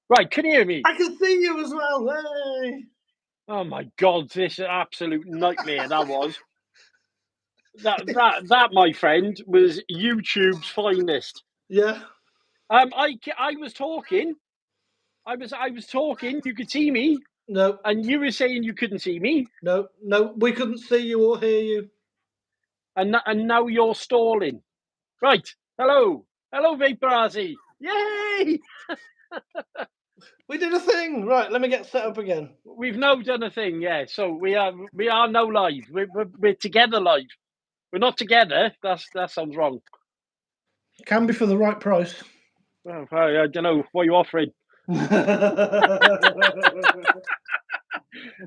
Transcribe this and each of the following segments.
Right, can you hear me? I can see you as well. Hey. Oh my God, this is an absolute nightmare. That was. That, my friend, was YouTube's finest. Yeah. I was talking. I was talking. You could see me, No. and you were saying you couldn't see me, No. We couldn't see you or hear you. and now you're stalling. Right. Hello, Vapor RC. Yay! We did a thing. Right. Let me get set up again. We've now done a thing. Yeah. So we are now live. We're together live. We're not together. That sounds wrong. Can be for the right price. Well, I don't know what you're offering.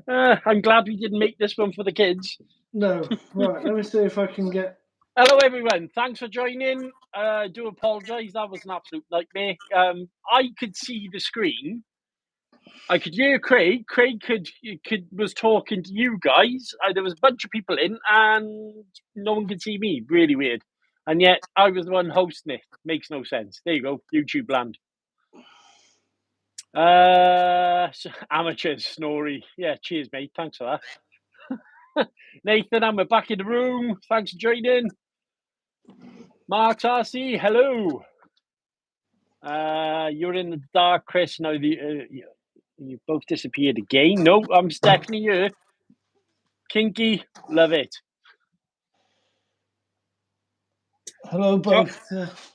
I'm glad we didn't make this one for the kids. No. Right. Let me see if I can get. Hello, everyone. Thanks for joining. I do apologise. That was an absolute nightmare. I could see the screen. I could hear Craig. Craig was talking to you guys. There was a bunch of people in, and no one could see me. Really weird. And yet I was the one hosting it. Makes no sense. There you go. YouTube land. So amateurs, Snorri. Yeah, cheers, mate. Thanks for that. Nathan, and we're back in the room. Thanks for joining. Mark's RC, hello. You're in the dark, Chris. Now you both disappeared again. No, I'm Stephanie here. Kinky, love it. Hello, both.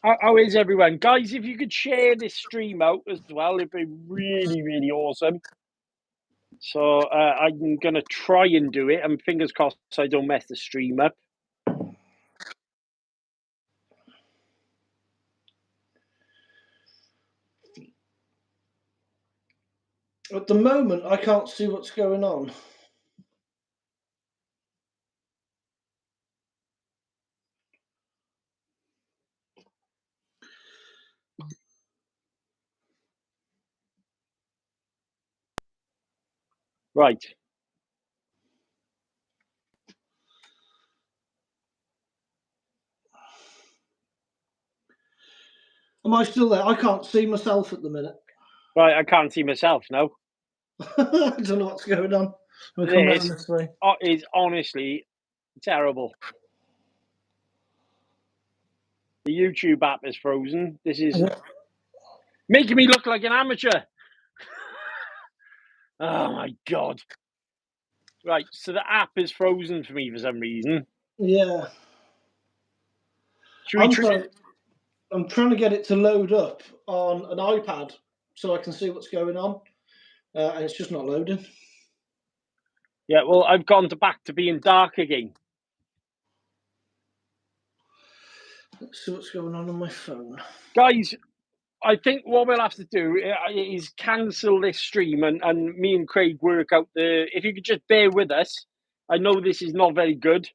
How is everyone? Guys, if you could share this stream out as well, it'd be really, really awesome. So I'm going to try and do it, and fingers crossed I don't mess the stream up. At the moment, I can't see what's going on. Right. Am I still there? I can't see myself at the minute. Right, I can't see myself now. I don't know what's going on. We'll come around this way. Is honestly terrible. The YouTube app is frozen. This is making me look like an amateur. Oh my God. Right, so the app is frozen for me for some reason. Yeah. I'm trying to get it to load up on an iPad so I can see what's going on, and it's just not loading. Yeah, well, I've gone back to being dark again. Let's see what's going on my phone. Guys, I think what we'll have to do is cancel this stream and me and Craig work out if you could just bear with us. I know this is not very good.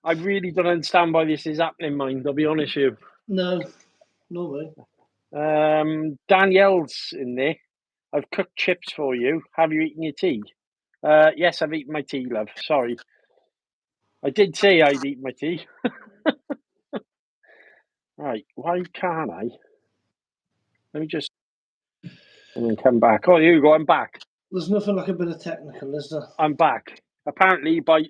I really don't understand why this is happening, mind. I'll be honest with you. No way. Danielle's in there. I've cooked chips for you. Have you eaten your tea? Yes, I've eaten my tea, love. Sorry. I did say I'd eat my tea. Right, why can't I? Let me just... And then come back. Oh, here you go, I'm back. There's nothing like a bit of technical, is there? I'm back. Apparently, by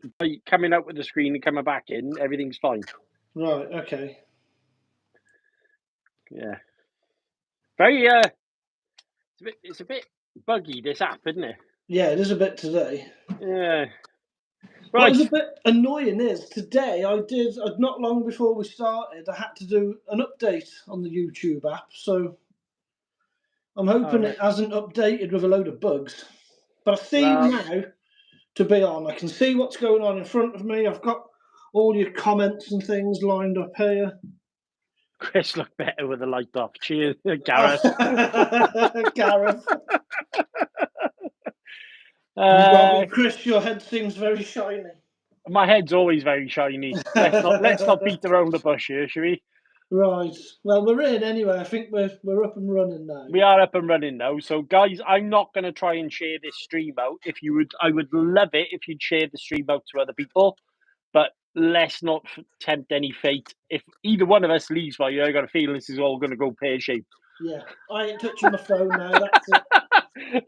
coming out with the screen and coming back in, everything's fine. Right, okay. Yeah. Very, it's a bit buggy, this app, isn't it? Yeah, it is a bit today. Yeah. Right. What's a bit annoying is today not long before we started, I had to do an update on the YouTube app. So I'm hoping it hasn't updated with a load of bugs. But I see now to be on. I can see what's going on in front of me. I've got all your comments and things lined up here. Chris looked better with the light off. Cheers, Gareth. Gareth. Chris, your head seems very shiny. My head's always very shiny. Let's not beat around the bush here, shall we? Right. Well, we're in anyway. I think we're up and running now. We are up and running now. So, guys, I'm not going to try and share this stream out. I would love it if you'd share the stream out to other people. But let's not tempt any fate. If either one of us leaves by you, I got a feeling this is all going to go pear-shaped. Yeah, I ain't touching my phone now. That's it.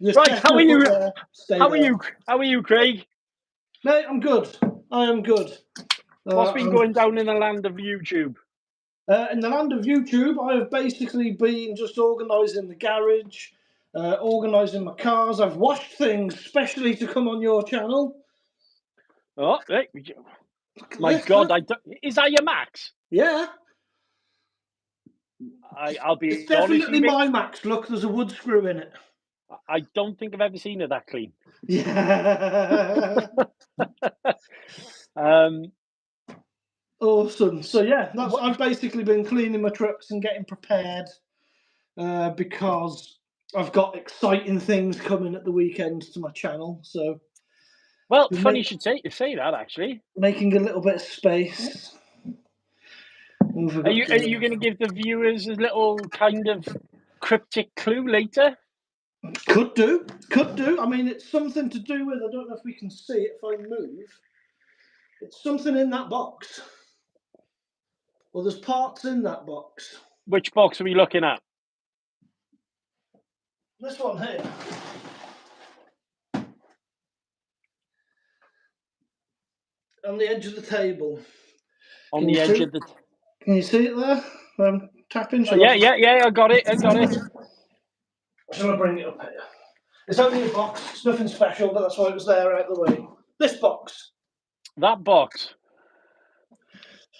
Just Right, how are you? How are you, Craig? Mate, I'm good. I am good. What's been going down in the land of YouTube? In the land of YouTube, I have basically been just organising the garage, organising my cars. I've washed things specially to come on your channel. Oh, my God! Is that your Max? Yeah. I'll be It's honest definitely with you, my Max. Look, there's a wood screw in it. I don't think I've ever seen it that clean. Yeah. Awesome. So yeah, I've basically been cleaning my trucks and getting prepared because I've got exciting things coming at the weekend to my channel. So, well, funny you should say that. Actually, making a little bit of space. Are you going to give the viewers a little kind of cryptic clue later? Could do. I mean, it's something to do with. I don't know if we can see it if I move. It's something in that box. Well, there's parts in that box. Which box are we looking at? This one here. On the edge of the table. On the edge of the. Can you see it there? I'm tapping. Yeah. I got it. Shall I bring it up here? It's only a box. It's nothing special, but that's why it was there out of the way. This box. That box.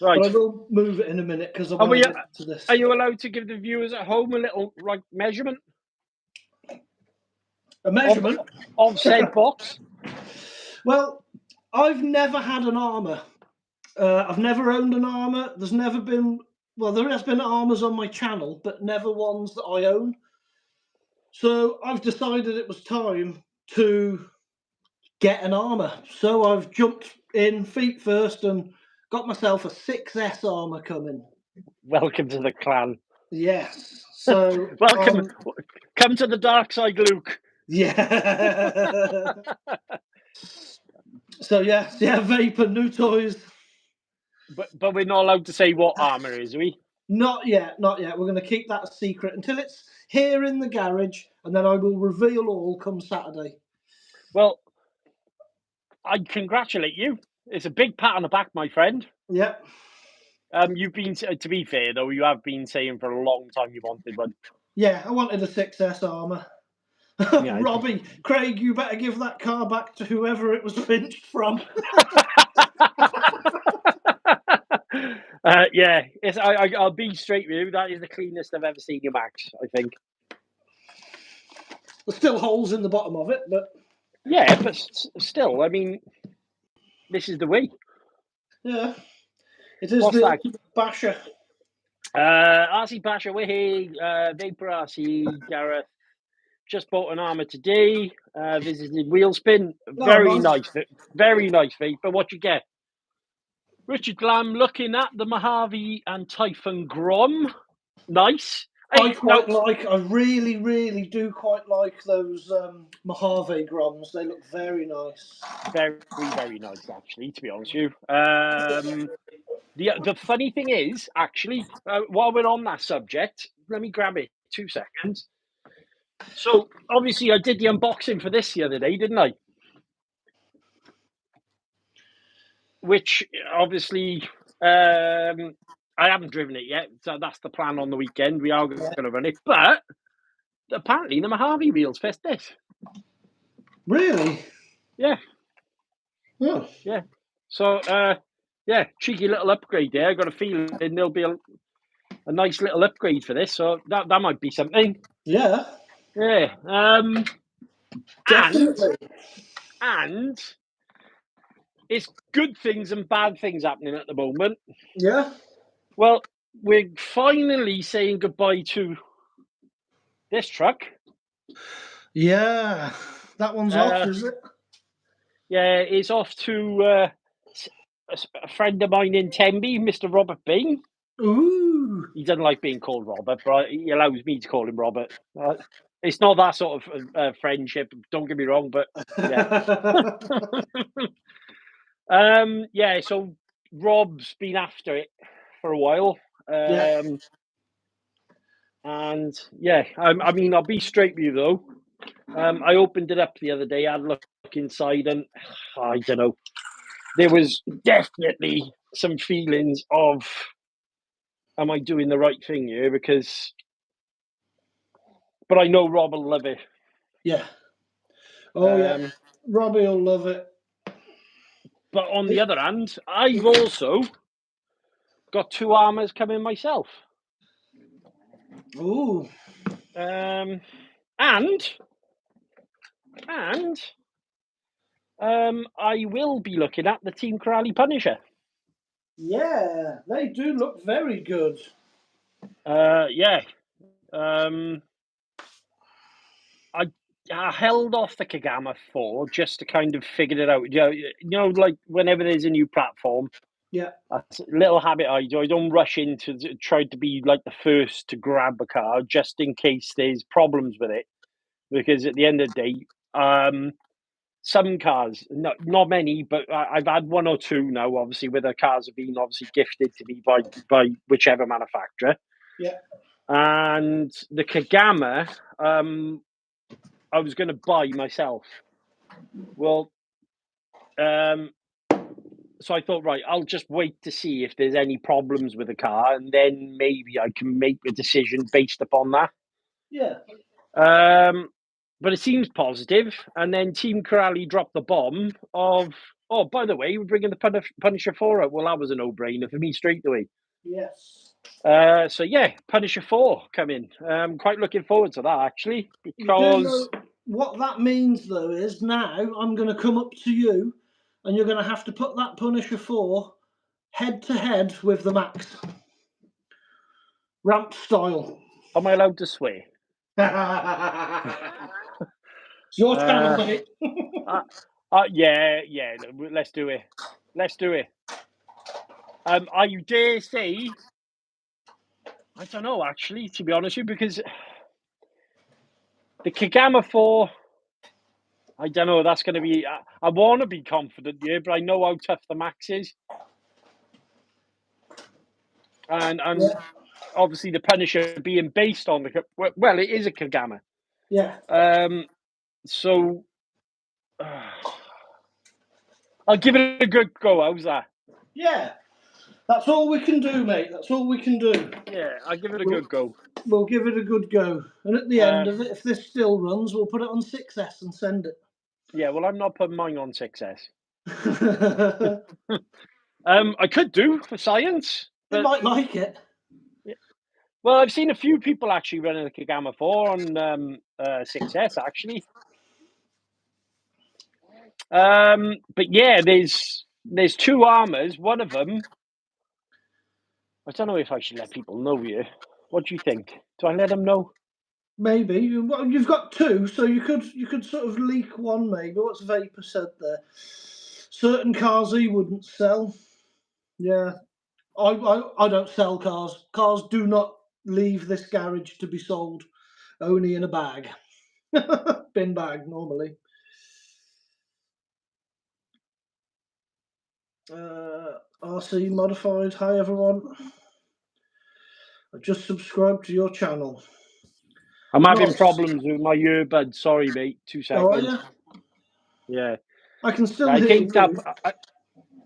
Right. But I will move it in a minute because I want to get to this. Are you allowed to give the viewers at home a little measurement? A measurement of said box? Well, I've never had an armour. I've never owned an armour. There's never been. Well, there has been armours on my channel, but never ones that I own. So I've decided it was time to get an armour. So I've jumped in feet first and got myself a 6S armour coming. Welcome to the clan. Yes. So welcome. Come to the dark side, Luke. Yeah. So yeah, vapor, new toys. But we're not allowed to say what armour is, are we? Not yet. We're going to keep that a secret until it's here in the garage, and then I will reveal all come Saturday. Well, I congratulate you. It's a big pat on the back, my friend. Yep. You've been, to be fair though, you have been saying for a long time you wanted one. Yeah, I wanted a 6S armour. Yeah, Robbie, Craig, you better give that car back to whoever it was pinched from. Yeah, I'll be straight with you. That is the cleanest I've ever seen your Max, I think. There's still holes in the bottom of it, but... Yeah, but still, I mean, this is the way. Yeah. It is. What's the that? Basher. RC Basher, we're here. Vapor RC, Gareth. Just bought an armour today. Visited Wheelspin. Very nice. Very nice Vapor. What you get? Richard Glam looking at the Mojave and Typhon Grom. Nice. I really, really do quite like those Mojave Groms. They look very nice. Very, very nice, actually, to be honest with you. The funny thing is, actually, while we're on that subject, let me grab it 2 seconds. So, obviously, I did the unboxing for this the other day, didn't I? Which, obviously, I haven't driven it yet, so that's the plan on the weekend. We are going to run it, but apparently the Mojave wheels fit this. Really? Yeah. Oh. Yeah. So, yeah, cheeky little upgrade there. I got a feeling there'll be a nice little upgrade for this, so that might be something. Yeah. Yeah. Definitely. And it's good things and bad things happening at the moment. Yeah. Well, we're finally saying goodbye to this truck. Yeah. That one's off, is it? Yeah, it's off to a friend of mine in Tenby, Mr. Robert Bain. Ooh. He doesn't like being called Robert, but he allows me to call him Robert. It's not that sort of friendship, don't get me wrong, but yeah. Yeah, so Rob's been after it for a while. And yeah, I mean, I'll be straight with you though. I opened it up the other day, I had a look inside, and I don't know. There was definitely some feelings of, am I doing the right thing here? But I know Rob will love it. Yeah. Oh, yeah. Robbie will love it. But on the other hand, I've also got 2 armours coming myself. Ooh. And I will be looking at the Team Corrali Punisher. Yeah, they do look very good. Yeah. I held off the Kagama 4 just to kind of figure it out. You know, like whenever there's a new platform, yeah, that's a little habit I do. I don't rush into try to be like the first to grab a car just in case there's problems with it. Because at the end of the day, some cars, not many, but I've had 1 or 2 now, obviously, where the cars have been obviously gifted to me by whichever manufacturer. Yeah. And the Kagama, I was going to buy myself. Well, so I thought, right, I'll just wait to see if there's any problems with the car, and then maybe I can make a decision based upon that. Yeah. But it seems positive. And then Team Corrali dropped the bomb of, oh, by the way, we're bringing the Punisher 4 out. Well, that was a no-brainer for me straight away. Yes. So yeah, Punisher 4 coming. I'm quite looking forward to that actually, because you do know what that means though is now I'm going to come up to you, and you're going to have to put that Punisher 4 head to head with the Max, ramp style. Am I allowed to swear? It's your channel, mate. Yeah, let's do it. Let's do it. I dare say, I don't know actually, to be honest with you, because the Kagama 4, I don't know, that's going to be, I want to be confident here, but I know how tough the Max is. And obviously the Punisher being based on well, it is a Kagama. Yeah. So I'll give it a good go. How's that? Yeah. That's all we can do, mate. That's all we can do. Yeah, I'll give it a good go. We'll give it a good go. And at the end of it, if this still runs, we'll put it on 6S and send it. Yeah, well, I'm not putting mine on 6S. I could do for science. They might like it. Yeah. Well, I've seen a few people actually running the Kagama 4 on 6S, actually. But yeah, there's 2 armours. One of them, I don't know if I should let people know here. What do you think? Do I let them know? Maybe. Well, you've got 2, so you could sort of leak one. Maybe. What's Vapor said there? Certain cars he wouldn't sell. Yeah, I don't sell cars. Cars do not leave this garage to be sold. Only in a bag, bin bag normally. RC Modified. Hi everyone. I just subscribed to your channel. I'm having problems with my earbuds. Sorry, mate. 2 seconds. Oh, are you? Yeah. I can still hear you.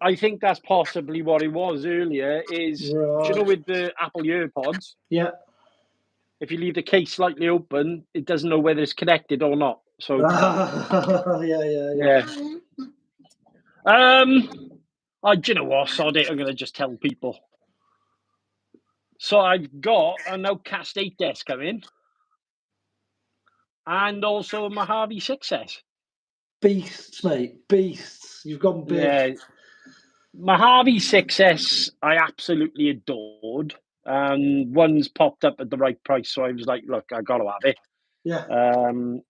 I think that's possibly what it was earlier. Is right. You know, with the Apple EarPods? Yeah. If you leave the case slightly open, it doesn't know whether it's connected or not. So yeah. Do you know what? Sod it. I'm going to just tell people. So I've got a Nowcast 8S coming, and also a Mojave 6S. Beasts, mate. Beasts. You've gone big. Yeah. Mojave 6S, I absolutely adored. One's popped up at the right price, so I was like, look, I got to have it. Yeah.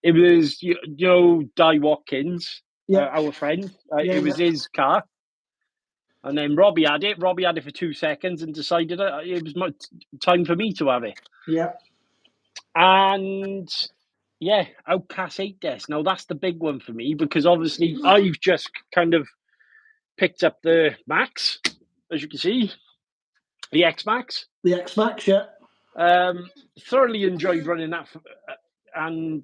It was, you know, Di Watkins, yeah. Our friend. It was his car. And then Robbie had it. Robbie had it for 2 seconds and decided it was time for me to have it. Yeah. And yeah, Outcast 8S. Now, that's the big one for me, because obviously I've just kind of picked up the Max, as you can see, the X Max. The X Max, yeah. Thoroughly enjoyed running that, and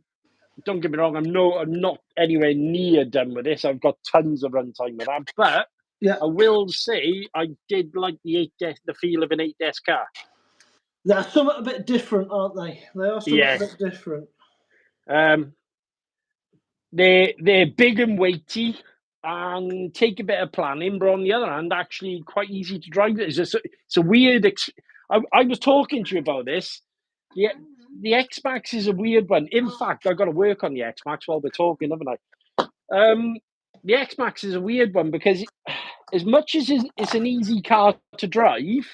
don't get me wrong, I'm not anywhere near done with this. I've got tons of runtime with that, but Yeah. I will say I did like the feel of an 8S car. They're somewhat a bit different, aren't they? They are somewhat a bit different. They're big and weighty and take a bit of planning, but on the other hand, actually quite easy to drive. It's a weird. I was talking to you about this. The X Max is a weird one. In fact, I've got to work on the X Max while we're talking, haven't I? The X Max is a weird one because as much as it's an easy car to drive,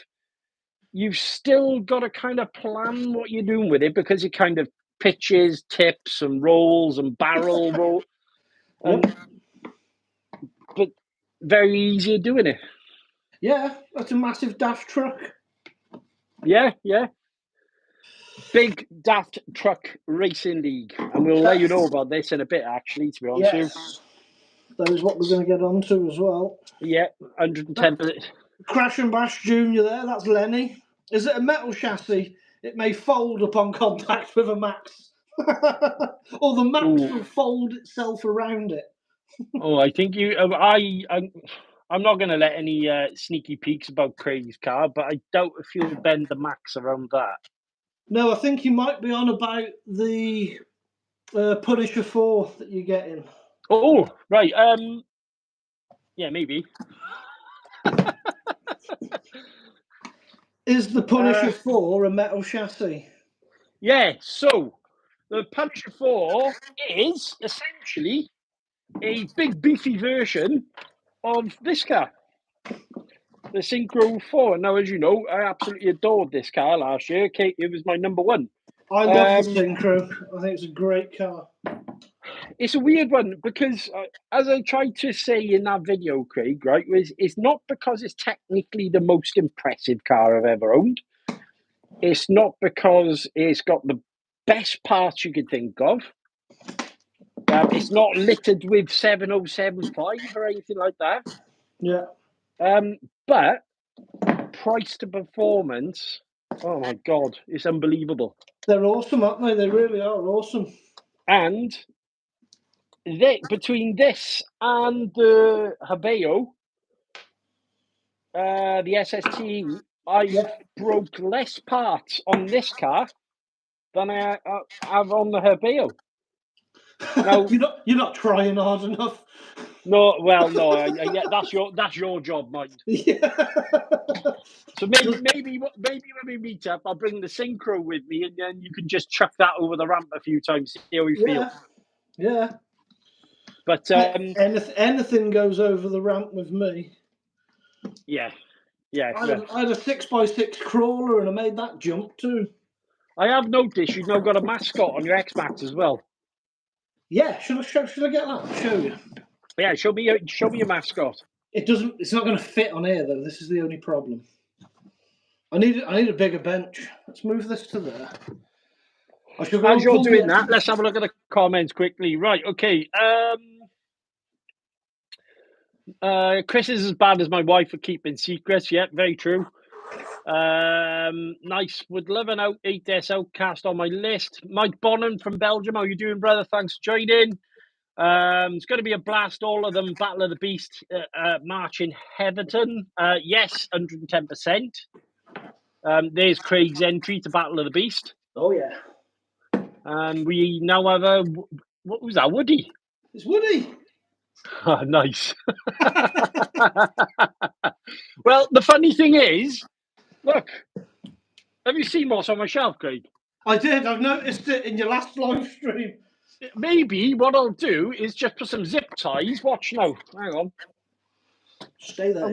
you've still got to kind of plan what you're doing with it because it kind of pitches, tips, and rolls and barrel roll. But very easy at doing it. Yeah, that's a massive daft truck. Yeah. Big Daft Truck Racing League. And we'll let you know about this in a bit, actually, to be honest with you. That is what we're going to get onto as well. Yeah, 110%. Crash and Bash Junior there, that's Lenny. Is it a metal chassis? It may fold upon contact with a Max. Or the Max will fold itself around it. I think I'm not going to let any sneaky peeks about Craig's car, but I doubt if you'll bend the Max around that. No, I think you might be on about the Punisher 4 that you're getting. Oh, right. Yeah, maybe. Is the Punisher 4 a metal chassis? Yeah, so the Punisher 4 is essentially a big beefy version of this car, the Synchro 4. Now, as you know, I absolutely adored this car last year. It was my number one. I love the Synchro. I think it's a great car. It's a weird one because, as I tried to say in that video, Craig, right, it's not because it's technically the most impressive car I've ever owned. It's not because it's got the best parts you could think of. It's not littered with 7075 or anything like that. Yeah. But price to performance, oh my God, it's unbelievable. They're awesome, aren't they? They really are awesome. And between this and the Habeo, the SST, I've broke less parts on this car than I have on the Habeo. Now, you're not trying hard enough. No, well, no. Yeah, that's your job, mind. Yeah. So maybe when we meet up, I'll bring the Synchro with me, and then you can just chuck that over the ramp a few times, see how you feel. Yeah. But anything goes over the ramp with me. Yeah. I had a 6x6 crawler, and I made that jump too. I have noticed you've now got a mascot on your X Max as well. Yeah, should I get that? I'll show you. Yeah, show me your mascot. It's not going to fit on here though. This is the only problem. I need a bigger bench. Let's move this to there. As you're doing that, let's have a look at the comments quickly. Right, okay. Chris is as bad as my wife for keeping secrets. Yeah, very true. Nice. Would love an 8S Outcast on my list. Mike Bonham from Belgium. How you doing, brother? Thanks for joining. It's going to be a blast. All of them. Battle of the Beast March in Heatherton. Yes, 110%. There's Craig's entry to Battle of the Beast. Oh yeah. And we now have what was that? Woody. It's Woody. Oh, nice. Well, the funny thing is, look, have you seen what's on my shelf, Craig? I did. I've noticed it in your last live stream. Maybe what I'll do is just put some zip ties. Watch now. Hang on. Stay there.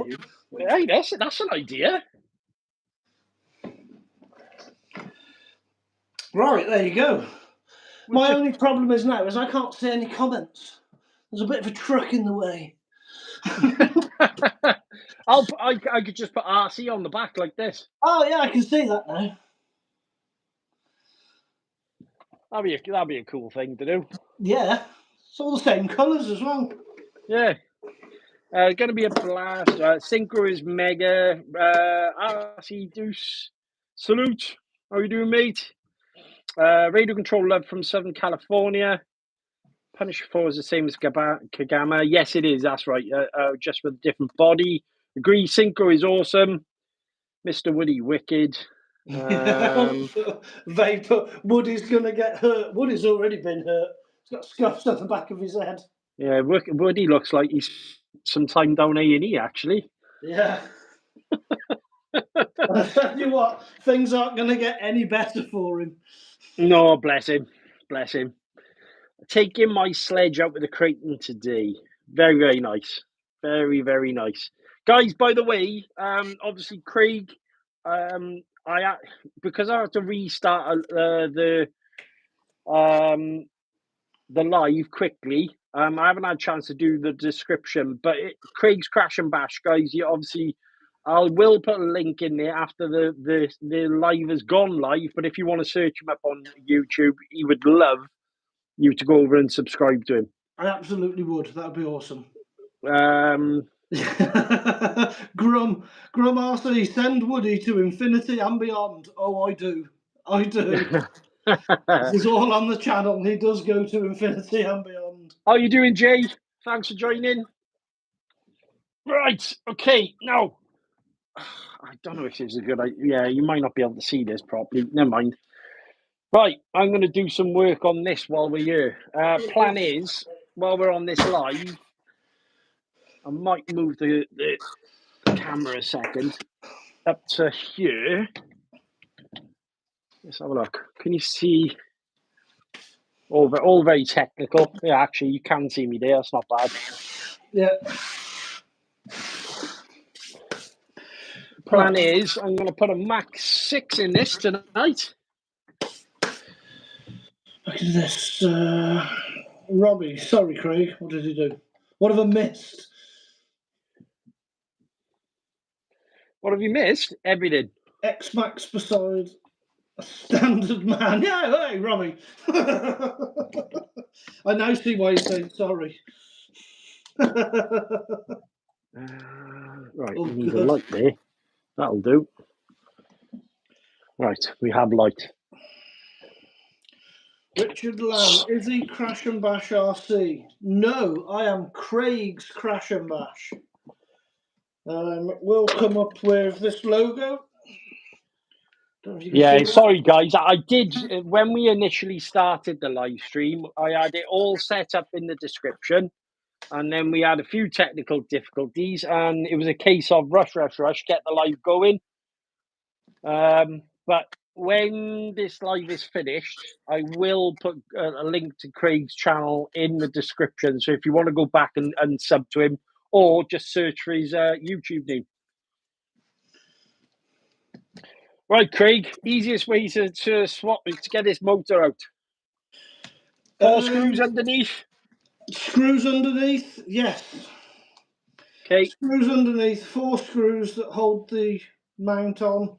Hey, that's an idea. Right, there you go. My only problem is now I can't see any comments. There's a bit of a truck in the way. I could just put RC on the back like this. Oh yeah, I can see that now. That'd be a cool thing to do. Yeah, it's all the same colours as well. Yeah. Going to be a blast. Synchro is mega. RC Deuce, salute. How you doing, mate? Radio Control Love from Southern California. Punisher 4 is the same as Kagama. Yes, it is. That's right. Just with a different body. Agree. Synchro is awesome. Mr. Woody, wicked. Vapor. Woody's going to get hurt. Woody's already been hurt. He's got scuffs at the back of his head. Yeah, Woody looks like he's some time down A&E, actually. Yeah. I tell you what, things aren't going to get any better for him. No, bless him. Bless him. Taking my sledge out with the Creighton today. Very, very nice. Very, very nice. Guys, by the way, obviously Craig, because I have to restart the live quickly. I haven't had a chance to do the description, but Craig's Crash and Bash, guys. You obviously, I will put a link in there after the live has gone live. But if you want to search him up on YouTube, he would love you to go over and subscribe to him. I absolutely would. That'd be awesome. Grum RC, send Woody to infinity and beyond. Oh, I do. This is all on the channel. He does go to infinity and beyond. How you doing, Jay? Thanks for joining. Right. Okay. Now, I don't know if this is a good idea. Yeah, you might not be able to see this properly. Never mind. Right. I'm going to do some work on this while we're here. Plan is, while we're on this live, I might move the camera a second up to here. Let's have a look. Can you see? All very technical. Yeah, actually, you can see me there. That's not bad. Yeah. Plan is, I'm going to put a Max 6 in this tonight. Look at this. Robbie, sorry, Craig. What did he do? What have I missed? What have you missed? Everything. X-Max beside a standard man. Yeah, hey, Robbie. I now see why you're saying sorry. Right, we need a light there. That'll do. Right, we have light. Richard Lamb, is he Crash and Bash RC? No, I am Craig's Crash and Bash. We'll come up with this logo. Yeah, sorry guys. I did, when we initially started the live stream, I had it all set up in the description. And then we had a few technical difficulties, and it was a case of rush, get the live going. But when this live is finished, I will put a link to Craig's channel in the description. So if you want to go back and sub to him, or just search for his YouTube name. Right, Craig, easiest way to swap is to get this motor out. 4 screws underneath. Screws underneath, yes. Okay. Screws underneath, 4 screws that hold the mount on.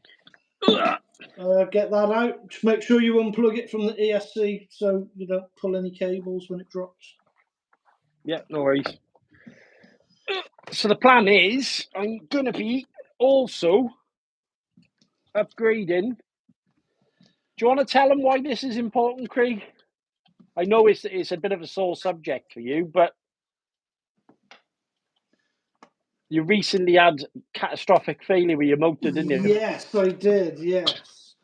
Get that out. Just make sure you unplug it from the ESC so you don't pull any cables when it drops. Yeah, no worries. So the plan is, I'm going to be also upgrading. Do you want to tell them why this is important, Craig? I know it's a bit of a sore subject for you, but you recently had catastrophic failure with your motor, didn't you? Yes, I did, yes.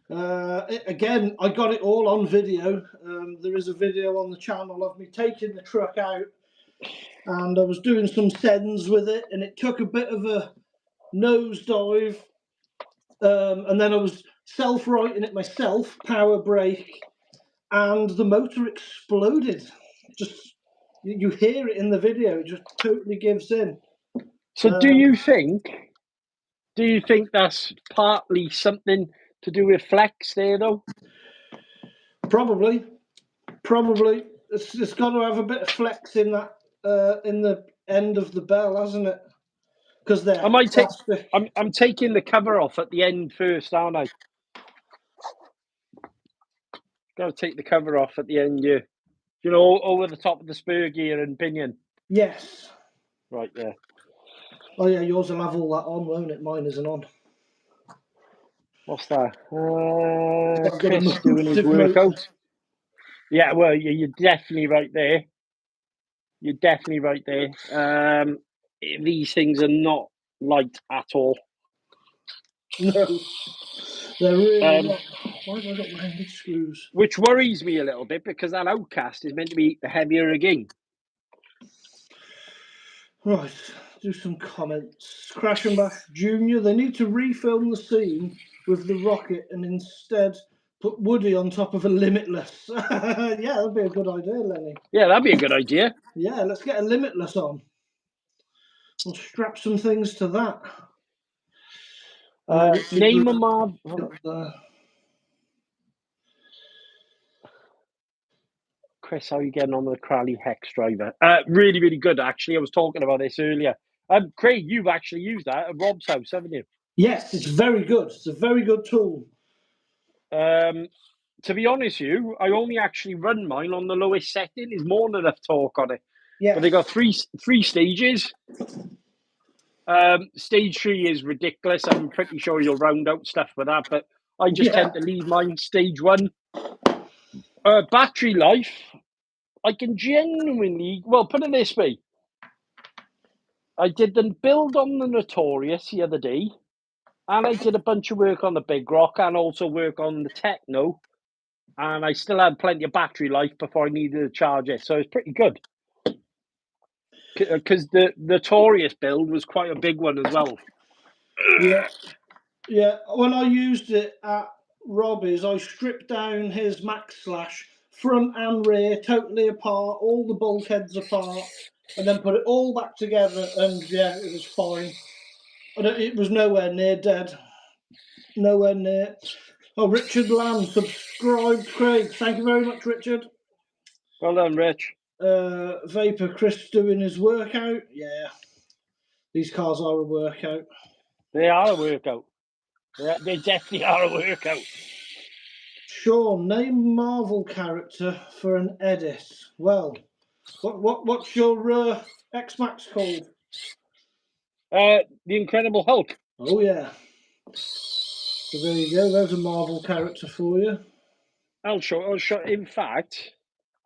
Again, I got it all on video. There is a video on the channel of me taking the truck out, and I was doing some sends with it, and it took a bit of a nosedive, and then I was self-righting it myself, power brake, and the motor exploded. Just, you hear it in the video, it just totally gives in. So do you think that's partly something to do with flex there, though? Probably. It's got to have a bit of flex in that in the end of the bell, hasn't it? Because they're plastic. I'm taking the cover off at the end first, aren't I? Got to take the cover off at the end, yeah. You know, over the top of the spur gear and pinion. Yes. Right, yeah. Oh yeah, yours will have all that on, won't it? Mine isn't on. What's that? I've got a Chris doing his massive workout. motor. Yeah, well, you're definitely right there. You're definitely right there. These things are not light at all. No, they're really not. Why have I got rounded screws? Which worries me a little bit because that Outcast is meant to be heavier again. Right, do some comments. Crash and Bash Jr. They need to refilm the scene with the rocket and instead put Woody on top of a Limitless. Yeah, that'd be a good idea, Lenny. Yeah, that'd be a good idea. Yeah, let's get a Limitless on. We'll strap some things to that. Name a Marvel. Chris, how are you getting on with the Crowley Hex driver? Really, really good, actually. I was talking about this earlier. Craig, you've actually used that at Rob's house, haven't you? Yes, it's very good. It's a very good tool. To be honest with you, I only actually run mine on the lowest setting. There's more than enough torque on it. Yeah. But they got three stages. Stage 3 is ridiculous. I'm pretty sure you'll round out stuff with that, but I just tend to leave mine stage 1. Battery life, I can genuinely, well, put it this way. I did the build on the Notorious the other day, and I did a bunch of work on the Big Rock and also work on the Techno, and I still had plenty of battery life before I needed to charge it, so it's pretty good. Because the Notorious build was quite a big one as well. Yeah. Yeah, when I used it at Robbie's, I stripped down his Max Slash front and rear, totally apart, all the bulkheads apart, and then put it all back together, and yeah, it was fine. It was nowhere near dead. Nowhere near. Oh, Richard Lamb subscribed. Craig, thank you very much, Richard. Well done, Rich. Vapor Chris doing his workout. Yeah, these cars are a workout. They are a workout. They definitely are a workout. Sean, name Marvel character for an edit. Well, what's your X-Max called? The Incredible Hulk. Oh yeah. So there you go. There's a Marvel character for you. I'll show. In fact,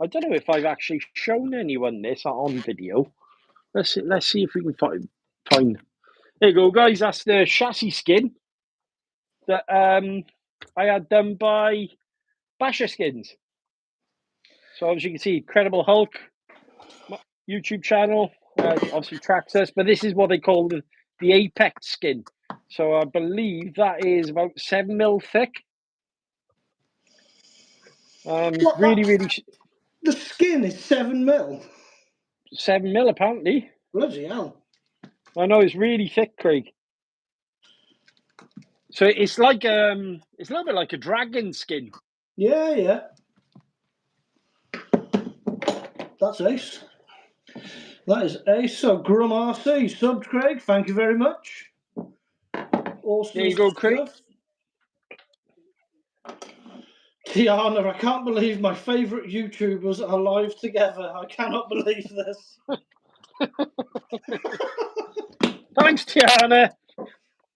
I don't know if I've actually shown anyone this on video. Let's see if we can find. There you go, guys. That's the chassis skin that I had done by Basher Skins. So as you can see, Incredible Hulk YouTube channel obviously tracks us, but this is what they call the Apex skin. So I believe that is about 7mm thick. Really. The skin is 7mm. 7mm apparently. Bloody hell! I know, it's really thick, Craig. So it's like it's a little bit like a dragon skin. Yeah. That's ace. That is ace. So Grum RC subbed, Craig. Thank you very much. Awesome. There you go, Craig. Tiana, I can't believe my favourite YouTubers are live together. I cannot believe this. Thanks, Tiana.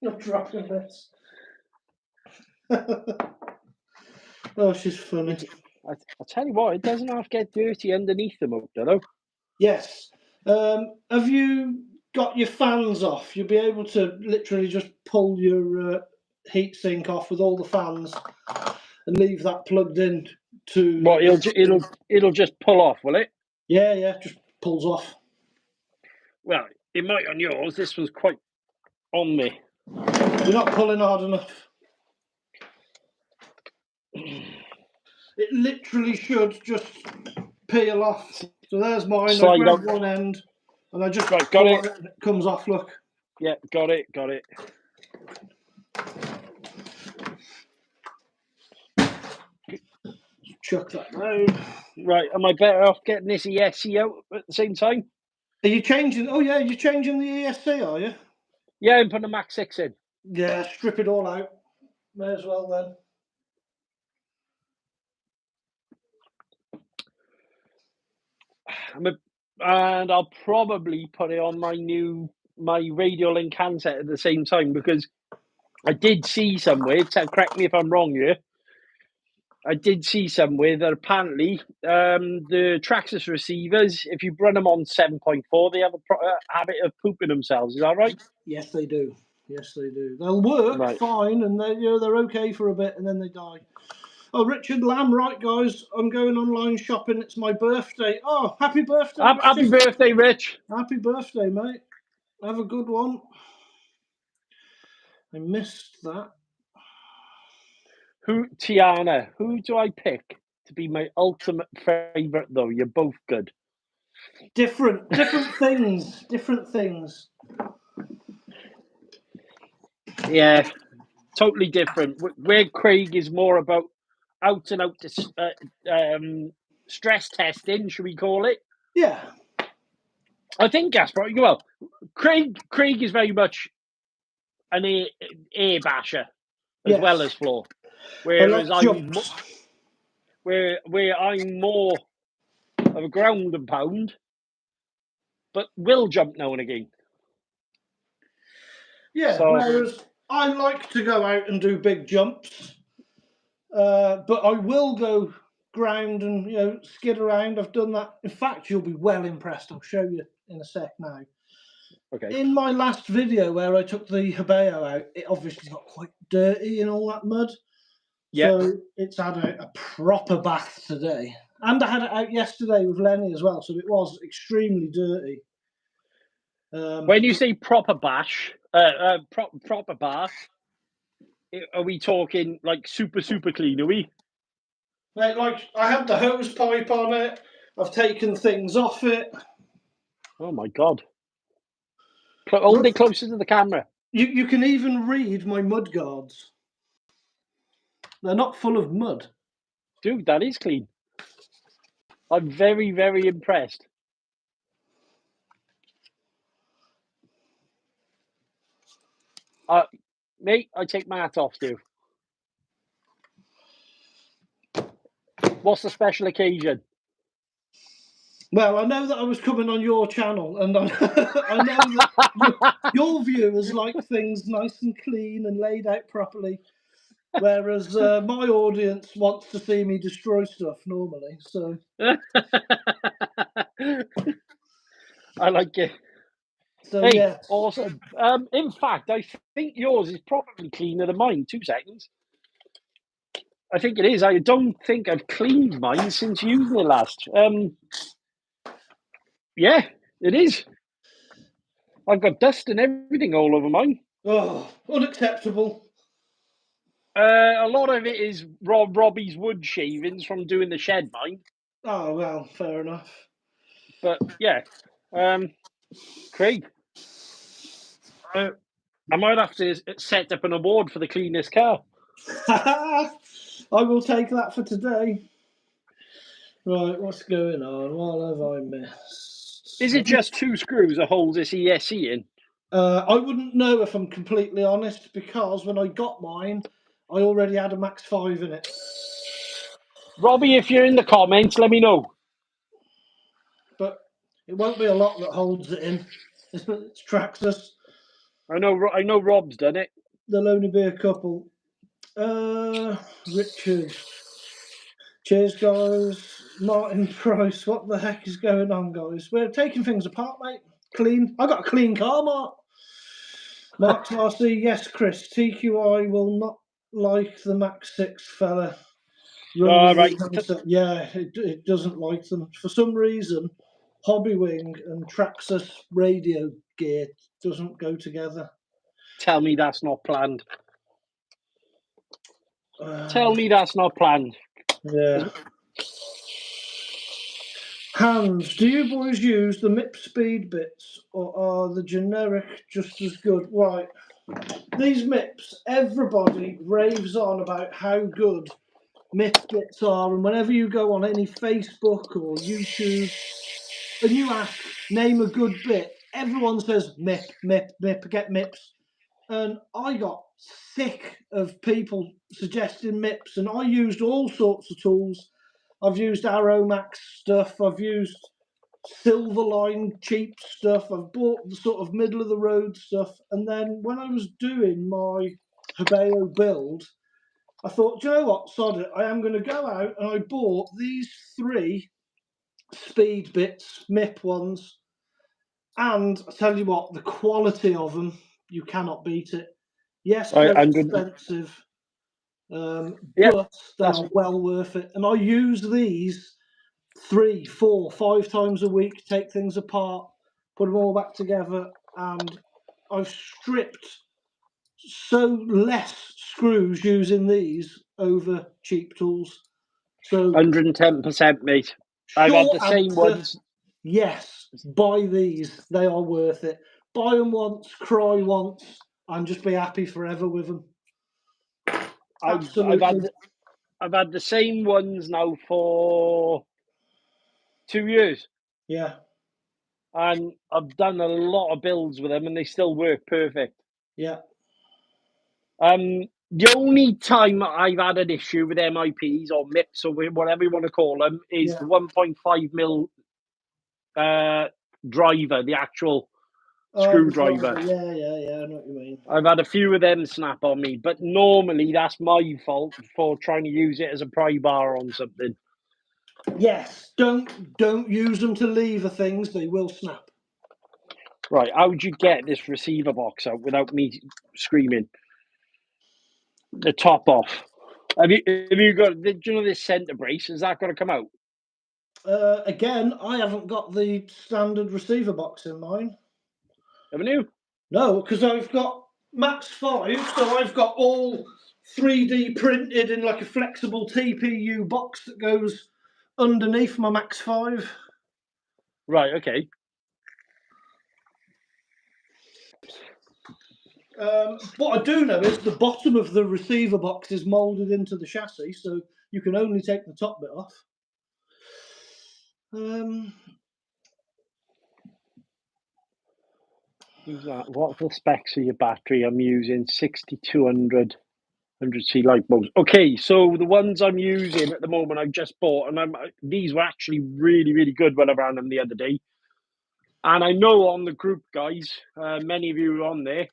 You're dropping this. Oh, she's funny. I'll tell you what, it doesn't have to get dirty underneath the motor, though. Yes. Have you got your fans off? You'll be able to literally just pull your heatsink off with all the fans and leave that plugged in to. What, it'll just pull off, will it? Yeah, just pulls off. Well, it might on yours. This was quite on me. You're not pulling hard enough. It literally should just peel off. So there's mine. I grab one end and I just got it. And it comes off. Look. Yeah, got it. Chuck that down. Right, am I better off getting this ESC out at the same time? Are you changing? Oh yeah, you're changing the ESC, are you? Yeah, I'm putting the Max 6 in. Yeah, strip it all out. May as well then. And I'll probably put it on my Radio Link handset at the same time, because I did see somewhere, correct me if I'm wrong here, I did see somewhere that apparently the Traxxas receivers, if you run them on 7.4, they have a habit of pooping themselves. Is that right? Yes, they do. Yes, they do. They'll work fine, and they're okay for a bit, and then they die. Oh, Richard Lamb, right, guys, I'm going online shopping. It's my birthday. Oh, happy birthday. Happy birthday, Rich. Happy birthday, mate. Have a good one. I missed that. Tiana, who do I pick to be my ultimate favourite, though? You're both good. Different things. Different things. Yeah, totally different. Where Craig is more about out and out stress testing, should we call it? Yeah. I think Gaspar, well, Craig is very much an air basher as well as floor. Whereas I'm more of a ground and pound, but will jump now and again. Yeah, whereas I like to go out and do big jumps, but I will go ground and skid around. I've done that. In fact, you'll be well impressed. I'll show you in a sec now. Okay. In my last video where I took the Hebeo out, it obviously got quite dirty in all that mud. Yeah. So it's had a proper bath today. And I had it out yesterday with Lenny as well, so it was extremely dirty. When you say proper bash, proper bath, are we talking like super clean, are we? Like I had the hose pipe on it. I've taken things off it. Oh my God. Hold it closer to the camera. You can even read my mud guards. They're not full of mud. Dude, that is clean. I'm very, very impressed. Mate, I take my hat off to you. What's the special occasion? Well, I know that I was coming on your channel, and I know that your viewers like things nice and clean and laid out properly, whereas my audience wants to see me destroy stuff normally. So I like it. So hey, yeah. Awesome. In fact, I think yours is probably cleaner than mine. 2 seconds. I think it is. I don't think I've cleaned mine since using it last. Yeah, it is. I've got dust and everything all over mine. Oh, unacceptable. A lot of it is Robbie's wood shavings from doing the shed mine. Oh, well, fair enough. But yeah, Craig, I might have to set up an award for the cleanest car. I will take that for today. Right, what's going on? What have I missed? Is it just 2 screws that holds this ESC in? I wouldn't know if I'm completely honest, because when I got mine, I already had a Max 5 in it. Robbie, if you're in the comments, let me know. But it won't be a lot that holds it in. It's Traxxas. I know Rob's done it. There'll only be a couple. Richard. Cheers, guys. Martin Price. What the heck is going on, guys? We're taking things apart, mate. Clean. I got a clean car, Mark. Mark's RC. Yes, Chris. TQI will not like the Max 6 fella. Right. Yeah, it doesn't like them. For some reason, Hobby Wing and Traxxas radio gear doesn't go together. Tell me that's not planned. Tell me that's not planned. Yeah. Hans, do you boys use the MIP speed bits, or are the generic just as good? Right. These MIPs, everybody raves on about how good MIP bits are, and whenever you go on any Facebook or YouTube and you ask, name a good bit, everyone says MIP, get MIPs. And I got sick of people suggesting MIPs, and I used all sorts of tools. I've used Aeromax stuff. I've used Silverline cheap stuff. I've bought the sort of middle of the road stuff. And then when I was doing my Hobeo build, I thought, do you know what, sod it, I am going to go out, and I bought these 3 speed bits, MIP ones. And I tell you what, the quality of them, you cannot beat it. Yes, they're expensive, but they are well worth it. And I use these 3, 4, 5 times a week, take things apart, put them all back together, and I've stripped so less screws using these over cheap tools. So 110%, mate. I've had the same ones. Yes, buy these. They are worth it. Buy them once, cry once, and just be happy forever with them. Absolutely. I've had the same ones now for 2 years. Yeah. And I've done a lot of builds with them, and they still work perfect. Yeah. The only time I've had an issue with MIPs or MIPs or whatever you want to call them is the 1.5 mil driver, the actual screwdriver. Yeah, I know what you mean. I've had a few of them snap on me, but normally that's my fault for trying to use it as a pry bar on something. Yes, don't use them to lever things; they will snap. Right, how would you get this receiver box out without me screaming? The top off. Have you got? Do you know this centre brace? Is that going to come out? Again, I haven't got the standard receiver box in mine. Haven't you? No, because I've got Max 5, so I've got all 3D printed in like a flexible TPU box that goes underneath my Max 5. Right, okay. What I do know is the bottom of the receiver box is moulded into the chassis, so you can only take the top bit off. What's the specs of your battery? I'm using 6200 100C light bulbs. Okay, so the ones I'm using at the moment I've just bought, and these were actually really, really good when I ran them the other day. And I know on the group, guys, many of you are on there,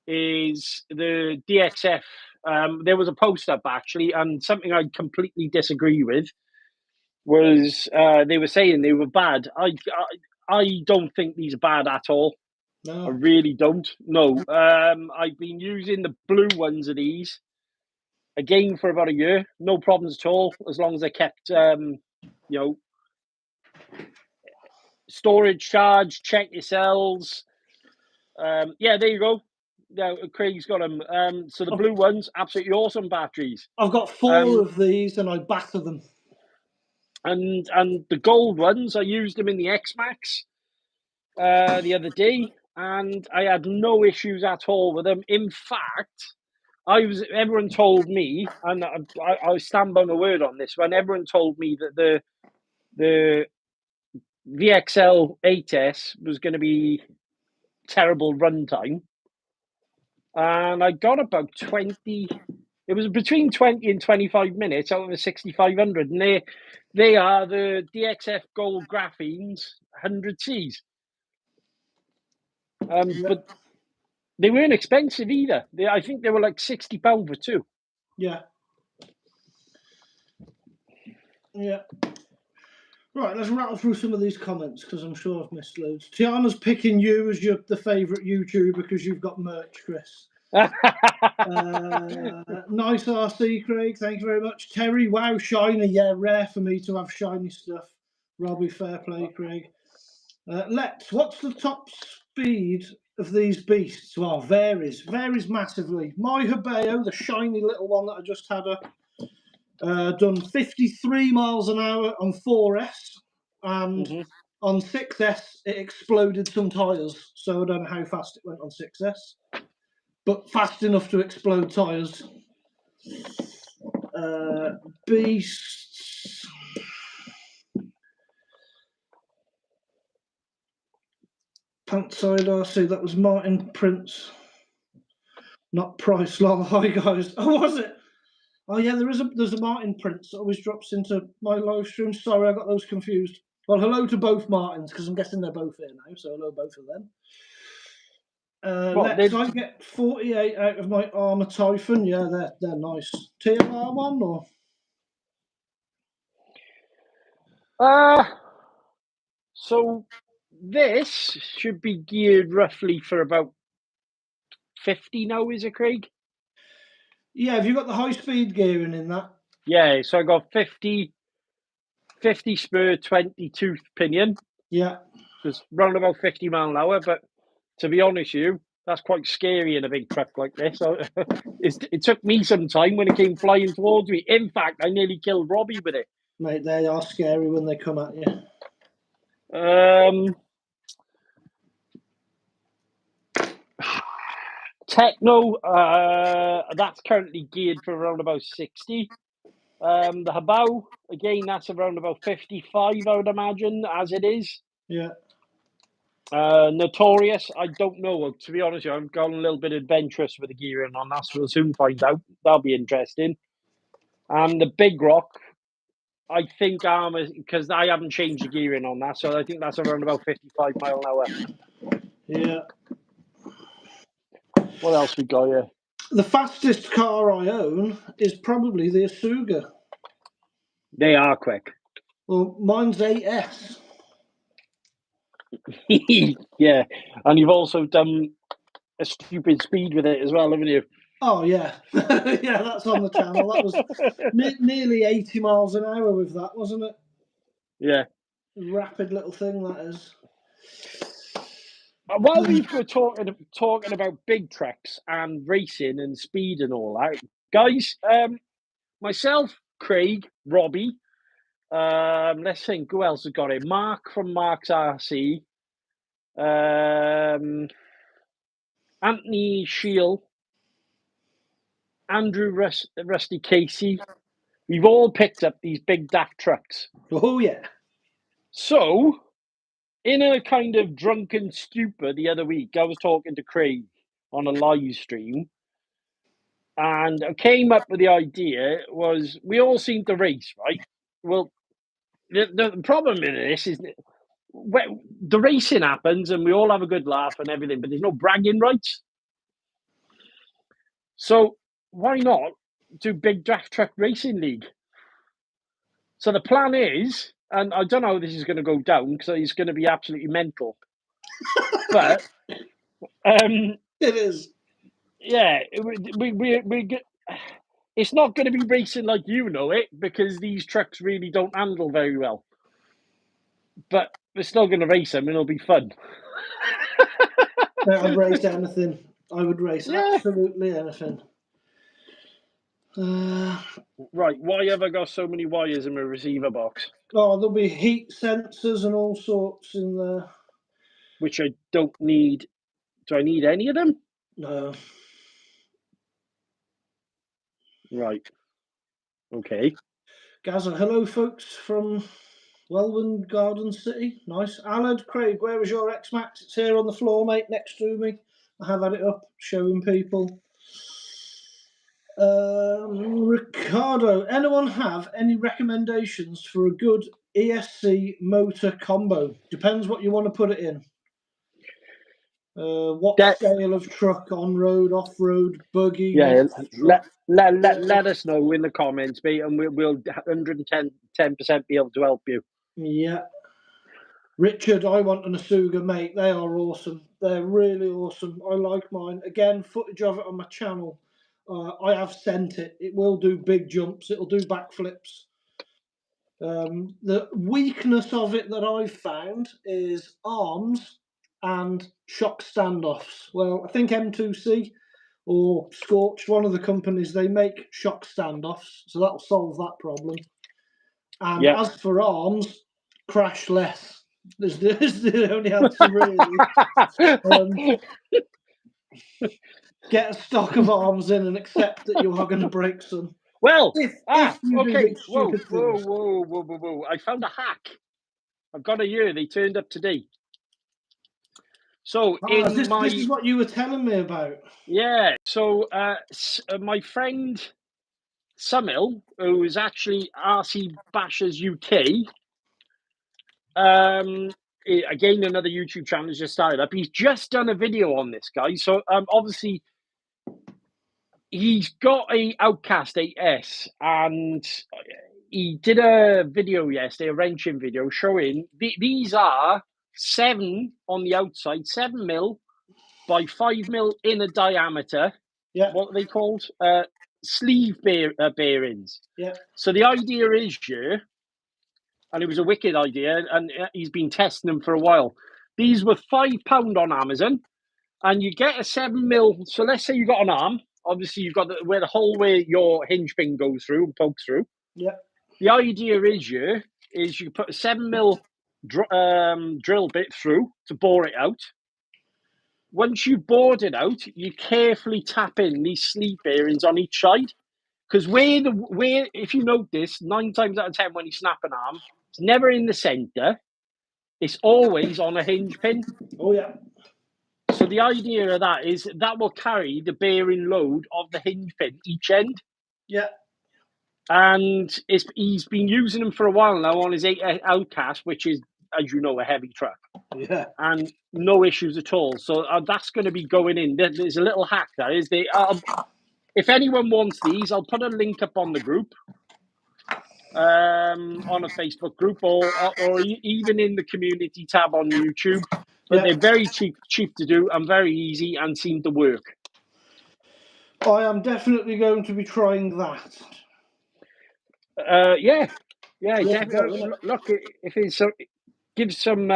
is the DXF. There was a post up actually, and something I completely disagree with was they were saying they were bad. I don't think these are bad at all. No. I really don't. No. I've been using the blue ones of these again for about a year. No problems at all, as long as I kept, storage charge, check your cells. Yeah, there you go. Yeah, Craig's got them. So the blue ones, absolutely awesome batteries. I've got 4 of these, and I batter them. And the gold ones, I used them in the X-Max the other day, and I had no issues at all with them. In fact, everyone told me, and I stand by my word on this, when everyone told me that the VXL 8S was going to be terrible runtime, and I got about 20. It was between 20 and 25 minutes out of the 6500, and they are the DXF Gold Graphenes 100Cs. But they weren't expensive either. I think they were like £60 for 2. Yeah. Yeah. Right, let's rattle through some of these comments because I'm sure I've missed loads. Tiana's picking you as the favourite YouTuber because you've got merch, Chris. Nice RC, Craig. Thank you very much. Terry, wow, shiny. Yeah, rare for me to have shiny stuff. Robbie, fair play, Craig. What's the top speed of these beasts? Well, varies massively. My Hobeo, the shiny little one that I just had done 53 miles an hour on 4S, and on 6S it exploded some tyres, so I don't know how fast it went on 6S, but fast enough to explode tyres. Beasts. Pantside RC, that was Martin Prince, not Price. Hi guys. Oh, was it? Oh yeah, there's a Martin Prince that always drops into my live stream. Sorry, I got those confused. Well, hello to both Martins, because I'm guessing they're both here now, so hello both of them. Lex, I get 48 out of my Armour Typhon. Yeah, they're nice. TLR one, or? So this should be geared roughly for about 50 now, is it, Craig? Yeah, have you got the high-speed gearing in that? Yeah, so I got 50 spur, 20 tooth pinion. Yeah. It's round about 50 mile an hour, but to be honest with you, that's quite scary in a big truck like this. It took me some time when it came flying towards me. In fact, I nearly killed Robbie with it. Mate, they are scary when they come at you. Techno, that's currently geared for around about 60. The Habao, again, that's around about 55, I would imagine, as it is. Yeah. Notorious, I don't know. To be honest with you, I've gone a little bit adventurous with the gearing on that, so we'll soon find out. That'll be interesting. And the Big Rock, I think because I haven't changed the gearing on that, so I think that's around about 55 mile an hour. Yeah. What else we got here? The fastest car I own is probably the Asuga. They are quick. Well, mine's 8S. Yeah, and you've also done a stupid speed with it as well, haven't you? Oh, yeah. Yeah, that's on the channel. That was nearly 80 miles an hour with that, wasn't it? Yeah. Rapid little thing, that is. While we've got talking about big trucks and racing and speed and all that, guys, myself, Craig, Robbie, let's think, who else has got it? Mark from Mark's RC, Anthony Shield, Andrew Rusty Casey. We've all picked up these big daft trucks. Oh, yeah. So, in a kind of drunken stupor the other week, I was talking to Craig on a live stream, and I came up with the idea was we all seem to race, right? Well, the problem in this is the racing happens and we all have a good laugh and everything, but there's no bragging rights. So why not do Big Daft Truck Racing League? So the plan is, and I don't know how this is going to go down because it's going to be absolutely mental, but it is. Yeah, it's not going to be racing like you know it because these trucks really don't handle very well. But we're still going to race them and it'll be fun. I'd race anything. I would race absolutely anything. Right, why have I got so many wires in my receiver box? Oh, there'll be heat sensors and all sorts in there. Which I don't need. Do I need any of them? No. Right. Okay. Gaza, hello folks from Welwyn Garden City. Nice. Alad, Craig, where was your X-Max? It's here on the floor, mate, next to me. I have had it up, showing people. Ricardo, anyone have any recommendations for a good ESC motor combo? Depends what you want to put it in. What scale of truck, on-road, off-road, buggy? Yeah, let us know in the comments, mate, and we'll 110% be able to help you. Yeah. Richard, I want an Asuga, mate. They are awesome. They're really awesome. I like mine. Again, footage of it on my channel. I have sent it. It will do big jumps. It'll do backflips. The weakness of it that I've found is arms and shock standoffs. Well, I think M2C or Scorched, one of the companies, they make shock standoffs, so that'll solve that problem. And as for arms, crash less. There's the only answer, really. Get a stock of arms in and accept that you are going to break some. Well, if you okay. do stupid things. Whoa. I found a hack. I've got a year. They turned up today. So this is what you were telling me about. Yeah. So my friend Sumil, who is actually RC Bashers UK, Again, another YouTube channel has just started up. He's just done a video on this, guy. So obviously, he's got a Outcast 8S, and he did a video yesterday, a wrenching video, showing these are 7 on the outside, 7mm by 5mm inner diameter. Yeah. What are they called? Sleeve bearings. Yeah. So the idea is here, and it was a wicked idea, and he's been testing them for a while. These were £5 on Amazon, and you get a 7mm. So let's say you got an arm. Obviously, you've got where the hole where your hinge pin goes through and pokes through. Yeah. The idea is you put a 7mm drill bit through to bore it out. Once you've bored it out, you carefully tap in these sleeve bearings on each side. Because where if you notice, 9 times out of 10 when you snap an arm, it's never in the centre. It's always on a hinge pin. Oh, yeah. So the idea of that is that will carry the bearing load of the hinge pin each end. Yeah. And he's been using them for a while now on his Outcast, which is, as you know, a heavy truck. Yeah. And no issues at all. So that's going to be going in. There's a little hack that is. If anyone wants these, I'll put a link up on the group, on a Facebook group, or even in the community tab on YouTube. But they're very cheap to do and very easy and seem to work. I am definitely going to be trying that. Yeah, definitely. Look, if it's gives some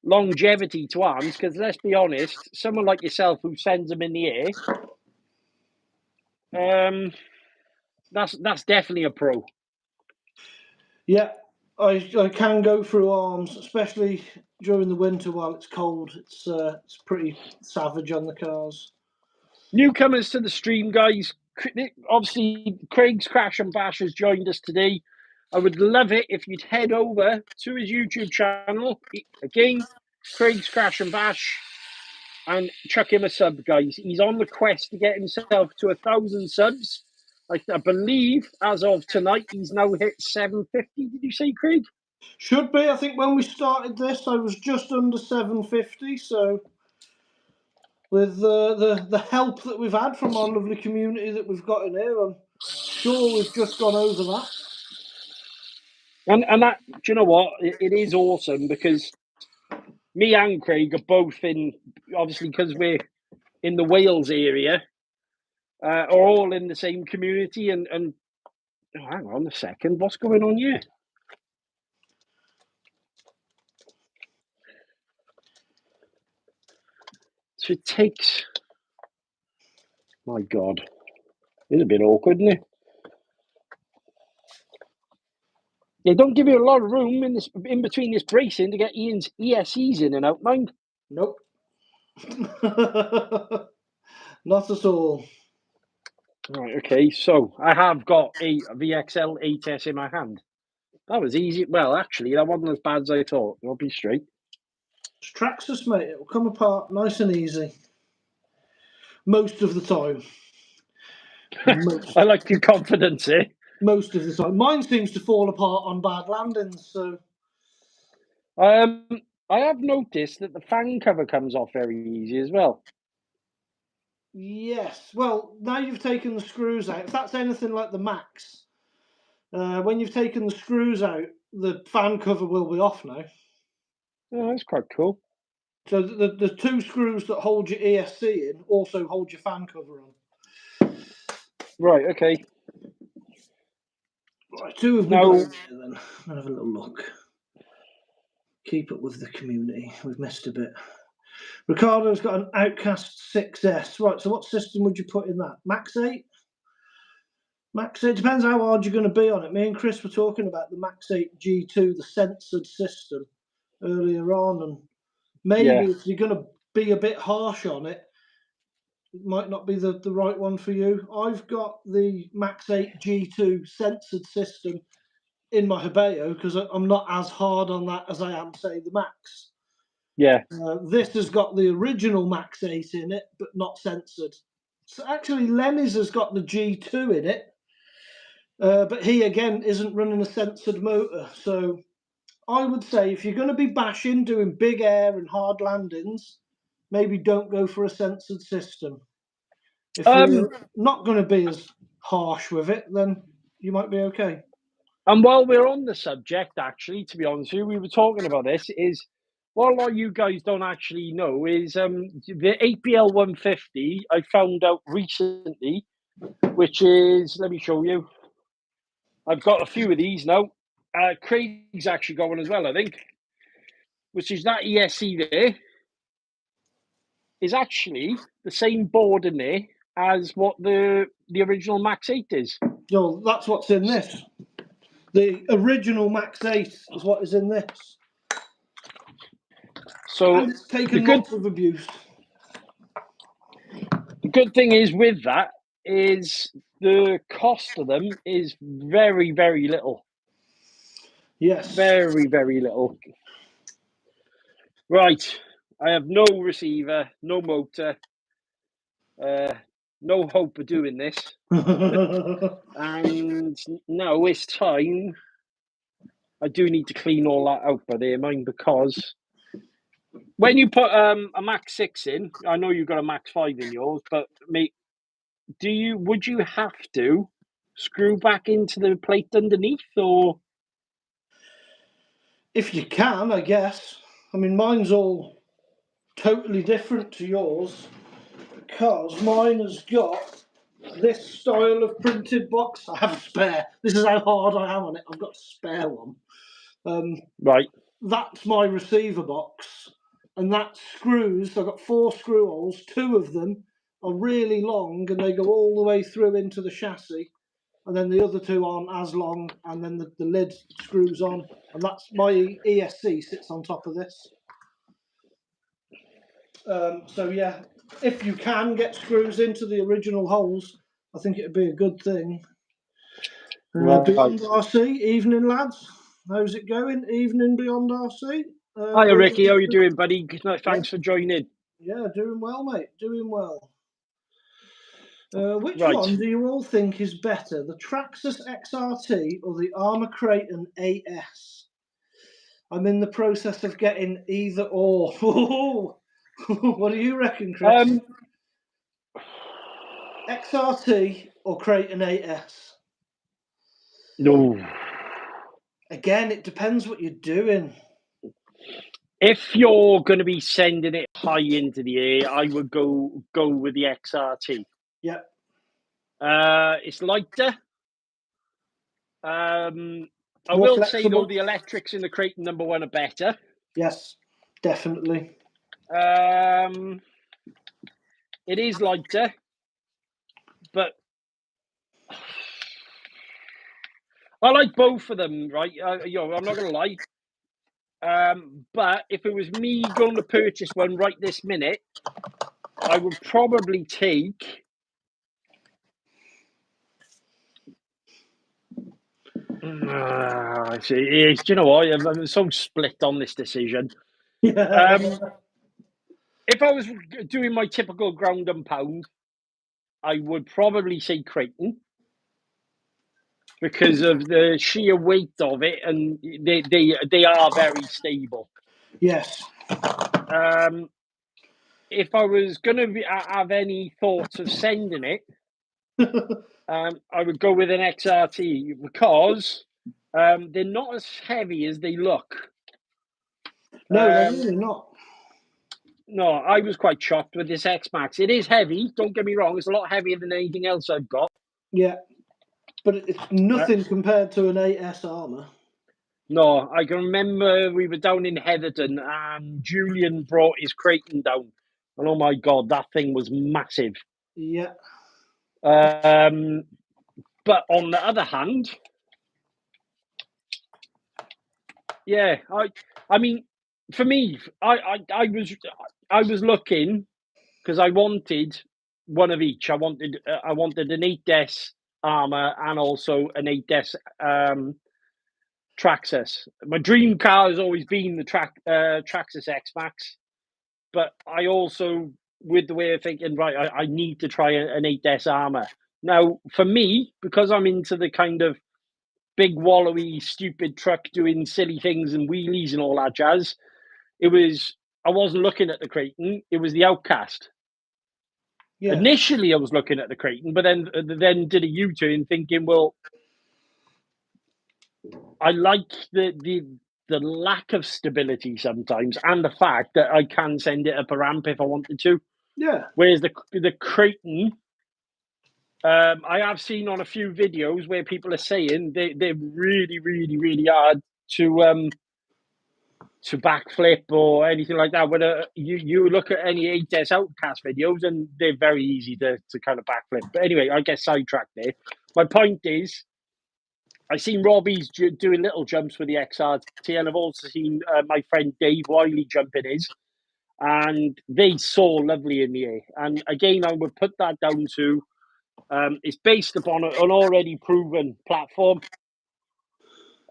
longevity to arms, because let's be honest, someone like yourself who sends them in the air, that's definitely a pro. Yeah, I can go through arms, especially during the winter while it's cold. It's pretty savage on the cars. Newcomers to the stream, guys. Obviously, Craig's Crash and Bash has joined us today. I would love it if you'd head over to his YouTube channel. Again, Craig's Crash and Bash, and chuck him a sub, guys. He's on the quest to get himself to 1,000 subs. I believe as of tonight, he's now hit 750. Did you say, Craig? Should be. I think when we started this, I was just under 750. So with the help that we've had from our lovely community that we've got in here, I'm sure we've just gone over that. And that, do you know what? It is awesome because me and Craig are both in, obviously because we're in the Wales area, are all in the same community. And oh, hang on a second, what's going on here? So it takes, my God, it's a bit awkward, isn't it? They don't give you a lot of room in between this bracing to get Ian's ESCs in and out, mind. Nope. Not at all. Right, okay, so I have got a VXL 8S in my hand. That was easy. Well, actually, that wasn't as bad as I thought. I'll be straight. It's Traxxas, mate. It will come apart nice and easy. Most of the time. I like your confidence, eh? Most of the time. Mine seems to fall apart on bad landings, so... I have noticed that the fan cover comes off very easy as well. Yes. Well, now you've taken the screws out, if that's anything like the Max, when you've taken the screws out, the fan cover will be off now. Oh, that's quite cool. So the 2 screws that hold your ESC in also hold your fan cover on. Right, okay. Right, 2 of them here then. I'll have a little look. Keep up with the community. We've missed a bit. Ricardo's got an Outcast 6S. Right, so what system would you put in that? Max 8? Max 8, depends how hard you're going to be on it. Me and Chris were talking about the Max 8 G2, the censored system, earlier on, and maybe if you're going to be a bit harsh on it, it might not be the right one for you. I've got the Max 8 G2 censored system in my Hobeo because I'm not as hard on that as I am, say, the Max. Yeah. This has got the original Max 8 in it, but not censored. So actually, Lenny's has got the G2 in it, but he, again, isn't running a censored motor. So I would say if you're going to be bashing, doing big air and hard landings, maybe don't go for a censored system. If you're not going to be as harsh with it, then you might be okay. And while we're on the subject, actually, to be honest with you, we were talking about this, is what a lot of you guys don't actually know is the APL 150, I found out recently, which is, let me show you. I've got a few of these now. Craig's actually got one as well, I think, which is that ESC there, is actually the same board in there as what the original Max 8 is. No, that's what's in this. The original Max 8 is what is in this. So and it's taken lots of abuse. The good thing is with that is the cost of them is very, very little. Yes. Very, very little. Right. I have no receiver, no motor, no hope of doing this. And now it's time. I do need to clean all that out by there, mine, because when you put a Max 6 in, I know you've got a Max 5 in yours, but mate, would you have to screw back into the plate underneath, or? If you can, I guess. I mean, mine's all totally different to yours because mine has got this style of printed box. I have a spare. This is how hard I am on it. I've got a spare one. Right. That's my receiver box. And that screws, I've got 4 screw holes. 2 of them are really long and they go all the way through into the chassis. And then the other 2 aren't as long, and then the lid screws on. And that's my ESC sits on top of this. So yeah, if you can get screws into the original holes, I think it'd be a good thing. Beyond RC, evening lads. How's it going? Evening Beyond RC. Hiya Ricky, how you doing, buddy? Thanks for joining. Yeah, doing well, mate. Doing well. Which one do you all think is better, the Traxxas XRT or the Armour Creighton AS? I'm in the process of getting either or. What do you reckon, Chris? XRT or Creighton AS? No. Again, it depends what you're doing. If you're going to be sending it high into the air, I would go with the XRT. Yeah. It's lighter. I will say though, the electrics in the Creighton number 1 are better. Yes, definitely. It is lighter, but I like both of them, right? I'm not going to lie. But if it was me going to purchase one right this minute, I would probably take do you know what? I'm so split on this decision. If I was doing my typical ground and pound, I would probably say Creighton because of the sheer weight of it, and they are very stable. Yes. If I was going to have any thoughts of sending it, I would go with an XRT because they're not as heavy as they look. No, they're really not. No, I was quite shocked with this X-Max. It is heavy, don't get me wrong. It's a lot heavier than anything else I've got. Yeah, but it's nothing compared to an AS Armour. No, I can remember we were down in Heatherton and Julian brought his Creighton down. And oh my God, that thing was massive. Yeah. But on the other hand, yeah, I mean, for me, I was looking because I wanted one of each. I wanted an 8S Armour and also an 8S Traxxas. My dream car has always been the Traxxas X-Max, but I also, with the way of thinking, right, I need to try an 8S Armour. Now, for me, because I'm into the kind of big wallowy, stupid truck doing silly things and wheelies and all that jazz. I wasn't looking at the Creighton. It was the Outcast. Yeah. Initially, I was looking at the Creighton, but then did a U-turn, thinking, well, I like the lack of stability sometimes, and the fact that I can send it up a ramp if I wanted to. Yeah. Whereas the Creighton, I have seen on a few videos where people are saying they're really, really, really hard to backflip or anything like that. When you look at any 8S Outcast videos, and they're very easy to kind of backflip. But anyway, I get sidetracked there. My point is, I've seen Robbie's doing little jumps with the XRT, and I've also seen my friend Dave Wiley jumping his, and they soar lovely in the air. And again, I would put that down to it's based upon an already proven platform,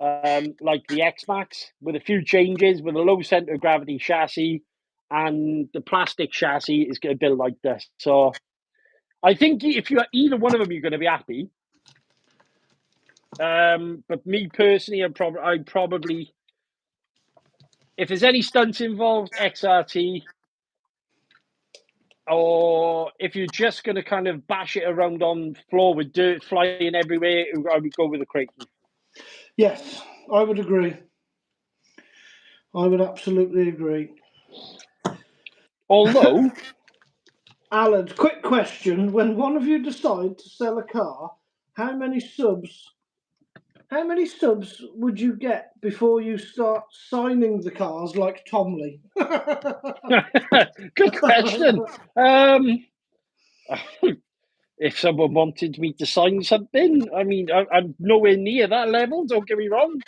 like the X-Max, with a few changes, with a low center of gravity chassis, and the plastic chassis is going to build like this. So I think if you're either one of them, you're going to be happy. But me personally, I'd probably, if there's any stunts involved, XRT, or if you're just going to kind of bash it around on floor with dirt flying everywhere, I would go with the Creighton. Yes, I would agree. I would absolutely agree. Although, Alan, quick question: when one of you decide to sell a car, how many subs would you get before you start signing the cars like Tomley? good question. If someone wanted me to sign something, I mean, I'm nowhere near that level. Don't get me wrong.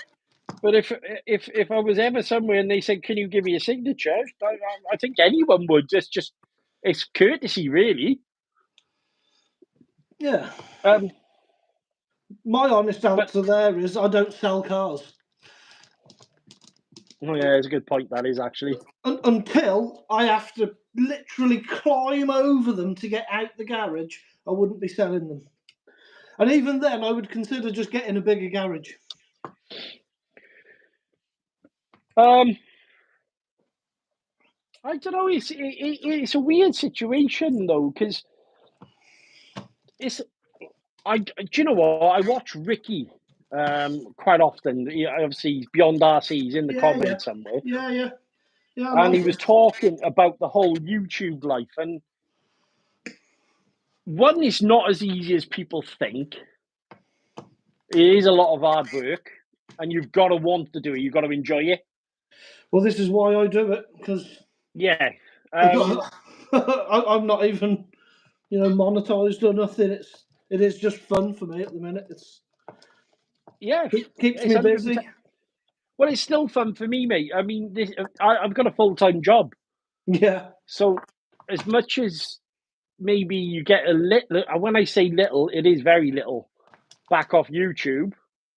But if I was ever somewhere and they said, "Can you give me a signature?" I think anyone would. It's courtesy, really. Yeah. My honest answer there is I don't sell cars. Oh yeah, it's a good point. That is actually until I have to literally climb over them to get out the garage. I wouldn't be selling them, and even then, I would consider just getting a bigger garage. I don't know. It's a weird situation though, because do you know what? I watch Ricky quite often. Obviously, he's Beyond RC. He's in the comments somewhere. Yeah. And he was talking about the whole YouTube life, and one is not as easy as people think. It is a lot of hard work, and you've got to want to do it. You've got to enjoy it. Well, this is why I do it, because I'm not even, monetized or nothing. It is just fun for me at the minute. It keeps me 100%. Busy. Well, it's still fun for me, mate. I mean, I've got a full-time job. Yeah. So as much as maybe you get a little, when I say little, it is very little, back off YouTube.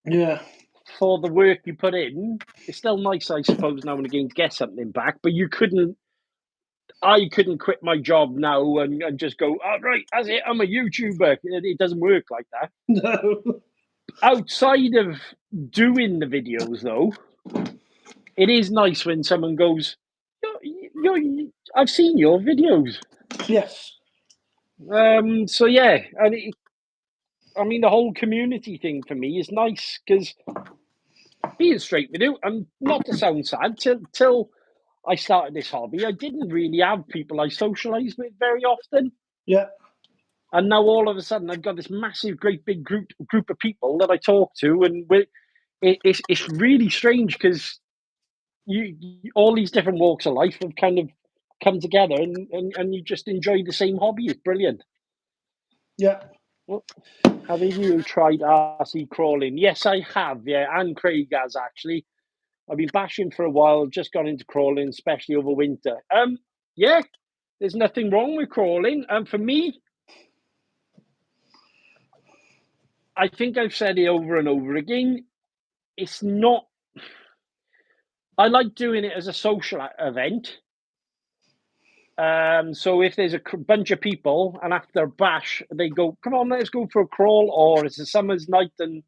Yeah. For the work you put in, it's still nice, I suppose, now and again to get something back. But I couldn't quit my job now and just go, oh, right, that's it, I'm a YouTuber. It doesn't work like that. No. Outside of doing the videos, though, it is nice when someone goes, I've seen your videos. Yes. So, yeah, and I mean, the whole community thing for me is nice, because being straight with you, and not to sound sad, till I started this hobby, I didn't really have people I socialised with very often. Yeah. And now all of a sudden, I've got this massive, great big group of people that I talk to, and it's really strange, because all these different walks of life have kind of come together, and you just enjoy the same hobby. It's brilliant. Yeah. Well, have you tried RC crawling? Yes, I have. Yeah, and Craig has actually. I've been bashing for a while. Just got into crawling, especially over winter. Yeah, there's nothing wrong with crawling. And for me, I think I've said it over and over again. It's not. I like doing it as a social event. So if there's a bunch of people and after a bash, they go, come on, let's go for a crawl, or it's a summer's night and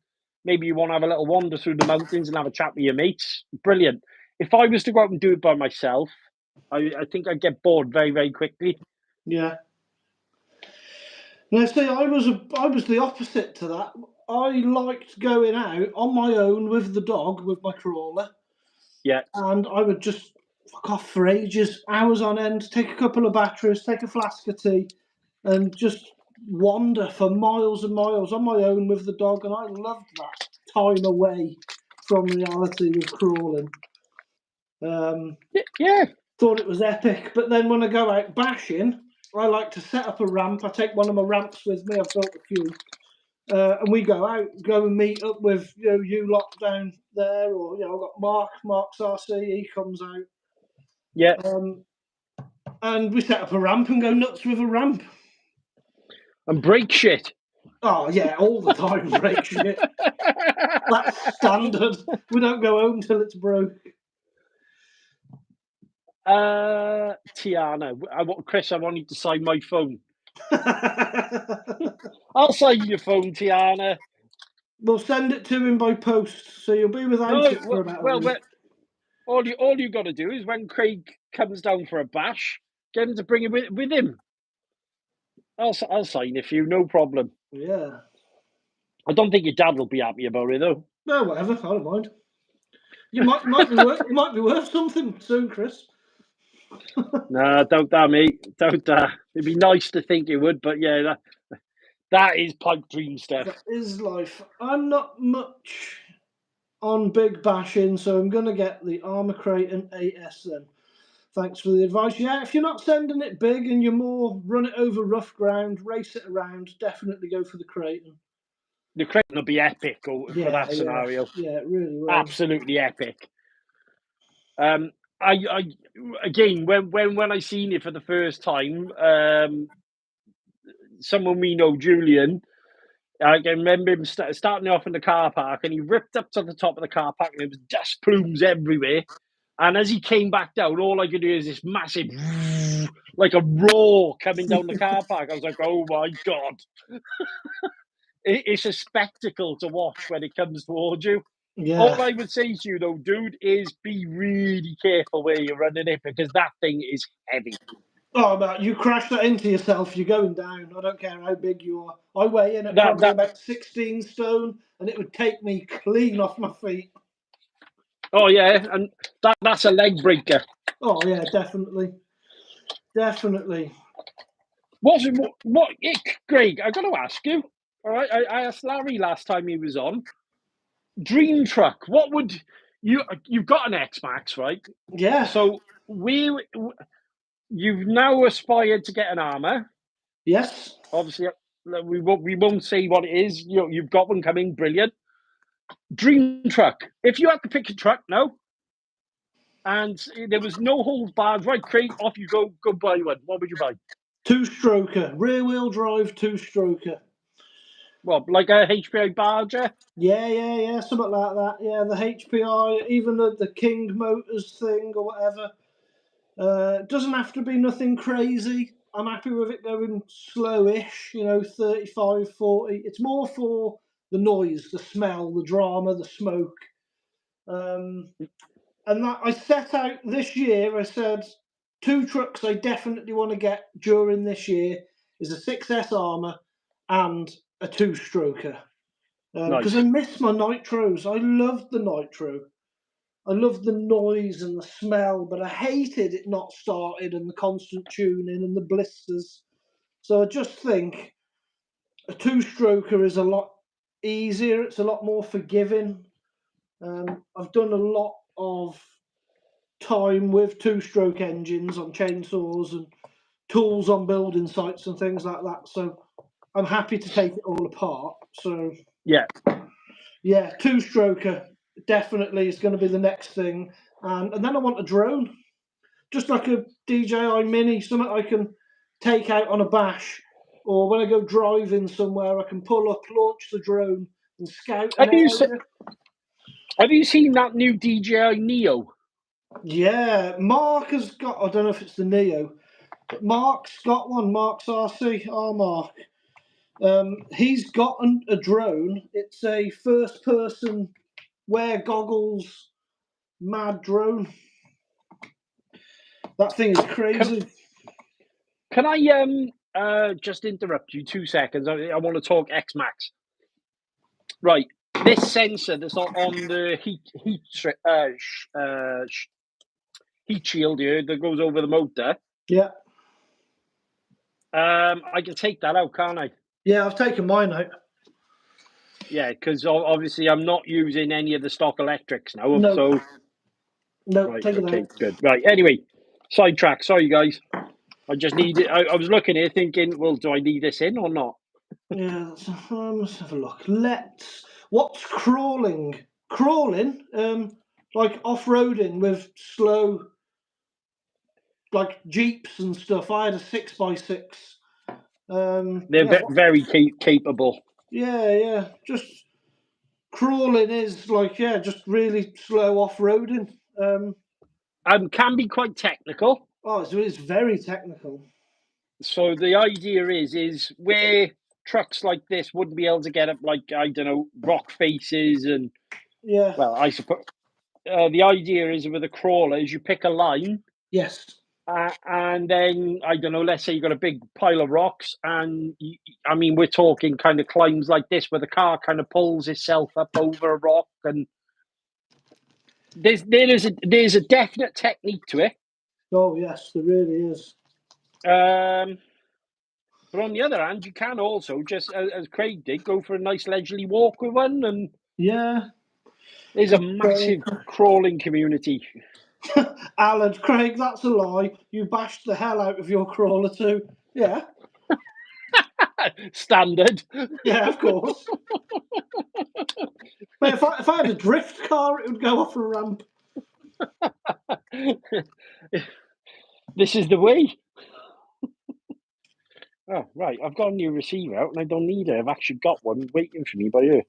maybe you want to have a little wander through the mountains and have a chat with your mates. Brilliant. If I was to go out and do it by myself, I think I'd get bored very, very quickly. Yeah. Now, see, I was the opposite to that. I liked going out on my own with the dog, with my crawler. Yeah. And I would just fuck off for ages, hours on end, take a couple of batteries, take a flask of tea, and just wander for miles and miles on my own with the dog. And I loved that time away from reality with crawling. Yeah. Thought it was epic. But then when I go out bashing, I like to set up a ramp. I take one of my ramps with me. I've built a few. And we go and meet up with you lot down there, or I've got Mark's RC. He comes out. Yeah. And we set up a ramp and go nuts with a ramp. And break shit. Oh yeah, all the time break shit. That's standard. We don't go home till it's broke. Tiana, Chris, I want you to sign my phone. I'll sign your phone, Tiana. We'll send it to him by post, so you'll be without it for about a week. All you got to do is when Craig comes down for a bash, get him to bring it with him. I'll sign it for you, no problem. Yeah. I don't think your dad will be happy about it though. No, whatever. I don't mind. It might be worth something soon, Chris. Nah, don't that, mate. Don't that. It'd be nice to think it would, but yeah, that is pipe dream stuff. That is life. I'm not much on big bashing, so I'm going to get the Armour Creighton 8S then. Thanks for the advice. Yeah, if you're not sending it big and you're more run it over rough ground, race it around, definitely go for the Creighton. The Creighton will be epic for that scenario. Yeah, it really will. Absolutely epic. I again, when I seen it for the first time, someone we know, Julian, I can remember him starting off in the car park, and he ripped up to the top of the car park, and there was dust plumes everywhere. And as he came back down, all I could hear is this massive, like a roar coming down the car park. I was like, oh my God. It's a spectacle to watch when it comes towards you. Yeah. All I would say to you, though, dude, is be really careful where you're running it, because that thing is heavy. Oh, man, you crash that into yourself, you're going down. I don't care how big you are. I weigh in at probably about 16 stone, and it would take me clean off my feet. Oh, yeah, and that's a leg breaker. Oh, yeah, definitely. Definitely. Greg, I got to ask you. All right, I asked Larry last time he was on. Dream truck. What would you've got an X-Max, right? Yeah. So you've now aspired to get an Armour. Yes. Obviously, we won't say what it is. You've got one coming. Brilliant. Dream truck. If you had to pick a truck now, and there was no holds barred, right, Craig, off you go buy one. What would you buy? 2-stroker, rear wheel drive 2-stroker. What, like a HPI Barger? Yeah, something like that. Yeah, the HPI, even the King Motors thing or whatever. It doesn't have to be nothing crazy. I'm happy with it going slowish, 35, 40. It's more for the noise, the smell, the drama, the smoke. And that I set out this year, I said, 2 trucks I definitely want to get during this year is a 6S Armour and a 2-stroker. Because I miss my nitros. I loved the nitro. I loved the noise and the smell, but I hated it not started and the constant tuning and the blisters. So I just think a 2-stroker is a lot easier. It's a lot more forgiving. I've done a lot of time with 2-stroke engines on chainsaws and tools on building sites and things like that. So I'm happy to take it all apart. So yeah, 2-stroker definitely is going to be the next thing. And then I want a drone, just like a DJI Mini, something I can take out on a bash, or when I go driving somewhere, I can pull up, launch the drone, and scout an area. Have you seen that new DJI Neo? Yeah, Mark has got, I don't know if it's the Neo, but Mark's got one, Mark's RC, Mark. He's got a drone. It's a first-person, wear goggles, mad drone. That thing is crazy. Can I just interrupt you 2 seconds? I want to talk X-Max. Right, this sensor that's on the heat shield here that goes over the motor. Yeah. I can take that out, can't I? Yeah, I've taken mine out. Yeah, because obviously I'm not using any of the stock electrics now. No. So no, right, take it okay, out. good. Right, anyway, sidetrack. Sorry, guys. I just need it. I was looking here thinking, well, do I need this in or not? Yeah, let's have a look. What's crawling? Crawling, like off-roading with slow, like Jeeps and stuff. I had a 6x6. They're very capable. Yeah. Just crawling is like, just really slow off-roading. Can be quite technical. Oh, it's very technical. So the idea is where trucks like this wouldn't be able to get up, like, I don't know, rock faces and Yeah. well, I suppose the idea is with a crawler is you pick a line. Yes. And then, I don't know, let's say you've got a big pile of rocks and, I mean, we're talking kind of climbs like this where the car kind of pulls itself up over a rock, and there's a definite technique to it. Oh, yes, there really is. But on the other hand, you can also just, as Craig did, go for a nice leisurely walk with one, and yeah, there's a massive crawling community. Alan, Craig, that's a lie. You bashed the hell out of your crawler too. Yeah. Standard. Yeah, of course. But if I had a drift car, it would go off a ramp. This is the way. Oh, right. I've got a new receiver out and I don't need it. I've actually got one waiting for me by you.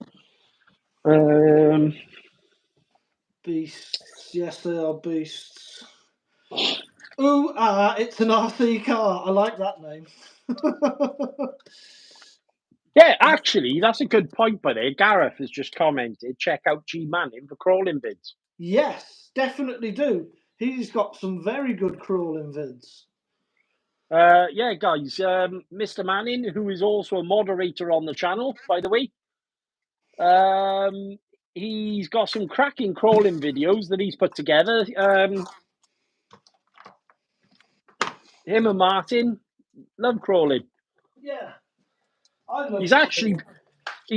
Beasts. Yes, they are beasts. Ooh, it's an RC car. I like that name. Yeah, actually, that's a good point by there. Gareth has just commented, check out G Manning for crawling vids. Yes, definitely do. He's got some very good crawling vids. Yeah, guys, Mr. Manning, who is also a moderator on the channel, by the way, he's got some cracking crawling videos that he's put together. Him and Martin love crawling. Yeah, I love. He's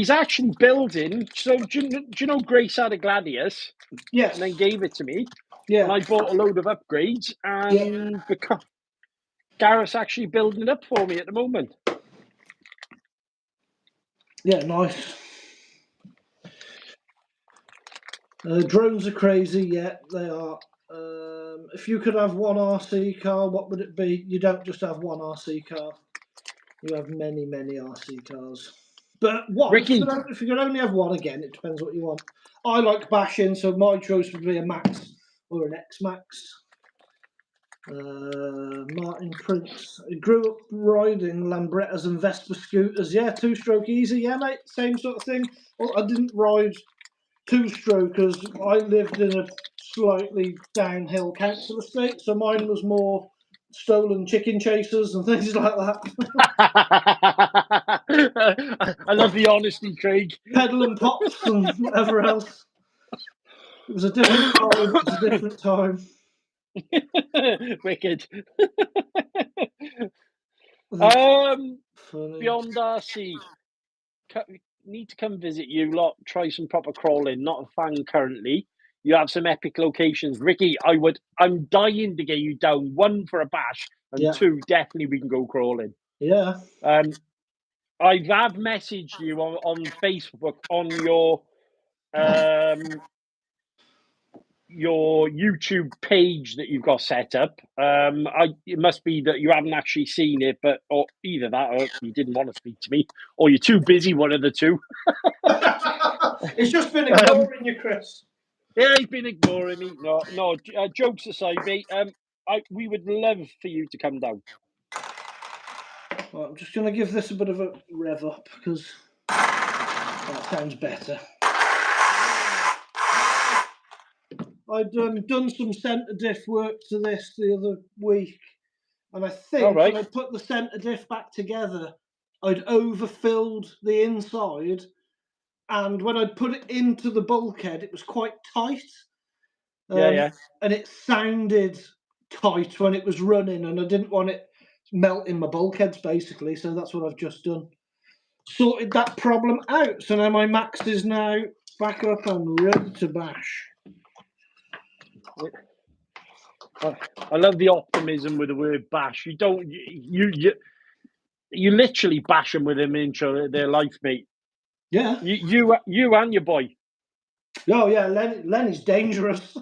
actually building. So do you know Grace had a Gladius? Yes. And then gave it to me. Yeah. And I bought a load of upgrades, and Gareth's actually building it up for me at the moment. Yeah, nice. Drones are crazy, yeah, they are. If you could have one RC car, what would it be? You don't just have one RC car. You have many, many RC cars. But one, Ricky, if you could only have one, again, it depends what you want. I like bashing, so my choice would be a Max or an X-Max. Martin Prince. I grew up riding Lambrettas and Vespa scooters. Yeah, two-stroke easy. Yeah, mate, same sort of thing. Well, I didn't ride two-strokers. I lived in a slightly downhill council estate, so mine was more stolen chicken chasers and things like that. I love the honesty, Craig. Peddling pops and whatever else. It was a different time. It was a different time. Wicked. Funny. Beyond RC, need to come visit you lot. Try some proper crawling. Not a fan currently. You have some epic locations, Ricky. I'm dying to get you down. One for a bash, and two, definitely we can go crawling. Yeah. I have messaged you on Facebook on your YouTube page that you've got set up. It must be that you haven't actually seen it, or either that, or you didn't want to speak to me, or you're too busy. One of the two. It's just been ignoring you, Chris. Yeah, he's been ignoring me. No. Jokes aside, mate. We would love for you to come down. Well, I'm just going to give this a bit of a rev up because that sounds better. I'd done some centre diff work to this the other week, and I think when I put the centre diff back together, I'd overfilled the inside, and when I'd put it into the bulkhead, it was quite tight. And it sounded tight when it was running, and I didn't want it melting my bulkheads, basically, so that's what I've just done. Sorted that problem out, so now my max is now back up and ready to bash. I love the optimism with the word bash. You don't, you literally bash them with an inch of their life, mate. Yeah. You and your boy. Oh yeah, Lenny's dangerous.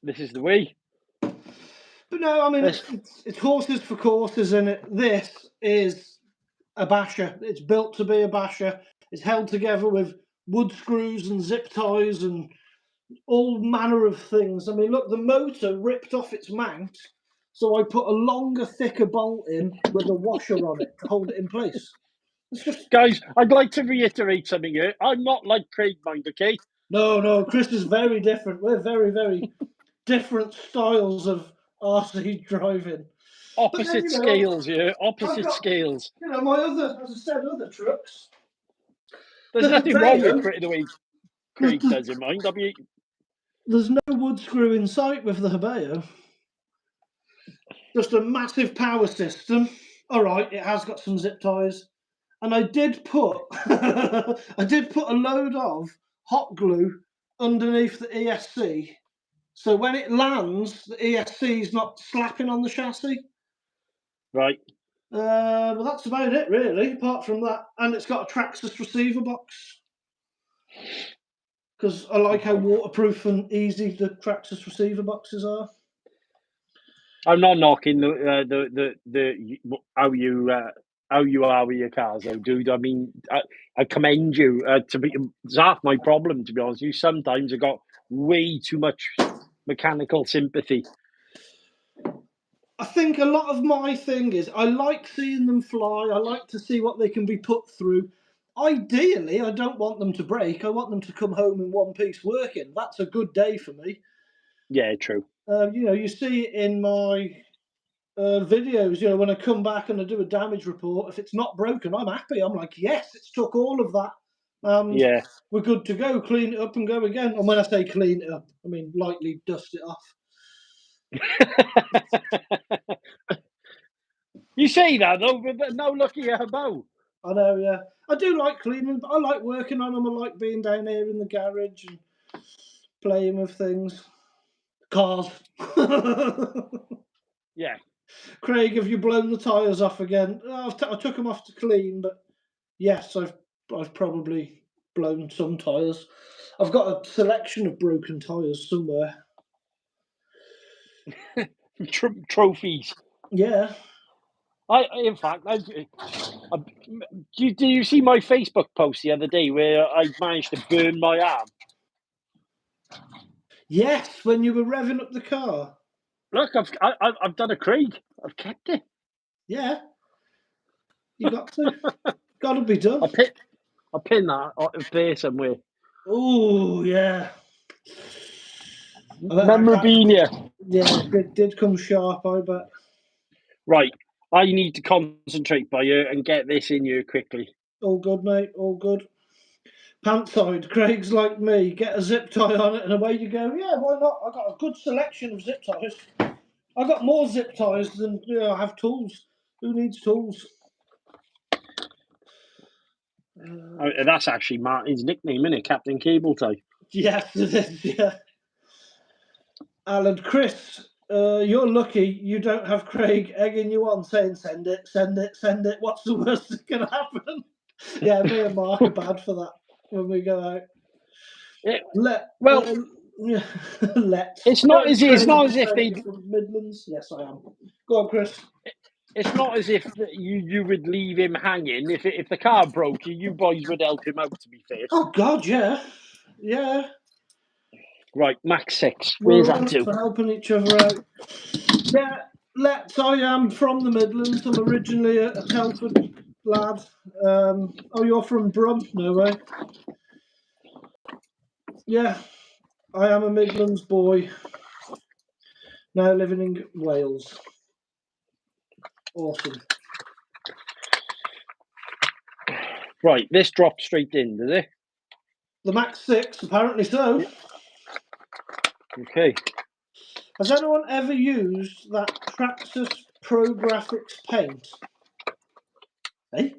This is the way. But no, I mean it's horses for courses, and this is a basher. It's built to be a basher. It's held together with wood screws and zip ties and all manner of things. I mean, look, the motor ripped off its mount, so I put a longer, thicker bolt in with a washer on it to hold it in place. Guys, I'd like to reiterate something here. I'm not like Craig, mind, okay? No, Chris is very different. We're very, very different styles of RC driving. Opposite scales here. Opposite scales. You know, my other, as I said, other trucks. There's nothing wrong with the way Craig does it, mind. There's no wood screw in sight with the Hobeo. Just a massive power system. All right, it has got some zip ties, and I did put a load of hot glue underneath the ESC, so when it lands, the ESC is not slapping on the chassis. Right. Well, that's about it, really. Apart from that, and it's got a Traxxas receiver box. Because I like how waterproof and easy the Traxxas receiver boxes are. I'm not knocking how you are with your cars, though, dude. I mean, I commend you. It's half my problem, to be honest. You sometimes have got way too much mechanical sympathy. I think a lot of my thing is I like seeing them fly. I like to see what they can be put through. Ideally, I don't want them to break. I want them to come home in one piece working. That's a good day for me. Yeah, true. You know, you see it in my videos, you know, when I come back and I do a damage report, if it's not broken, I'm happy. I'm like, yes, it's took all of that. Yeah. We're good to go. Clean it up and go again. And when I say clean it up, I mean lightly dust it off. You say that, though, but no look at your Hobeo. I know, yeah. I do like cleaning, but I like working on them. I like being down here in the garage and playing with things. Cars. Yeah. Craig, have you blown the tyres off again? I took them off to clean, but yes, I've probably blown some tyres. I've got a selection of broken tyres somewhere. Trophies. Yeah. In fact, do you see my Facebook post the other day where I managed to burn my arm? Yes, when you were revving up the car. Look, I've done a Craig. I've kept it. Yeah. You got to. Got to be done. I'll pin that up there somewhere. Oh, yeah. Memorabilia. Yeah, it did come sharp, I bet. Right. I need to concentrate by you and get this in you quickly. All good, mate. All good. Pant side, Craig's like me. Get a zip tie on it and away you go. Yeah, why not? I got a good selection of zip ties. I got more zip ties than I have tools. Who needs tools? That's actually Martin's nickname, isn't it? Captain Cable Tie. Yes, it is, yeah. Alan, Chris, you're lucky you don't have Craig egging you on saying, send it. What's the worst that's going to happen? Yeah, me and Mark are bad for that when we go out. It's not as if they Midlands. Yes, I am. Go on, Chris. It's not as if you would leave him hanging. If the car broke, you boys would help him out. To be fair. Oh God, yeah. Right, Max 6. Where's that to? For helping each other out. Yeah, I am from the Midlands. I'm originally a Telford lad. Oh, you're from Brum? No way. Yeah, I am a Midlands boy. Now living in Wales. Awesome. Right, this drops straight in, does it? The Max 6, apparently so. Okay. Has anyone ever used that Traxxas Pro Graphics paint? Eh?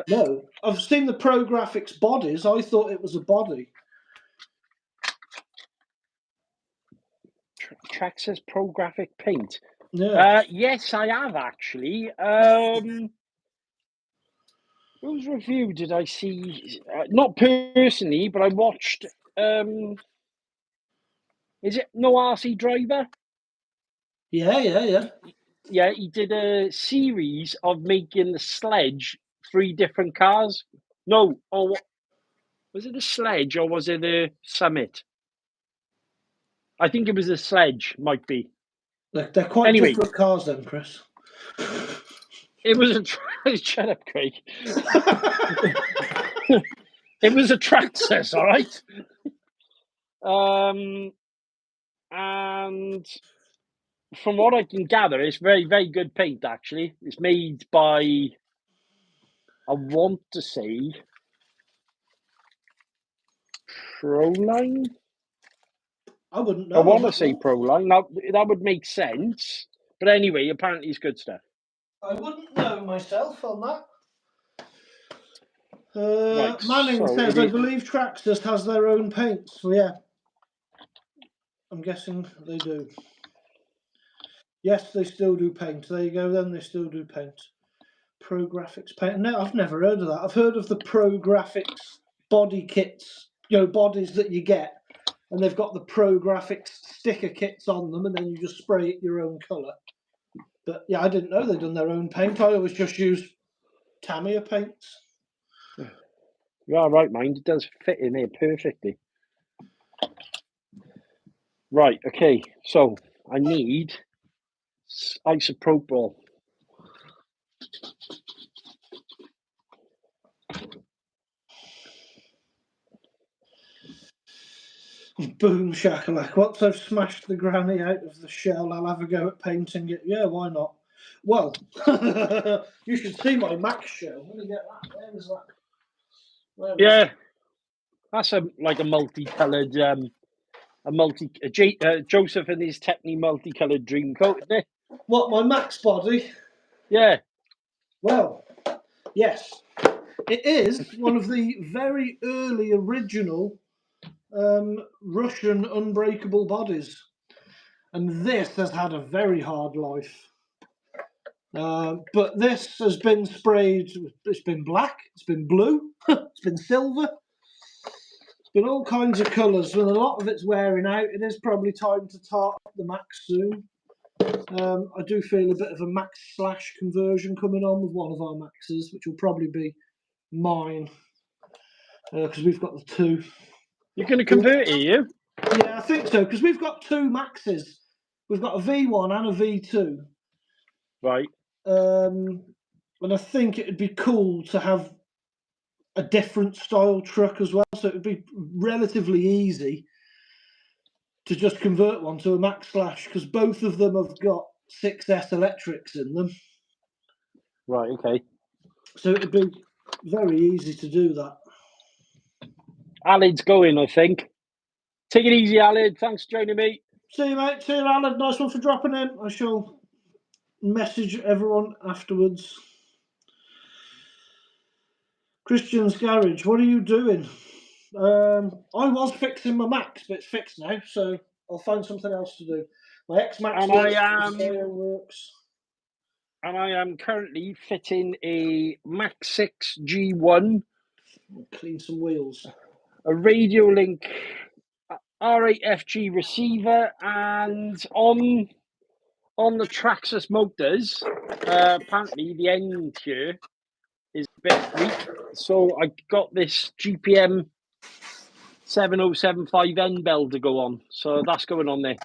No. I've seen the Pro Graphics bodies. I thought it was a body. Traxxas Pro Graphic Paint. Yeah. Yes, I have actually. Whose review did I see? Not personally, but I watched. Is it No RC Driver? Yeah. Yeah, he did a series of making the sledge 3 different cars. No, or was it a sledge or was it a Summit? I think it was a sledge, might be. They're quite different cars then, Chris. It was a shut up, Craig. It was a Traxxas, all right. And from what I can gather, it's very, very good paint. Actually, it's made by, I want to say, Proline. I wouldn't know. I want to say Proline. Now that would make sense. But anyway, apparently it's good stuff. I wouldn't know myself on that. Manning says, I believe Traxxas has their own paints. Well, yeah. I'm guessing they do. Yes, they still do paint. There you go, then they still do paint. Pro Graphics paint. No, I've never heard of that. I've heard of the Pro Graphics body kits, bodies that you get, and they've got the Pro Graphics sticker kits on them, and then you just spray it your own colour. But yeah, I didn't know they'd done their own paint. I always just use Tamiya paints. You are right, mind. It does fit in there perfectly. Right, okay. So I need isopropyl. Boom shakalak. Once I've smashed the granny out of the shell, I'll have a go at painting it. Yeah, why not? Well, you should see my Max show. Let me get that. Where is that? Yeah, that's a multicoloured, Joseph and his Techni multicoloured dream coat, isn't it? What, my Max body? Yeah. Well, yes. It is one of the very early original Russian unbreakable bodies. And this has had a very hard life. But this has been sprayed, it's been black, it's been blue, it's been silver, it's been all kinds of colours, and a lot of it's wearing out. It is probably time to tart up the Max soon. I do feel a bit of a Max / conversion coming on with one of our Maxes, which will probably be mine, because we've got the 2. You're going to convert it, are you? Yeah, I think so, because we've got 2 Maxes. We've got a V1 and a V2. Right. And I think it'd be cool to have a different style truck as well, so it'd be relatively easy to just convert one to a Max / because both of them have got 6S electrics in them. Right, okay. So it'd be very easy to do that. Alan's going, I think. Take it easy, Alan. Thanks for joining me. See you, mate. See you, Alan. Nice one for dropping in. I shall message everyone afterwards. Christian's Garage, what are you doing? I was fixing my Max, but it's fixed now, so I'll find something else to do. My X-Max works. And I am currently fitting a Max 6 G1. Clean some wheels. A Radio Link R8FG receiver, and on the Traxxas motors, apparently the end here is a bit weak. So I got this GPM 7075N bell to go on. So that's going on there.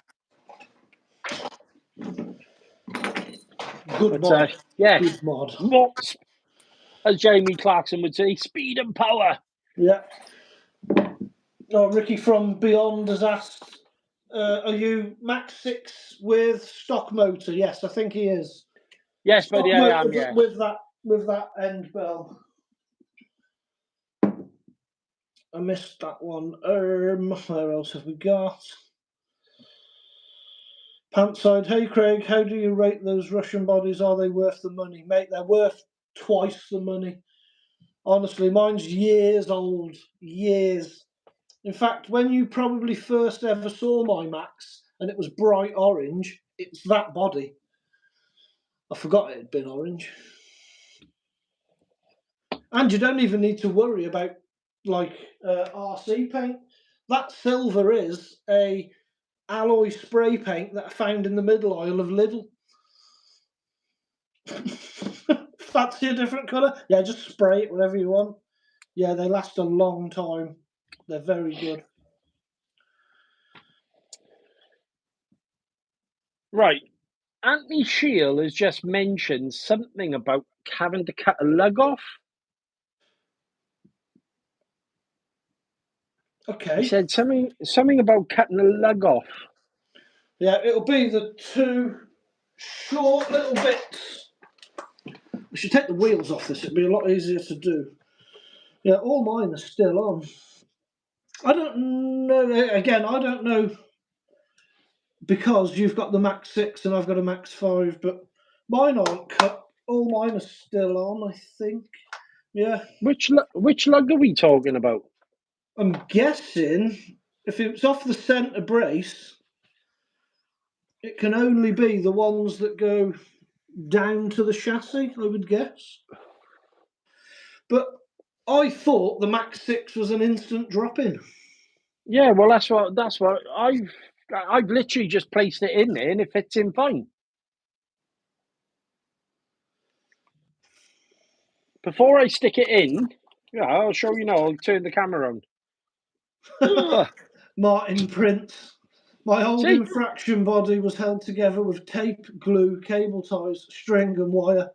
Good mod. Yeah. Good mod. As Jamie Clarkson would say, speed and power. Yeah. Oh, Ricky from Beyond has asked, are you Max 6 with stock motor? Yes, I think he is. Yes, Stock buddy, I am, yeah. With that end bell. I missed that one. Where else have we got? Pantside, hey Craig, how do you rate those Russian bodies? Are they worth the money? Mate, they're worth twice the money. Honestly, mine's years old. Years. In fact, when you probably first ever saw my Max and it was bright orange, it's that body. I forgot it had been orange. And you don't even need to worry about like RC paint. That silver is a alloy spray paint that I found in the middle aisle of Lidl. Fancy a different colour? Yeah, just spray it whatever you want. Yeah, they last a long time. They're very good. Right. Anthony Shield has just mentioned something about having to cut a lug off. Okay. He said something about cutting a lug off. Yeah, it'll be the two short little bits. We should take the wheels off this. It'd be a lot easier to do. Yeah, all mine are still on. I don't know. Again, I don't know because you've got the Max 6 and I've got a Max 5, but mine aren't cut. All mine are still on, I think. Yeah. Which lug are we talking about? I'm guessing if it's off the centre brace, it can only be the ones that go down to the chassis, I would guess. But I thought the Max 6 was an instant drop-in. Yeah, well, that's what I've literally just placed it in there and it fits in fine. Before I stick it in, yeah, I'll show you now. I'll turn the camera on. Martin Prince. My old See? infraction body was held together with tape, glue, cable ties, string and wire.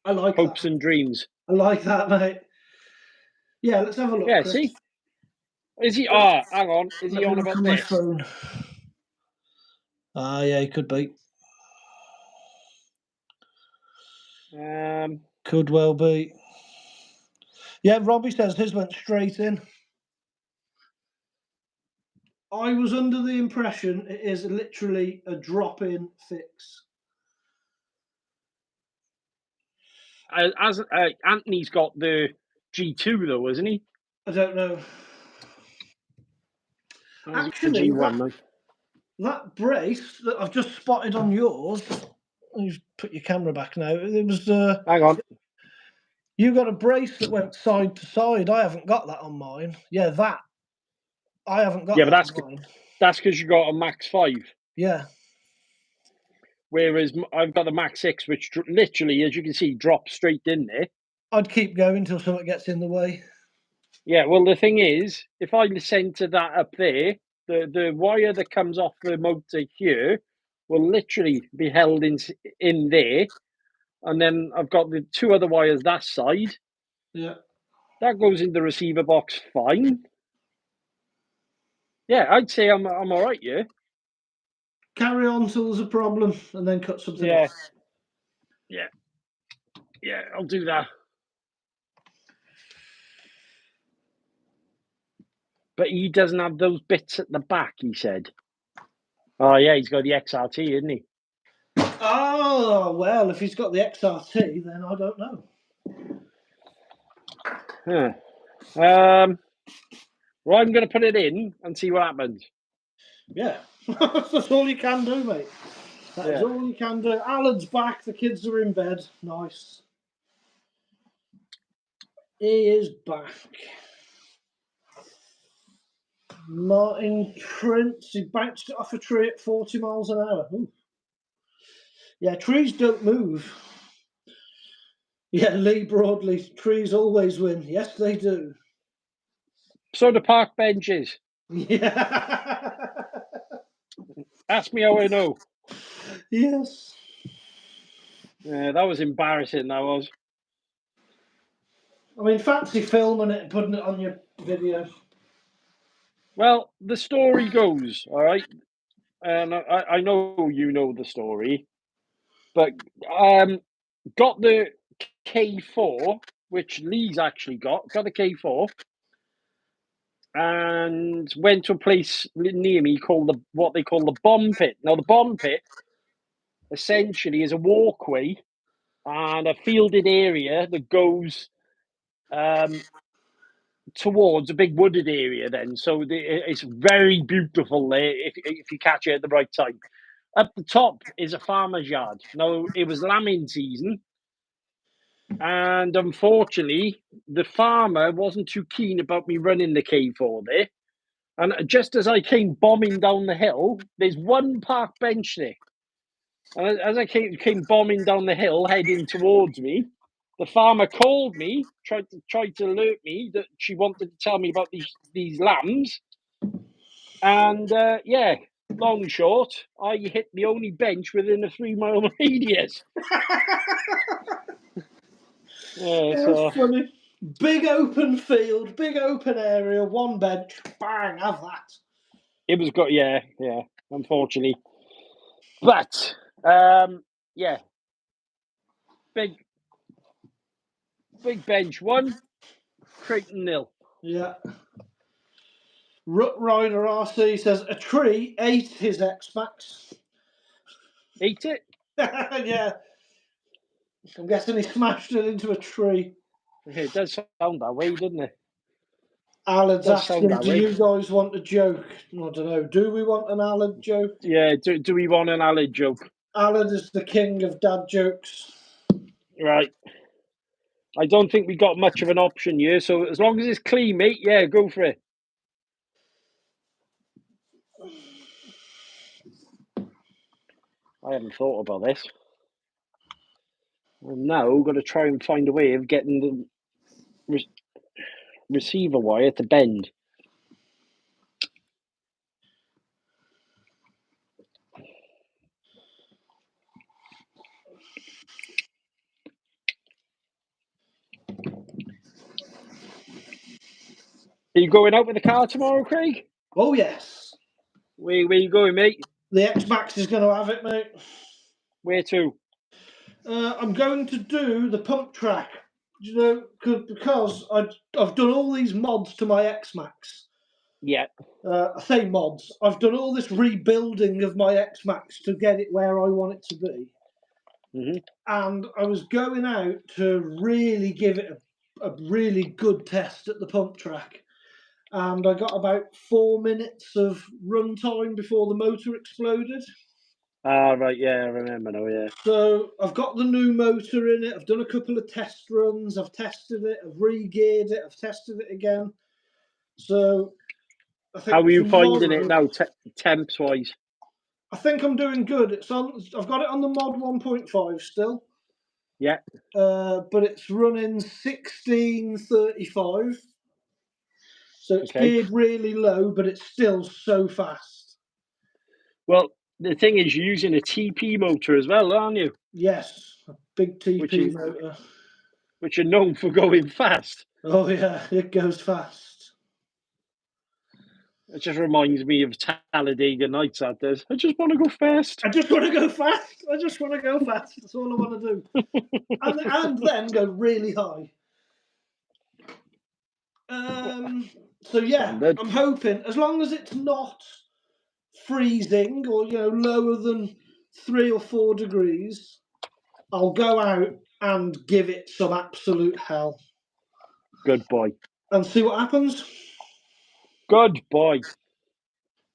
I like Hopes that. and dreams. I like that, mate. Yeah, let's have a look, Yeah, Chris. see? Is he? Hang on. Is he on about my this? phone. Yeah, he could be. Could well be. Yeah, Robbie says his went straight in. I was under the impression it is literally a drop-in fix. Anthony's got the G2 though, isn't he? I don't know. Actually, G1, that brace that I've just spotted on yours, you've put your camera back now. It was. Hang on. You got a brace that went side to side. I haven't got that on mine. Yeah, that. I haven't got. Yeah, but on mine. That's because you got a Max 5. Yeah. Whereas I've got the Max 6, which literally, as you can see, drops straight in there. I'd keep going until something gets in the way. Yeah, well, the thing is, if I centre that up there, the wire that comes off the motor here will literally be held in there. And then I've got the two other wires that side. Yeah. That goes in the receiver box fine. Yeah, I'd say I'm all right, yeah. Carry on till there's a problem and then cut something off. Yeah. Yeah, I'll do that. But he doesn't have those bits at the back, he said. Oh, yeah, he's got the XRT, isn't he? Oh, well, if he's got the XRT, then I don't know. Well, I'm going to put it in and see what happens. Yeah, that's all you can do, mate. That is all you can do. Alan's back. The kids are in bed. Nice. He is back. Martin Prince. He bounced it off a tree at 40 miles an hour. Ooh. Yeah, trees don't move. Yeah, Lee Broadley. Trees always win. Yes, they do. So the park benches. Yeah. Ask me how I know. Yes. Yeah, that was embarrassing. That was. I mean, fancy filming it and putting it on your video. Well, the story goes, all right, and I know you know the story, but got the K4, which Lee's actually got the K4, and went to a place near me called what they call the bomb pit. Now, the bomb pit essentially is a walkway and a fielded area that goes towards a big wooded area. Then, so it's very beautiful there if you catch it at the right time. Up the top is a farmer's yard. Now, it was lambing season, and unfortunately, the farmer wasn't too keen about me running the K4 there. And just as I came bombing down the hill, there's one park bench there. And as I came bombing down the hill, heading towards me, the farmer called me, tried to alert me that she wanted to tell me about these lambs. And yeah, long and short, I hit the only bench within a 3-mile radius. Yeah, so funny. Big open field, big open area, one bench, bang, have that. it was got yeah, unfortunately. But yeah. Big bench 1, Creighton 0. Yeah. Rut Rider RC says a tree ate his X-Max. Ate it? Yeah. I'm guessing he smashed it into a tree. It does sound that way, doesn't it? Alan's asking, do you guys want a joke? I don't know. Do we want an Alan joke? Yeah, do we want an Alan joke? Alan is the king of dad jokes. Right. I don't think we got much of an option here, so as long as it's clean, mate, yeah, go for it. I haven't thought about this. I'm now going to try and find a way of getting the receiver wire to bend. Are you going out with the car tomorrow, Craig? Oh, yes. Where you going, mate? The X-Max is going to have it, mate. Where to? I'm going to do the pump track. You know, because I've done all these mods to my X-Max. Yeah. I say mods. I've done all this rebuilding of my X-Max to get it where I want it to be. Mm-hmm. And I was going out to really give it a really good test at the pump track. And I got about 4 minutes of run time before the motor exploded. Ah, right, yeah, I remember now, yeah. So I've got the new motor in it. I've done a couple of test runs. I've tested it. I've re-geared it. I've tested it again. So I think how are you finding it now, temps-wise? I think I'm doing good. It's on. I've got it on the mod 1.5 still. Yeah. But it's running 1635. So it's geared really low, but it's still so fast. Well, the thing is, you're using a TP motor as well, aren't you? Yes, a big TP motor. Which are known for going fast. Oh, yeah, it goes fast. It just reminds me of Talladega Nights, that does. I just want to go fast. I just want to go fast. I just want to go fast. That's all I want to do. and then go really high. So yeah, standard. I'm hoping, as long as it's not freezing or lower than 3 or 4 degrees, I'll go out and give it some absolute hell. Good boy. And see what happens. Good boy.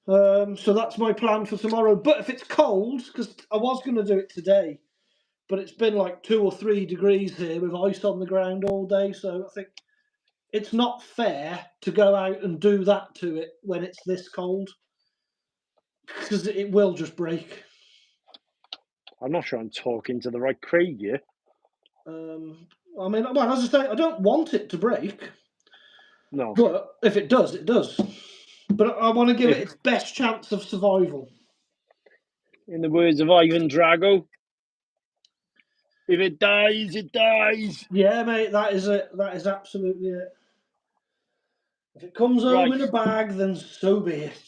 So that's my plan for tomorrow. But if it's cold, because I was going to do it today, but it's been like 2 or 3 degrees here with ice on the ground all day, so I think it's not fair to go out and do that to it when it's this cold, because it will just break. I'm not sure I'm talking to the right Craig here. I mean, well, as I say, I don't want it to break. No. But if it does, it does. But I want to give it its best chance of survival. In the words of Ivan Drago, If it dies, it dies. Yeah, mate, that is it. That is absolutely it. If it comes home in a bag, then so be it.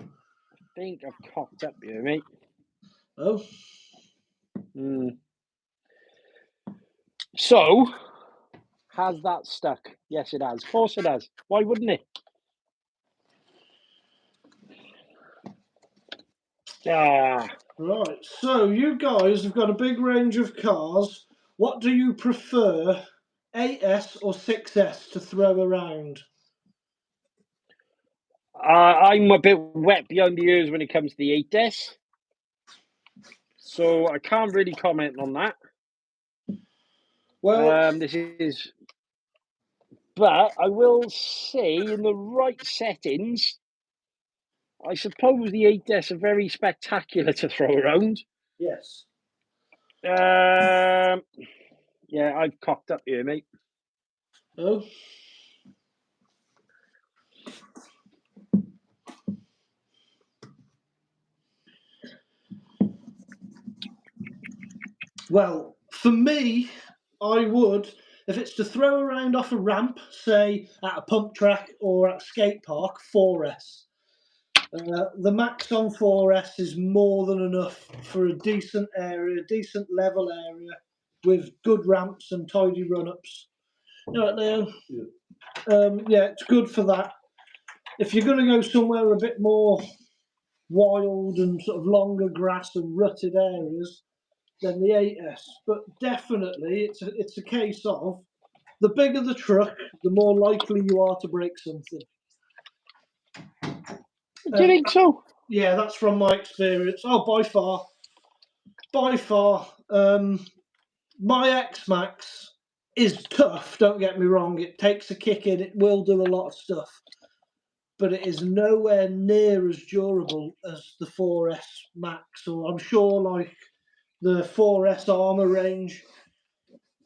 I think I've cocked up here, mate. Oh. So, has that stuck? Yes, it has. Of course it has. Why wouldn't it? Ah. Right, so you guys have got a big range of cars. What do you prefer, 8S or 6S to throw around? I'm a bit wet behind the ears when it comes to the 8S. So I can't really comment on that. Well, this is... But I will say, in the right settings, I suppose the 8S are very spectacular to throw around. yes. Yeah, I've cocked up here, mate. Oh. Well, for me, I would, if it's to throw around off a ramp, say at a pump track or at a skate park, 4S. The max on 4S is more than enough for a decent area, decent level area with good ramps and tidy run-ups. You know what, Leo? Yeah, it's good for that. If you're going to go somewhere a bit more wild and sort of longer grass and rutted areas, then the 8S. But definitely, it's a case of the bigger the truck, the more likely you are to break something. Do you think so? Yeah, that's from my experience. Oh, by far. My X-Max is tough, don't get me wrong. It takes a kick in, it will do a lot of stuff. But it is nowhere near as durable as the 4S Max, or I'm sure like the 4S Armour range.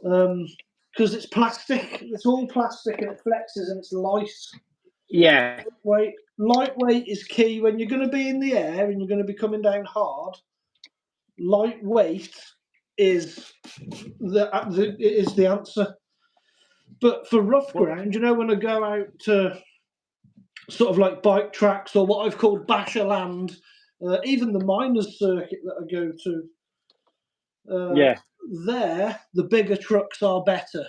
Because it's plastic, it's all plastic and it flexes and it's light. Yeah. Lightweight is key when you're going to be in the air and you're going to be coming down hard. Lightweight is the answer. But for rough ground, you know, when I go out to sort of like bike tracks or what I've called basher land, even the miners circuit that I go to, there the bigger trucks are better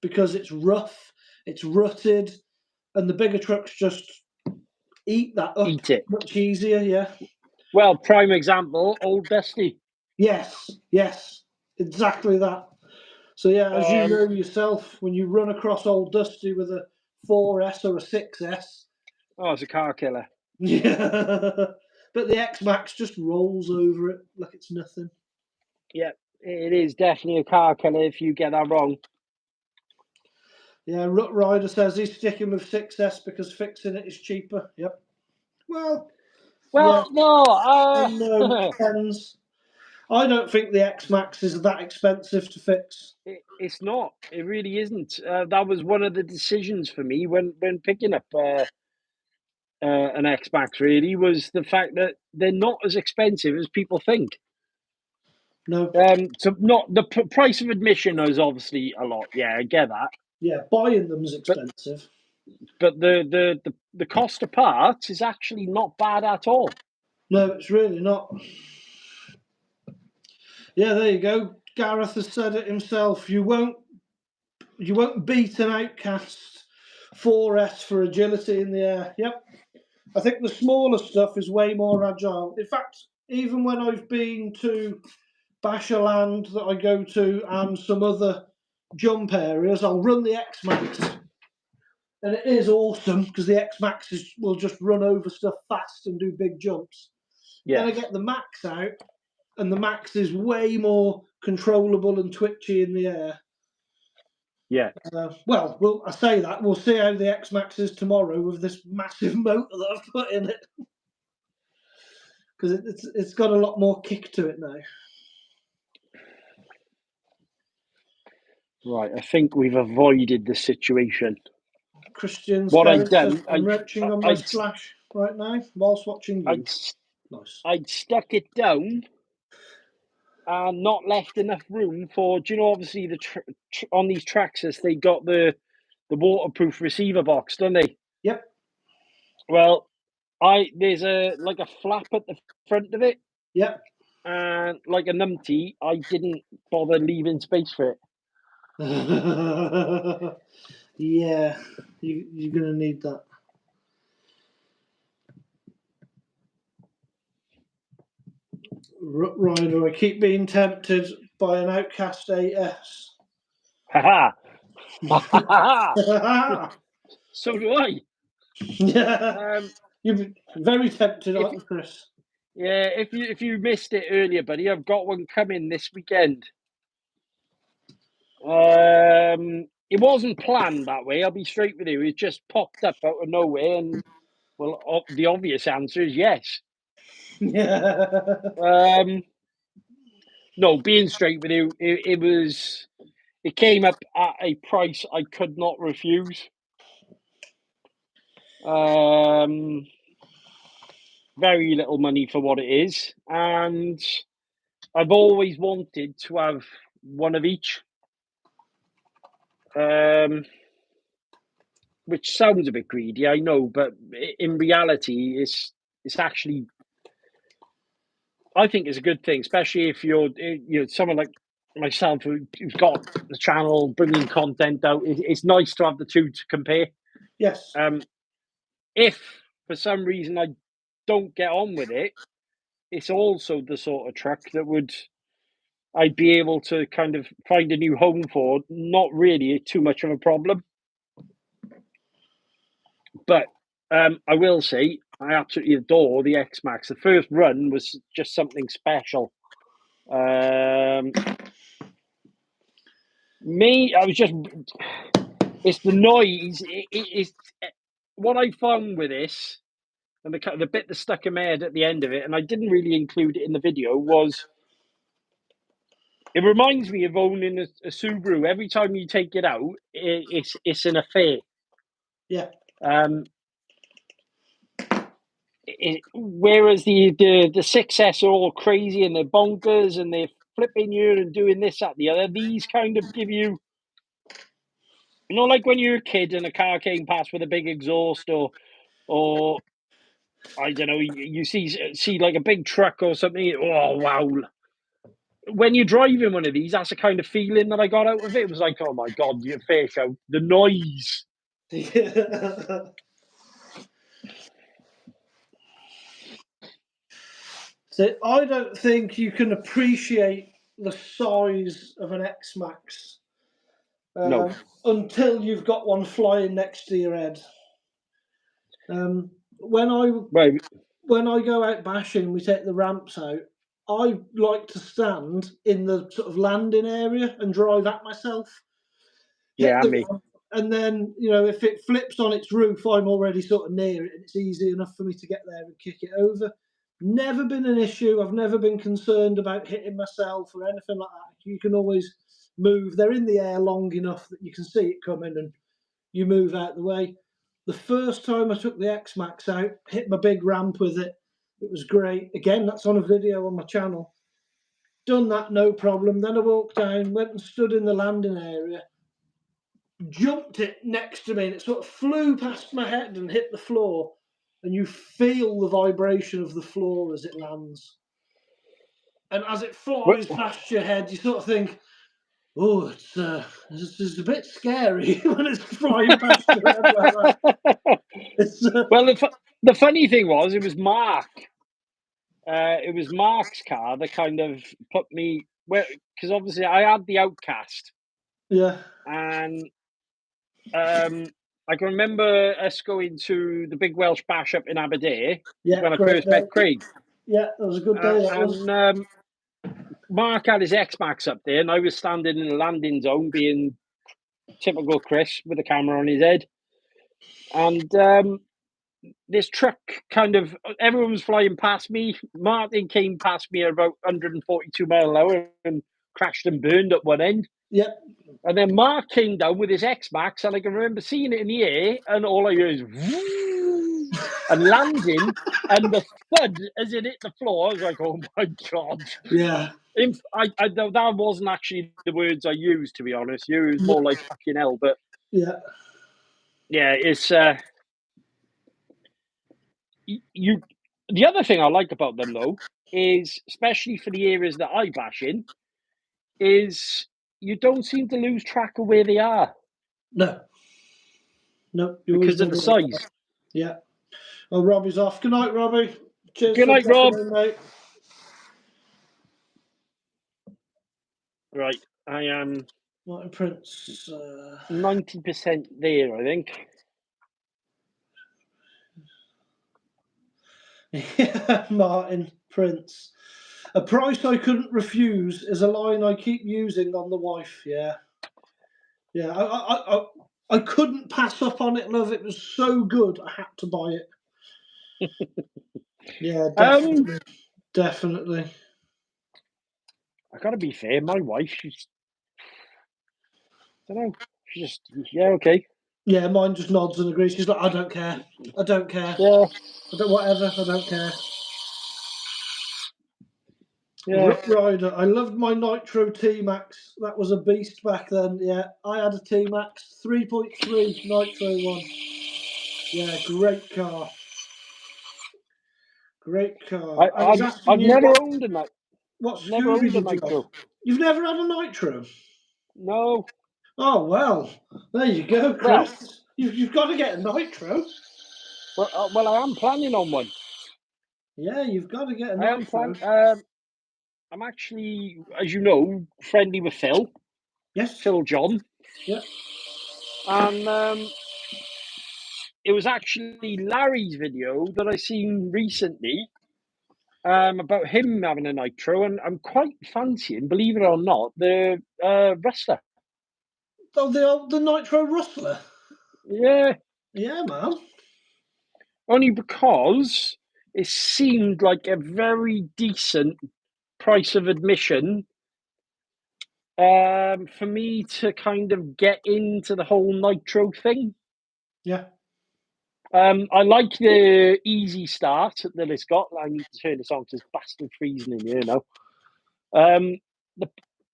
because it's rough, it's rutted, and the bigger trucks just eat that up much easier. Yeah. Well, prime example, Old Dusty. Yes, exactly that. So yeah, as you know yourself, when you run across Old Dusty with a 4S or a 6S, oh, it's a car killer. Yeah, but the X-Max just rolls over it like it's nothing. Yeah, it is definitely a car killer if you get that wrong. Yeah, Rut Rider says he's sticking with 6S because fixing it is cheaper. Yep. Well, yeah. No, depends. I don't think the X-Max is that expensive to fix. It's not. It really isn't. That was one of the decisions for me when picking up an X-Max, really, was the fact that they're not as expensive as people think. No. So not the price of admission is obviously a lot. Yeah, I get that. Yeah, buying them is expensive. But the cost of parts is actually not bad at all. No, it's really not. Yeah, there you go. Gareth has said it himself. You won't beat an Outcast 4S for agility in the air. Yep. I think the smaller stuff is way more agile. In fact, even when I've been to Basherland that I go to and some other jump areas, I'll run the X-Max. And it is awesome because the X-Max will just run over stuff fast and do big jumps. Yeah. Then I get the Max out, and the Max is way more controllable and twitchy in the air. Yeah. Well, I say that. We'll see how the X-Max is tomorrow with this massive motor that I've put in it. Because it's got a lot more kick to it now. Right, I think we've avoided the situation. Christian's what I've done, says, I'm retching on my splash right now whilst watching you. Nice. I'd stuck it down and not left enough room for. Do you know? Obviously, on these Traxxas, they got the waterproof receiver box, don't they? Yep. Well, there's a flap at the front of it. Yep. And like a numpty, I didn't bother leaving space for it. Yeah, you're going to need that. Rider, I keep being tempted by an Outcast 8S. Ha ha! So do I. Yeah. You're very tempted, aren't you, Chris? Yeah, if you missed it earlier, buddy, I've got one coming this weekend. It wasn't planned that way. I'll be straight with you. It just popped up out of nowhere, and well, the obvious answer is yes. Yeah. No, being straight with you, it came up at a price I could not refuse. Very little money for what it is, and I've always wanted to have one of each. Which sounds a bit greedy, I know, but in reality, it's actually, I think it's a good thing, especially if you're someone like myself who's got the channel bringing content out. It's nice to have the two to compare. Yes. If for some reason I don't get on with it, it's also the sort of truck that I'd be able to kind of find a new home for. Not really too much of a problem. But I will say, I absolutely adore the X-Max. The first run was just something special. It's the noise. It's what I found with this, and the bit that stuck in my head at the end of it, and I didn't really include it in the video, was it reminds me of owning a Subaru. Every time you take it out, it's an affair. Yeah. Whereas the 6S are all crazy and they're bonkers and they're flipping you and doing this, that, the other. These kind of give you, like when you're a kid and a car came past with a big exhaust, or I don't know, you see like a big truck or something. Oh wow! When you're driving one of these, that's the kind of feeling that I got out of it. It was like, oh my god, you're fair show. The noise. Yeah. So I don't think you can appreciate the size of an X-Max No. until you've got one flying next to your head. When I go out bashing, we take the ramps out. I like to stand in the sort of landing area and drive at myself. Yeah, me. And then, if it flips on its roof, I'm already sort of near it, and it's easy enough for me to get there and kick it over. Never been an issue. I've never been concerned about hitting myself or anything like that. You can always move. They're in the air long enough that you can see it coming and you move out the way. The first time I took the X-Max out, hit my big ramp with it. It was great. Again, that's on a video on my channel. Done that, no problem. Then I walked down, went and stood in the landing area, jumped it next to me, and it sort of flew past my head and hit the floor. And you feel the vibration of the floor as it lands. And as it flies past your head, you sort of think, oh, it's a bit scary when it's flying past your head like that. Well, the funny thing was, it was Mark. It was Mark's car that kind of put me because obviously I had the Outcast. Yeah. And I can remember us going to the big Welsh Bash up in Aberdeen when I first met Craig. Yeah, that was a good day. And Mark had his X-Max up there, and I was standing in the landing zone, being typical Chris with a camera on his head. And this truck everyone was flying past me. Martin came past me at about 142 miles an hour and crashed and burned at one end. Yep. And then Mark came down with his X-Max, and I can remember seeing it in the air, and all I hear is and landing, and the thud as it hit the floor. I was like, "Oh my god!" Yeah. That wasn't actually the words I used, to be honest. You was more like "fucking hell," but Yeah. yeah, it's you. The other thing I like about them though is, especially for the areas that I bash in, is you don't seem to lose track of where they are. No. No, you always Because of know the where they are. size. Yeah. Well, Robbie's off. Good night, Robbie. Cheers Good for night, dropping Rob. in, mate. Right, I am Martin Prince. 90% there, I think. Yeah, Martin Prince. A price I couldn't refuse is a line I keep using on the wife. Yeah. Yeah. I couldn't pass up on it, love. It was so good. I had to buy it. Yeah, definitely. Definitely. I gotta be fair, my wife, she's, I don't know, she just, yeah, okay. Yeah, mine just nods and agrees. She's like, I don't care. I don't care. Yeah, Whatever. I don't care. yeah. Rider. I loved my Nitro T-Max. That was a beast back then. Yeah, I had a T-Max 3.3 Nitro one. Yeah, great car. Great car. And he's asking I've you never owned a Nitro. what Never Scooby owned a did you have? Nitro. You've never had a Nitro? No. Oh, well, there you go, Well, Chris. You've got to get a Nitro. well, I am planning on one. Yeah, you've got to get a I am Nitro. I'm actually, as you know, friendly with Phil. Yes. Phil John. Yeah. And it was actually Larry's video that I seen recently about him having a Nitro, and I'm quite fancying, believe it or not, the Rustler. Oh, the Nitro Rustler. Yeah. Yeah, man. Only because it seemed like a very decent price of admission for me to kind of get into the whole Nitro thing. Yeah. I like the easy start that it's got. I need to turn this on because it's bastard freezing in here now.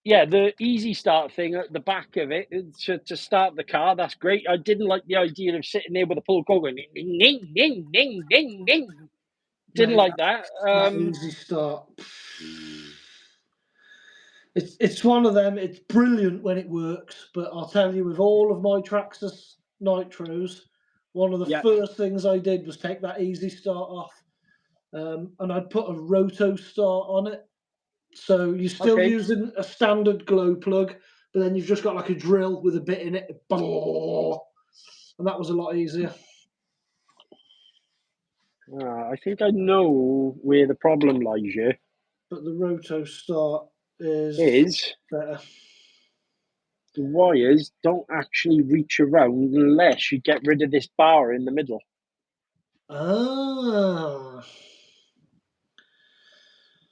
The easy start thing at the back of it to start the car, that's great. I didn't like the idea of sitting there with a pull cord going ding, ding, ding, ding, ding, ding. Didn't like that. That easy start. It's one of them. It's brilliant when it works, but I'll tell you, with all of my Traxxas Nitros, one of the first things I did was take that easy start off, and I'd put a roto start on it. So you're still using a standard glow plug, but then you've just got like a drill with a bit in it, and that was a lot easier. I think I know where the problem lies here. But the roto start is better. The wires don't actually reach around unless you get rid of this bar in the middle. Ah.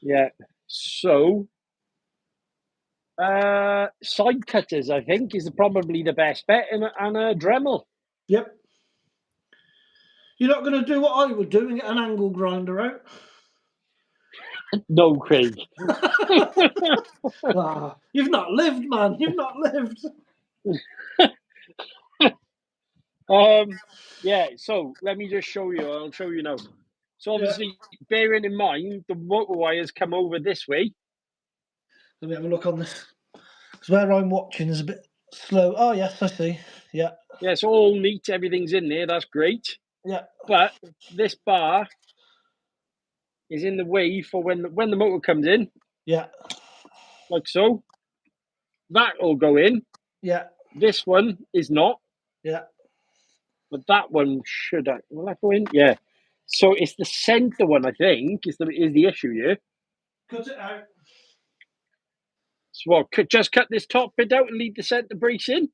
Yeah. So, side cutters, I think, is probably the best bet, and a Dremel. Yep. You're not going to do what I would do and get an angle grinder out? No, Craig. You've not lived, man. You've not lived. Yeah, so let me just show you. I'll show you now. So obviously, bearing in mind, the motor wires come over this way. Let me have a look on this. Because where I'm watching is a bit slow. Oh, yes, I see. Yeah. Yeah, it's all neat. Everything's in there. That's great. Yeah. But this bar is in the way for when the motor comes in. Yeah. Like so. That will go in. Yeah. This one is not. Yeah. But that one should. Will that go in? Yeah. So it's the centre one, I think, is the issue here. Cut it out. So just cut this top bit out and leave the centre brace in?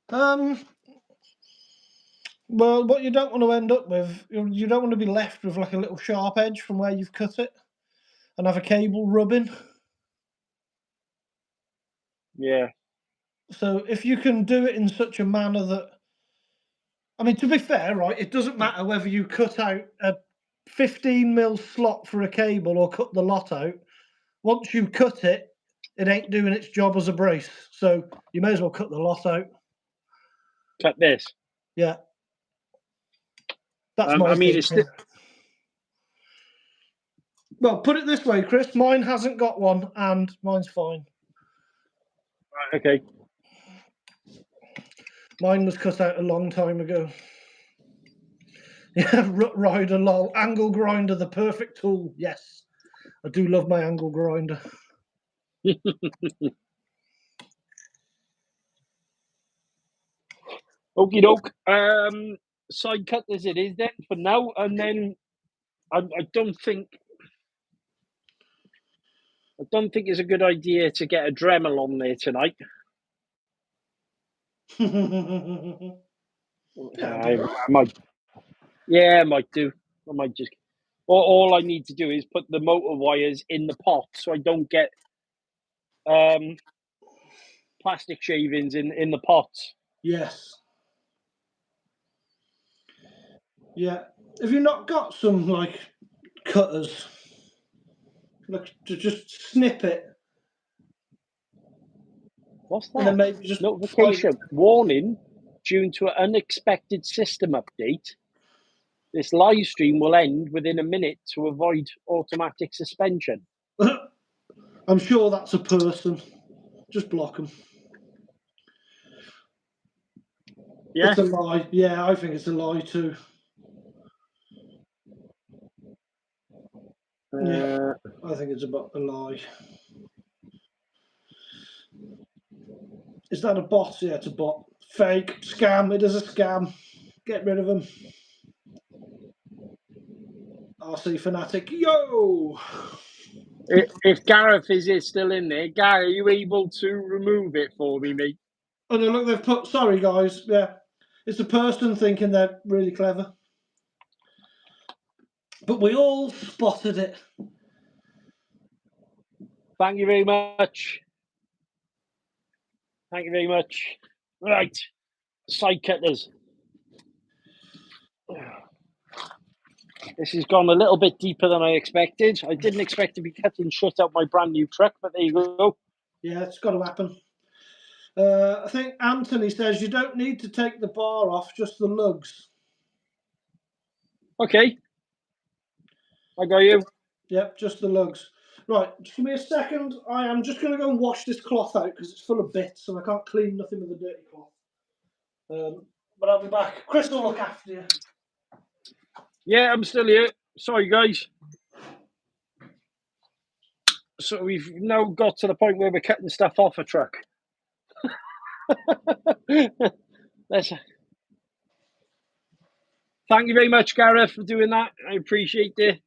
Well, what you don't want to end up with, you don't want to be left with like a little sharp edge from where you've cut it and have a cable rubbing. Yeah. So if you can do it in such a manner that, I mean, to be fair, right, it doesn't matter whether you cut out a 15mm slot for a cable or cut the lot out. Once you cut it, it ain't doing its job as a brace. So you may as well cut the lot out. Cut this. Yeah. That's my thinking. Well, put it this way, Chris. Mine hasn't got one, and mine's fine. Right, okay. Mine was cut out a long time ago. Yeah, rut rider, lol. Angle grinder, the perfect tool. Yes, I do love my angle grinder. Okie doke. Side cut as it is then for now, and then I don't think it's a good idea to get a Dremel on there tonight. I might. Yeah, I might do. I might just. All I need to do is put the motor wires in the pot, so I don't get plastic shavings in the pots. Yes. Yeah. Have you not got some like cutters, like to just snip it? What's that? And then maybe just notification warning due to an unexpected system update. This live stream will end within a minute to avoid automatic suspension. I'm sure that's a person. Just block them. Yeah, it's a lie. Yeah, I think it's a lie too. Yeah, I think it's about a lie. Is that a bot? Yeah, it's a bot. Fake. Scam. It is a scam. Get rid of them. RC Fanatic. Yo! If Gareth is still in there, Gary, are you able to remove it for me, mate? Oh no, look, they've put, sorry guys, yeah. It's a person thinking they're really clever. But we all spotted it. Thank you very much. Thank you very much. Right, side cutters. This has gone a little bit deeper than I expected. I didn't expect to be cutting shit out my brand new truck, but there you go. Yeah, it's got to happen. I think Anthony says you don't need to take the bar off, just the lugs. Okay. I got you. Yep, just the lugs. Right, just give me a second. I am just going to go and wash this cloth out because it's full of bits and I can't clean nothing with a dirty cloth. But I'll be back. Chris will look after you. Yeah, I'm still here. Sorry, guys. So we've now got to the point where we're cutting stuff off a truck. Thank you very much, Gareth, for doing that. I appreciate it.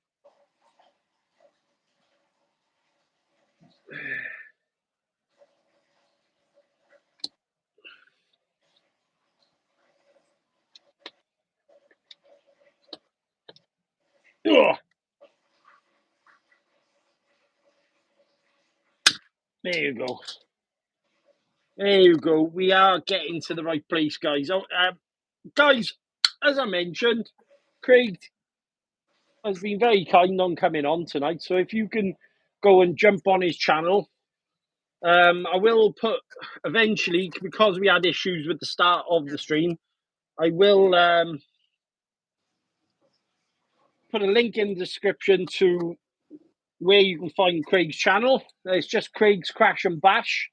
Ugh. There you go. There you go. We are getting to the right place, guys. Guys, as I mentioned, Craig has been very kind on coming on tonight. So if you can go and jump on his channel, I will put eventually, because we had issues with the start of the stream, I will put a link in the description to where you can find Craig's channel. It's just Craig's Crash and Bash.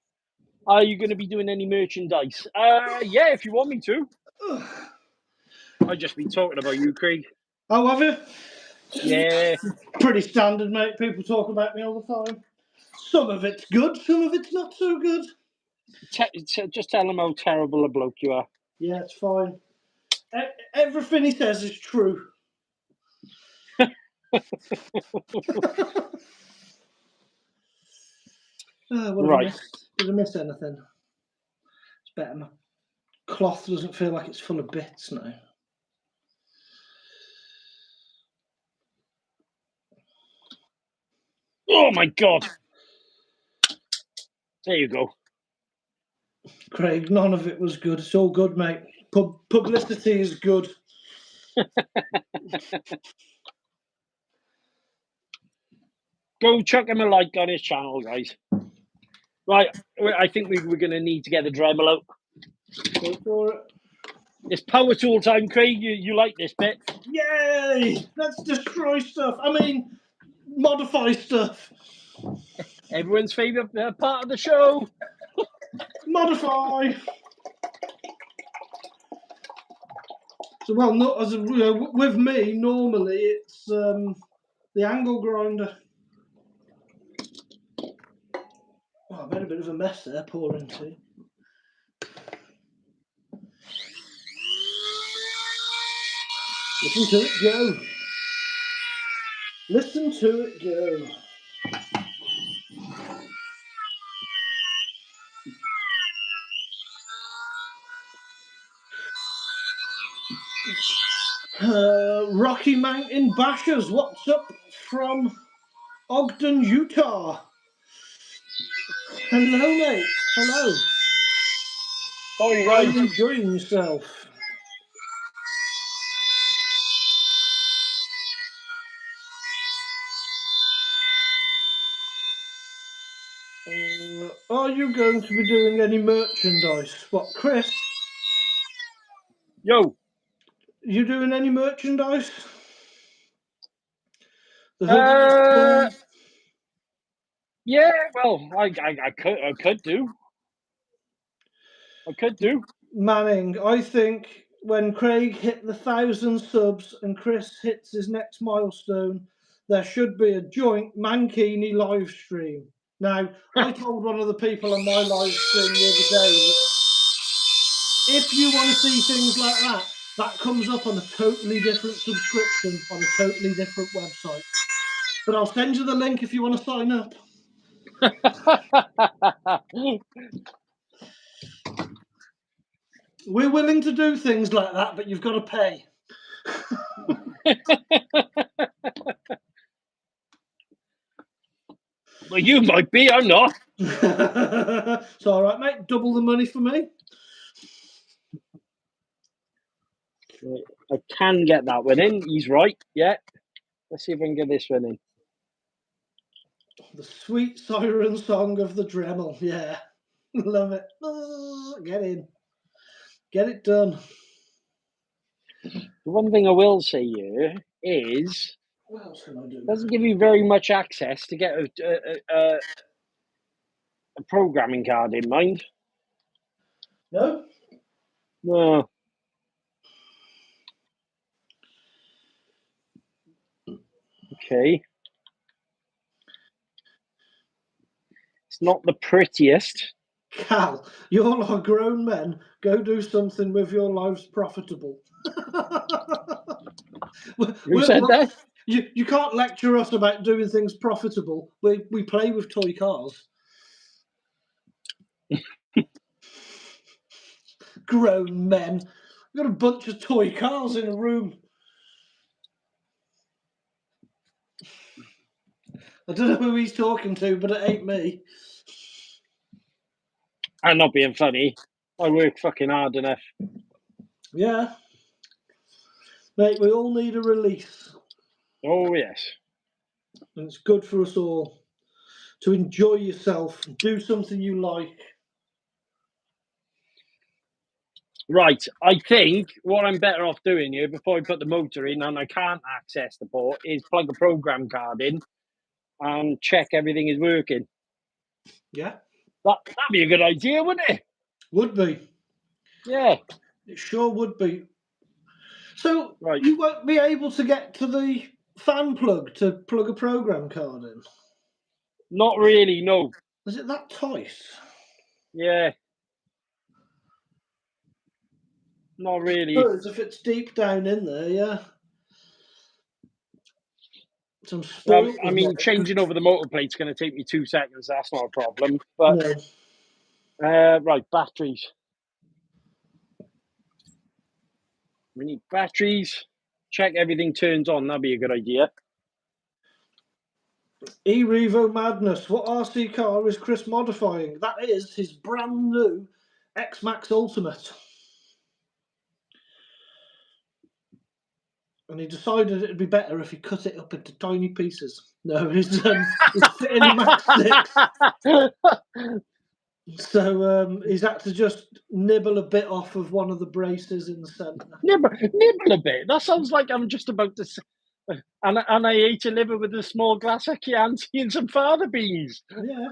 Are you going to be doing any merchandise? Yeah, if you want me to. I've just been talking about you, Craig. Oh, have you? Yeah. Pretty standard, mate. People talk about me all the time. Some of it's good, some of it's not so good. Just tell him how terrible a bloke you are. Yeah, it's fine. Everything he says is true. Right. Did I miss anything? It's better. My cloth doesn't feel like it's full of bits now. Oh my God. There you go. Craig, none of it was good. It's all good, mate. Publicity is good. Go chuck him a like on his channel, guys. Right, I think we're going to need to get the Dremel out. Go for it. It's power tool time, Craig. You like this bit? Yay! Let's destroy stuff. I mean, modify stuff. Everyone's favourite part of the show. Modify. So, well, not as with me. Normally, it's the angle grinder. Oh, I made a bit of a mess there, pouring tea. Listen to it go. Listen to it go. Rocky Mountain Bashers, what's up from Ogden, Utah? Hello, mate. Hello. Sorry, Are guys. you enjoying yourself? Are you going to be doing any merchandise? What, Chris? Yo. You doing any merchandise? The hobbies? Yeah, well, I could do. I could do. Manning, I think when Craig hit the 1,000 subs and Chris hits his next milestone, there should be a joint Mankini live stream. Now, I told one of the people on my live stream the other day that if you want to see things like that, that comes up on a totally different subscription on a totally different website. But I'll send you the link if you want to sign up. We're willing to do things like that, but you've got to pay. Well, you might be, I'm not. It's all right, mate. Double the money for me. I can get that one in. He's right. Yeah. Let's see if I can get this one in. The sweet siren song of the Dremel. Yeah. Love it. Get in. Get it done. The one thing I will say here is What else can I do? It doesn't give you very much access to get a programming card in mind. No? No. Okay. It's not the prettiest. Cal, you all are grown men. Go do something with your lives profitable. Who said that? You can't lecture us about doing things profitable. We play with toy cars. Grown men. We've got a bunch of toy cars in a room. I don't know who he's talking to, but it ain't me. I'm not being funny. I work fucking hard enough. Yeah. Mate, we all need a release. Oh, yes. And it's good for us all to enjoy yourself, do something you like. Right. I think what I'm better off doing here before I put the motor in and I can't access the port is plug a program card in and check everything is working. Yeah. That'd be a good idea, wouldn't it? Would be. Yeah. It sure would be. So right. You won't be able to get to the fan plug to plug a program card in? Not really, no. Is it that tight? Yeah. Not really. Suppose if it's deep down in there, yeah. I mean, changing over the motor plate's going to take me 2 seconds. That's not a problem. But no. Right, batteries. We need batteries. Check everything turns on. That'd be a good idea. E-Revo Madness. What RC car is Chris modifying? That is his brand new X-Max Ultimate. and he decided it'd be better if he cut it up into tiny pieces. No, he's fitting matchsticks. So he's had to just nibble a bit off of one of the braces in the centre. Nibble a bit. That sounds like I'm just about to. And I ate a liver with a small glass of Chianti and some fava beans. Yeah.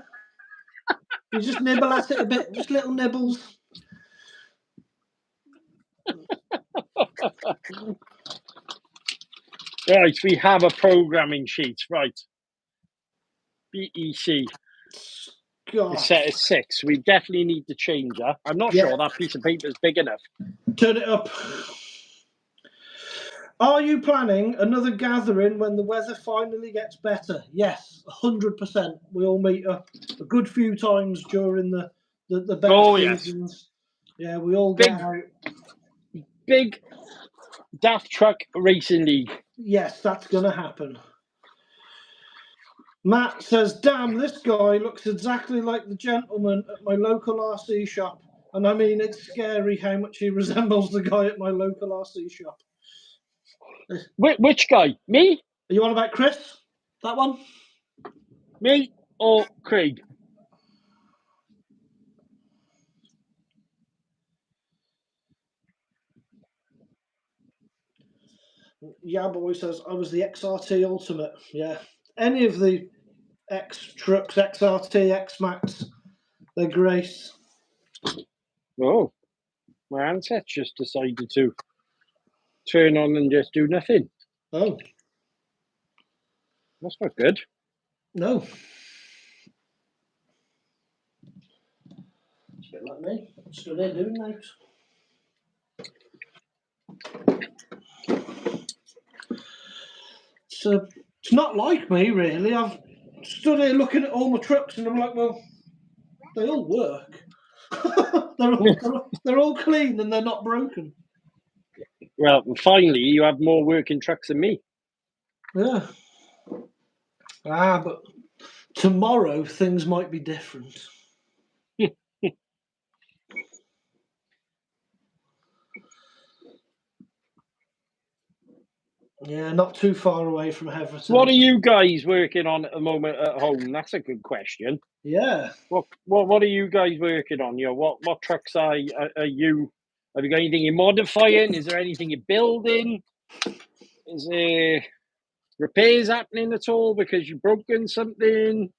You just nibble at it a bit, just little nibbles. Right, we have a programming sheet. Right. BEC. It's set at 6. We definitely need to change that. I'm not sure that piece of paper is big enough. Turn it up. Are you planning another gathering when the weather finally gets better? Yes, 100%. We all meet up a good few times during the better seasons. Yes. Yeah, we all get out. Big Daft Truck Racing League. Yes, that's going to happen. Matt says, damn, this guy looks exactly like the gentleman at my local RC shop. And I mean, it's scary how much he resembles the guy at my local RC shop. Which guy? Me? Are you on about Chris? That one? Me or Craig? Yeah, boy says, I was the XRT Ultimate. Yeah. Any of the X trucks, XRT, X-Max, they're great. Oh, my handset just decided to turn on and just do nothing. Oh. That's not good. No. It's a bit like me. I'm still there doing those. So it's not like me, really. I've stood here looking at all my trucks and I'm like, well, they all work. they're all clean and they're not broken. Well, finally, you have more working trucks than me. Yeah. But tomorrow things might be different. Yeah, not too far away from Heverton. What are you guys working on at the moment at home? That's a good question. Yeah. What are you guys working on? You know, what trucks are you? Have you got anything you're modifying? Is there anything you're building? Is there repairs happening at all because you've broken something?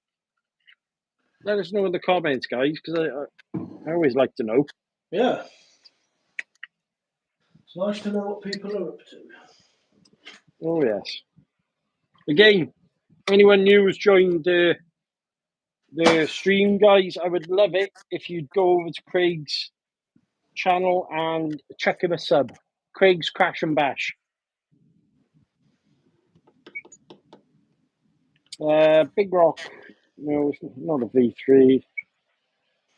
Let us know in the comments, guys, because I always like to know. Yeah. It's nice to know what people are up to. Oh, yes. Again, anyone new who's joined the stream, guys, I would love it if you'd go over to Craig's channel and check him a sub. Craig's Crash and Bash. Big Rock. No, it's not a V3. We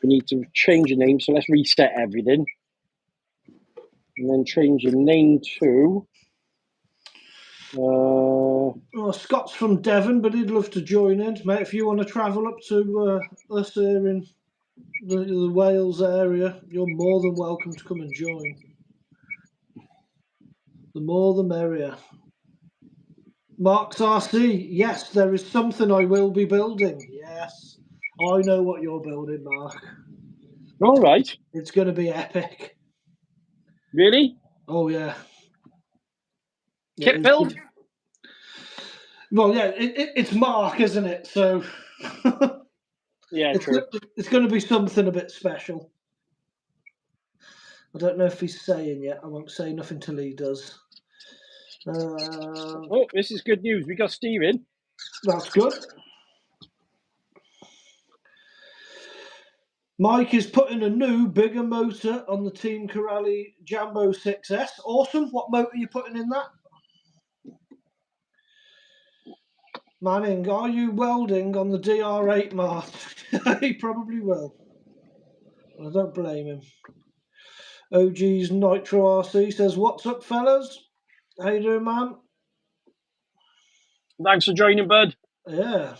need to change the name, so let's reset everything. And then change the name to... Scott's from Devon, but he'd love to join in. Mate, if you want to travel up to us here in the Wales area, you're more than welcome to come and join. The more the merrier. Mark's RC, yes, there is something I will be building. Yes, I know what you're building, Mark. All right. It's going to be epic. Really? Oh, yeah. Kit build? Well, yeah, it's Mark, isn't it? So yeah, true. It's going to be something a bit special. I don't know if he's saying yet. I won't say nothing till he does. Oh, this is good news. We got Steve in. That's good. Mike is putting a new, bigger motor on the Team Corrali Jambo 6S. Awesome. What motor are you putting in that? Manning, are you welding on the DR8 Mart? He probably will. I don't blame him. OG's Nitro RC says, what's up, fellas? How you doing, man? Thanks for joining, bud. Yeah.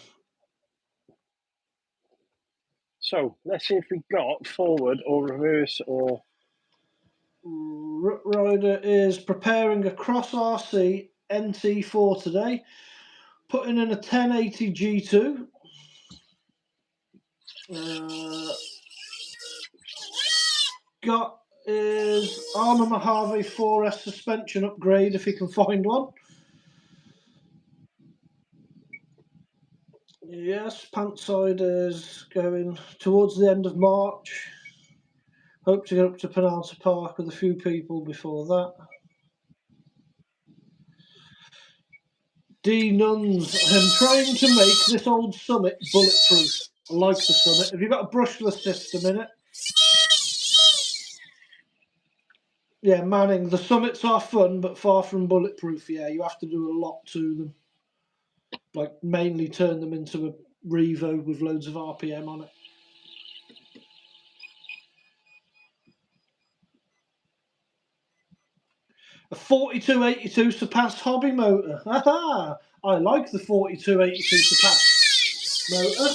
So, let's see if we got forward or reverse or... Rider is preparing a cross RC NT4 today. Putting in a 1080 G2. Got his Armour Mojave 4S suspension upgrade if he can find one. Yes, pant side is going towards the end of March. Hope to get up to Penalty Park with a few people before that. D Nuns, I'm trying to make this old Summit bulletproof. I like the Summit. Have you got a brushless system in it? Yeah, Manning, the Summits are fun, but far from bulletproof. Yeah, you have to do a lot to them. Like, mainly turn them into a Revo with loads of RPM on it. A 4282 Surpass hobby motor. Aha! I like the 4282 Surpass motor.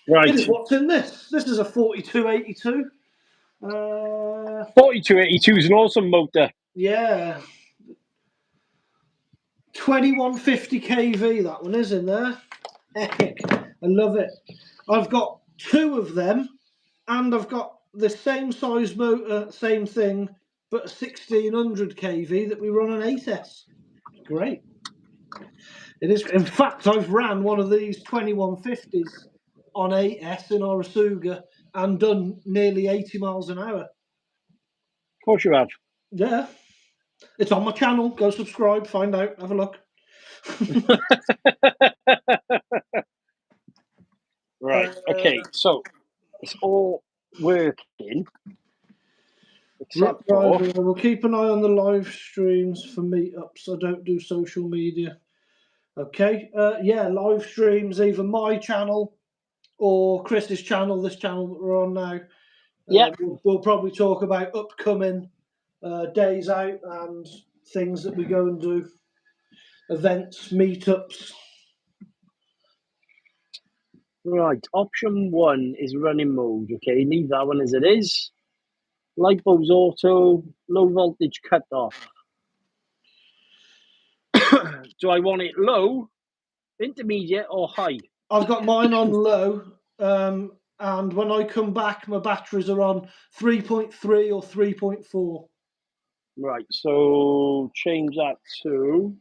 Right. What's in this? This is a 4282. 4282 is an awesome motor. Yeah. 2150 kV, that one is in there. Epic. I love it. I've got two of them, and I've got the same size motor, same thing, but a 1600 kV that we run on 8S. Great. It is. In fact, I've ran one of these 2150s on 8S in Orasuga and done nearly 80 miles an hour. Of course you have. Yeah. It's on my channel. Go subscribe, find out, have a look. Right. Okay. So it's all working. Except for... We'll keep an eye on the live streams for meetups. I don't do social media. Okay. Yeah, live streams, either my channel or Chris's channel, this channel that we're on now. Yeah. We'll probably talk about upcoming days out and things that we go and do. Events, meetups. Right. Option 1 is running mode. Okay. Leave that one as it is. Light bulbs auto, low voltage cut off. Do I want it low, intermediate, or high? I've got mine on low, and when I come back, my batteries are on 3.3 or 3.4. Right, so change that to...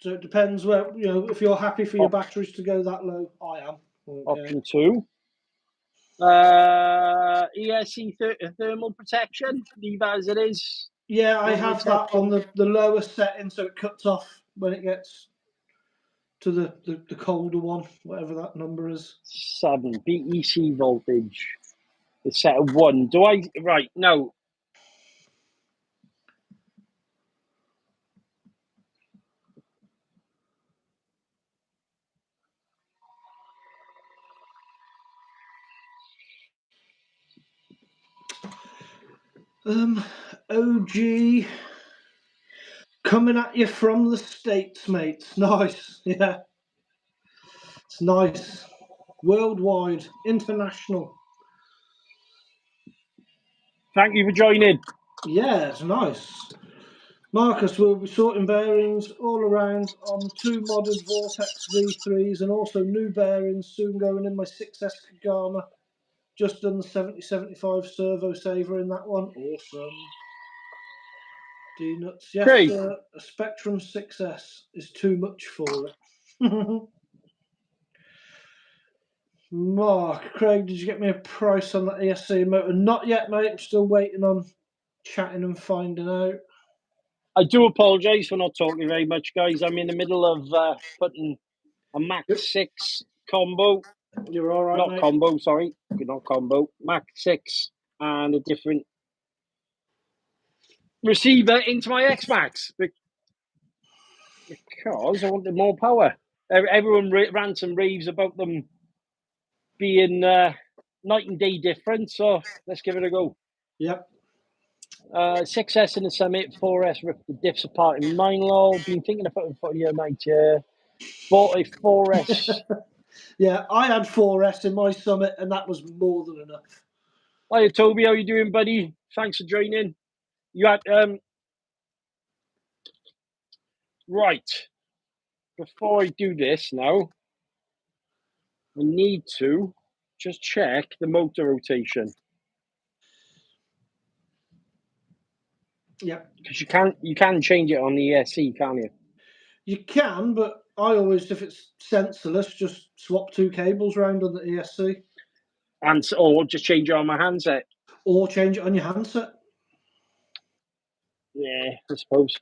So it depends where, you know, if you're happy for your batteries to go that low, I am. Okay. Option 2. ESC thermal protection, leave as it is. Yeah, I have that on the lowest setting, so it cuts off when it gets to the colder one, whatever that number is. 7, BEC voltage. It's set at 1. Do I... Right, no. OG coming at you from the States, mates. Nice, yeah. It's nice. Worldwide, international. Thank you for joining. Yeah, it's nice. Marcus will be sorting bearings all around on 2 modded Vortex V3s and also new bearings soon going in my 6S Kagama. Just done the 7075 servo saver in that one. Awesome. D-nuts. Yes, Great. a Spectrum 6S is too much for it. Mark, Craig, did you get me a price on that ESC motor? Not yet, mate. I'm still waiting on chatting and finding out. I do apologise for not talking very much, guys. I'm in the middle of putting a Max 6 combo. You're all right, not mate. Combo, sorry. Not combo. Max 6 and a different receiver into my X-Max because I wanted more power. Everyone rants and raves about them being night and day different, so let's give it a go. Yep. 6S in the Summit, 4S ripped the diffs apart in mine lol. Been thinking of putting foot here, mate. Bought a 4S. Yeah, I had 4S in my Summit, and that was more than enough. Hiya, Toby. How you doing, buddy? Thanks for joining. You had Right. Before I do this now, I need to just check the motor rotation. Yep. Because you can change it on the ESC, can't you? You can, but I always, if it's sensorless, just swap 2 cables around on the ESC. Or just change it on my handset. Or change it on your handset. Yeah, I suppose.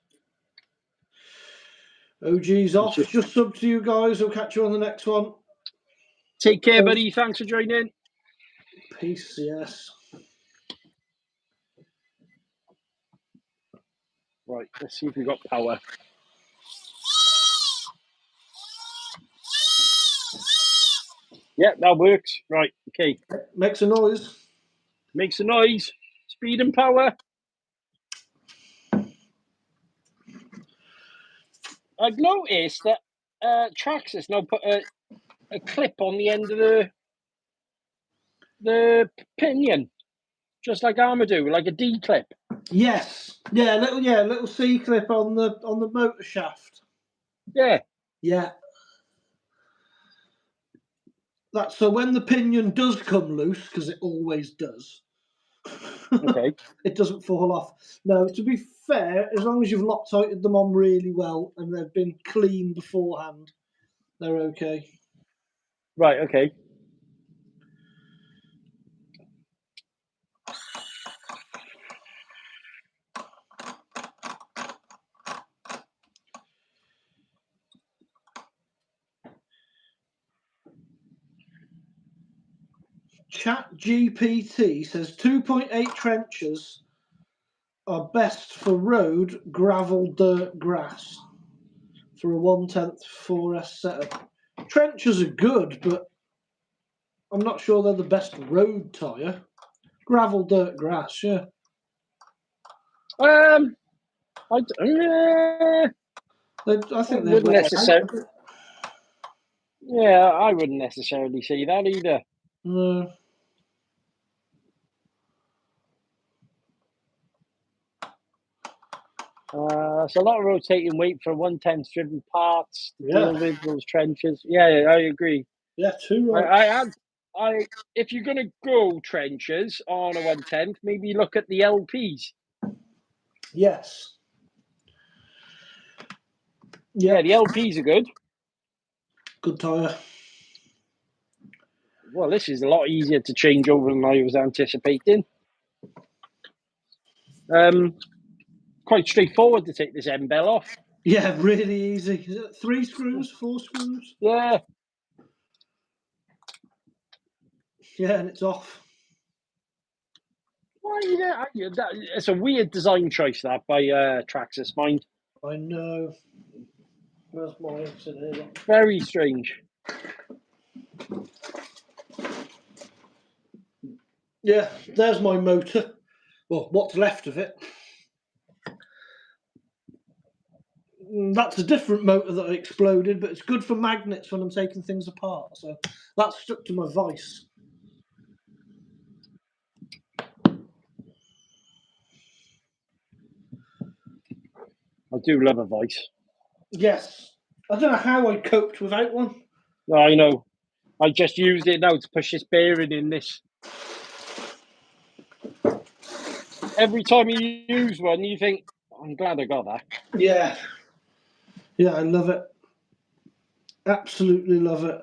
OG's off. Just sub to you guys. I'll catch you on the next one. Take care, buddy. Thanks for joining. Peace, yes. Right, let's see if we've got power. Yeah, that works. Right, okay. Makes a noise. Makes a noise. Speed and power. I've noticed that Traxxas now put a clip on the end of the pinion, just like Armour do, like a D clip. Yes. Little C clip on the motor shaft. Yeah. Yeah. That's so when the pinion does come loose, because it always does. Okay. It doesn't fall off. No, to be fair, as long as you've Loctited them on really well and they've been clean beforehand, they're okay. Right, okay. ChatGPT says 2.8 trenches are best for road, gravel, dirt, grass for a 1/10 4S setup. Trenches are good, but I'm not sure they're the best road tyre. Gravel, dirt, grass, yeah. I think wouldn't necessarily. Yeah, I wouldn't necessarily say that either. No. It's a lot of rotating weight for 1/10 driven parts to deal with those trenches. Yeah, I agree. Yeah, too right. If you're going to go trenches on a 1/10, maybe look at the LPs. Yes. Yeah, the LPs are good. Good tyre. Well, this is a lot easier to change over than I was anticipating. Quite straightforward to take this end bell off. Yeah, really easy. Is it 3 screws, 4 screws? Yeah. Yeah, and it's off. Well, it's a weird design choice that by Traxxas, mind. I know. Where's my exit here? Very strange. Yeah, there's my motor. Well, what's left of it. That's a different motor that I exploded, but it's good for magnets when I'm taking things apart. So that's stuck to my vice. I do love a vice. Yes. I don't know how I coped without one. No, I know. I just used it now to push this bearing in this. Every time you use one, you think, I'm glad I got that. Yeah. Yeah, I love it. Absolutely love it.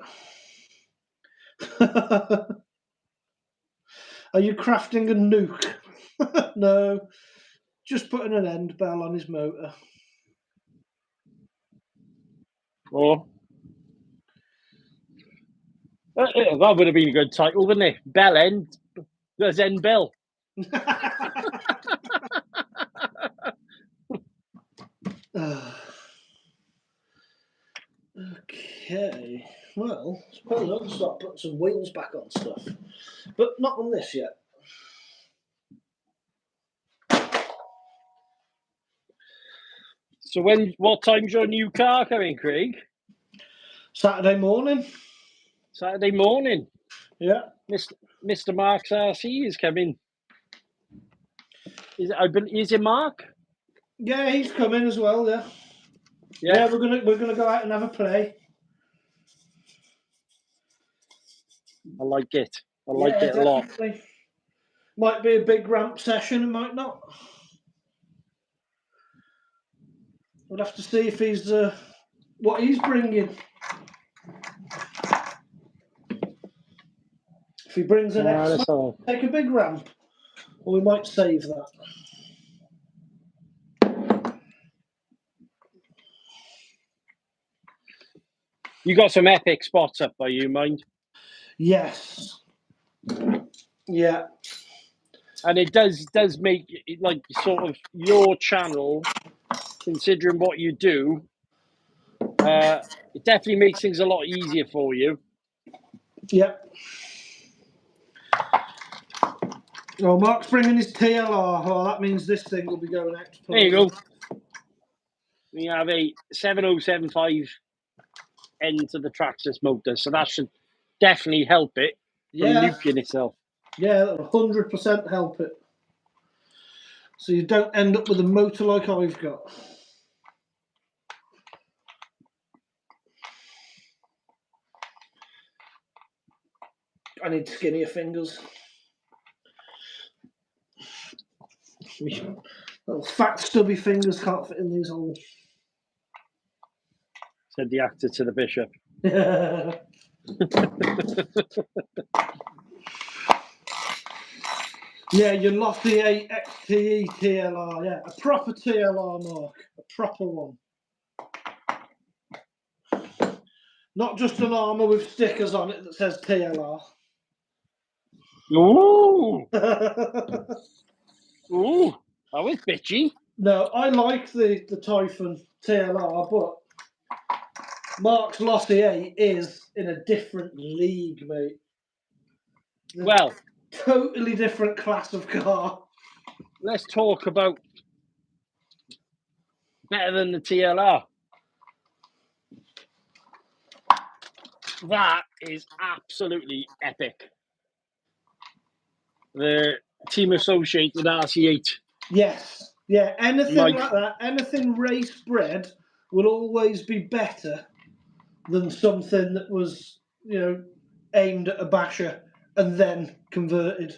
Are you crafting a nuke? No. Just putting an end bell on his motor. Oh. That would have been a good title, wouldn't it? Bell End. There's End Bell. Okay. Well, I suppose I'll start putting some wheels back on stuff. But not on this yet. So what time's your new car coming, Craig? Saturday morning. Saturday morning. Yeah. Mr. Mark's RC is coming. Is it Mark? Yeah, he's coming as well, yeah. Yeah, we're gonna go out and have a play. I like it. I like it a lot. Might be a big ramp session, it might not. We'll have to see if he's what he's bringing. If he brings an X, take a big ramp, or we might save that. You got some epic spots up by you, mind? Yes. Yeah. And it does make it like sort of your channel, considering what you do. It definitely makes things a lot easier for you. Yep. Oh, Mark's bringing his TLR. Oh, that means this thing will be going out to play. There you go. We have a 7075 end to the Traxxas motor, so that should definitely help it from nuking itself. Yeah, that'll 100% help it. So you don't end up with a motor like I've got. I need skinnier fingers. Little fat stubby fingers can't fit in these holes. Said the actor to the bishop. Yeah, your Lothier XTE TLR, yeah, a proper TLR, Mark, a proper one. Not just an armour with stickers on it that says TLR. Ooh! Ooh, that was bitchy. No, I like the Typhon TLR, but Mark's Lothier is in a different league, mate. Well, totally different class of car. Let's talk about better than the TLR. That is absolutely epic. The team associated RC8. Yes. Yeah, anything like that, anything race bred will always be better than something that was, you know, aimed at a basher and then converted.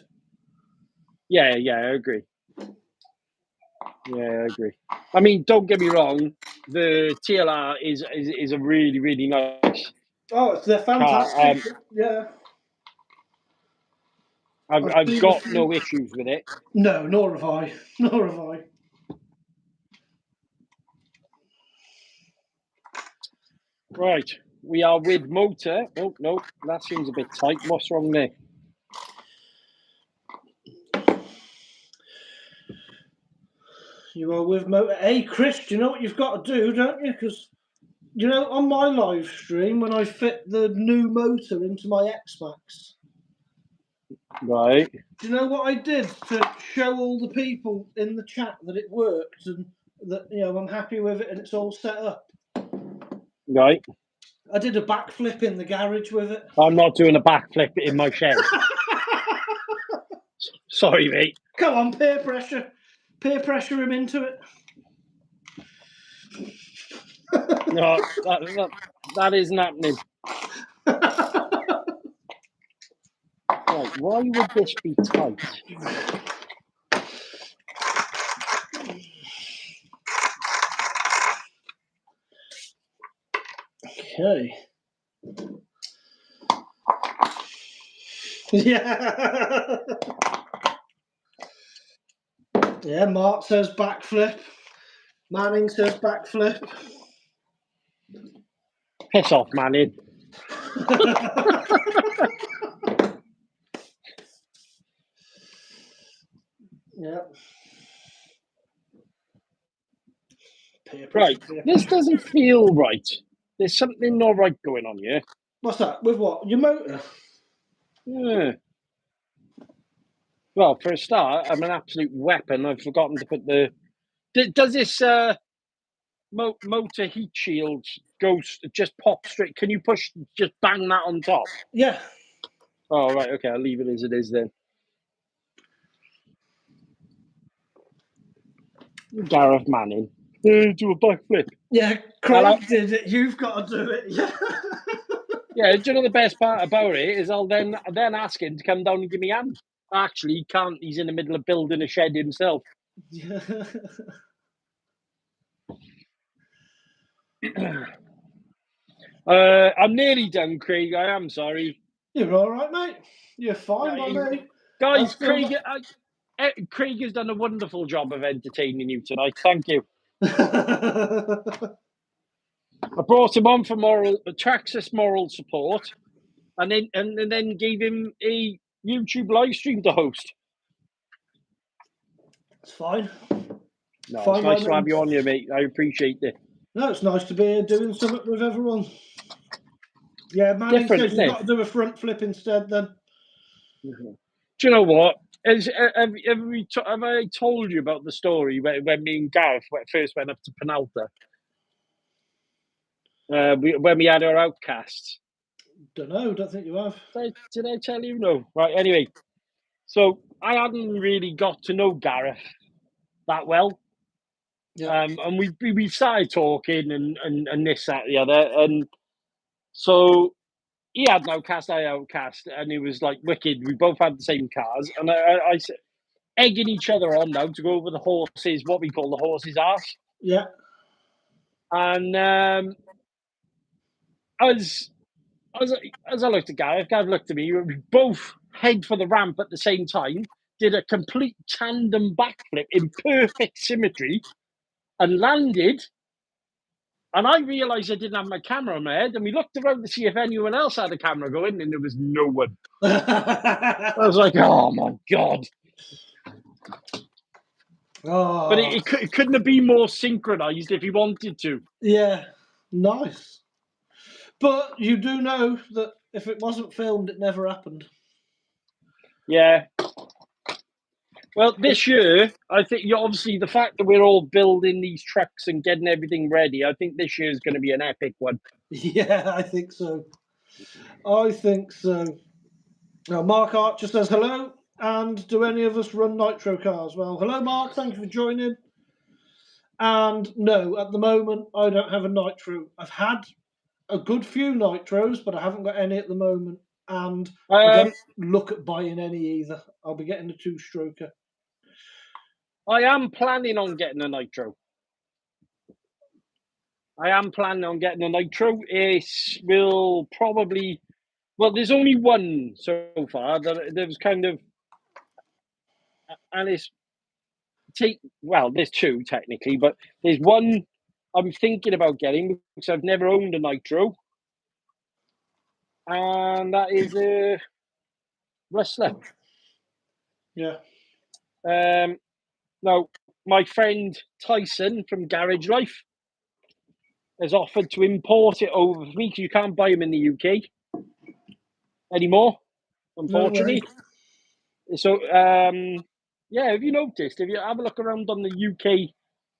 Yeah, I agree. Yeah, I agree. I mean, don't get me wrong, the TLR is a really, really nice. Oh, they're fantastic. Yeah. I've got no issues with it. No, nor have I. Nor have I. Right, we are with motor. Oh, no, that seems a bit tight. What's wrong there? You are with motor. Hey, Chris, do you know what you've got to do, don't you? Because, you know, on my live stream, when I fit the new motor into my X-Max. Right. Do you know what I did to show all the people in the chat that it worked and that, you know, I'm happy with it and it's all set up? Right. I did a backflip in the garage with it. I'm not doing a backflip in my shed. Sorry, mate. Come on, peer pressure. Peer pressure him into it. No, that isn't happening. Right, why would this be tight? Okay. Yeah. Yeah, Mark says backflip. Manning says backflip. Piss off, Manning. Yeah. Right, this doesn't feel right. There's something not right going on here. What's that? With what? Your motor? Yeah. Well, for a start, I'm an absolute weapon. I've forgotten to put the... Does this motor heat shield just pop straight? Can you just bang that on top? Yeah. Oh, right, okay, I'll leave it as it is then. Gareth Manning. Do a backflip. Yeah, Craig did it. You've got to do it. Yeah. Yeah, do you know the best part about it is I'll then ask him to come down and give me a hand. Actually, he can't. He's in the middle of building a shed himself. Yeah. I'm nearly done, Craig. I am sorry. You're all right, mate. You're fine by me. Guys, Craig has done a wonderful job of entertaining you tonight. Thank you. I brought him on for Traxxas moral support, and then gave him a YouTube live stream to host. It's fine. No, it's nice to have you on here, mate. I appreciate it. No, it's nice to be here doing something with everyone. Yeah, man, you've got to do a front flip instead then. Mm-hmm. Do you know what? Have I told you about the story when me and Gareth first went up to Penalta? When we had our outcasts. Don't think you have. Did I tell you? No. Right, anyway. So I hadn't really got to know Gareth that well. Yeah. And we started talking and this, that, the other. And so he had an outcast, I outcast, and it was like wicked. We both had the same cars. And I said, egging each other on now to go over the horses, what we call the horses' arse. Yeah. And as I looked at Gareth looked at me, we both head for the ramp at the same time, did a complete tandem backflip in perfect symmetry, and landed. And I realised I didn't have my camera on my head, and we looked around to see if anyone else had a camera going, and there was no one. I was like, oh my God. Oh. But it couldn't have been more synchronised if he wanted to. Yeah, nice. But you do know that if it wasn't filmed, it never happened. Yeah. Well, this year, I think obviously the fact that we're all building these trucks and getting everything ready, I think this year is going to be an epic one. Yeah, I think so. Now, Mark Archer says hello, and do any of us run nitro cars? Well, hello, Mark. Thank you for joining. And no, at the moment, I don't have a nitro. I've had a good few nitros, but I haven't got any at the moment. And I don't look at buying any either. I'll be getting a two-stroker. I am planning on getting a nitro. It will probably... Well, there's only one so far. There's kind of... And it's... there's two, technically, but there's one I'm thinking about getting because I've never owned a nitro. And that is a Rustler. Yeah. Now, my friend Tyson from Garage Life has offered to import it over for me because you can't buy them in the UK anymore, unfortunately. No, so, yeah, have you noticed? If you have a look around on the UK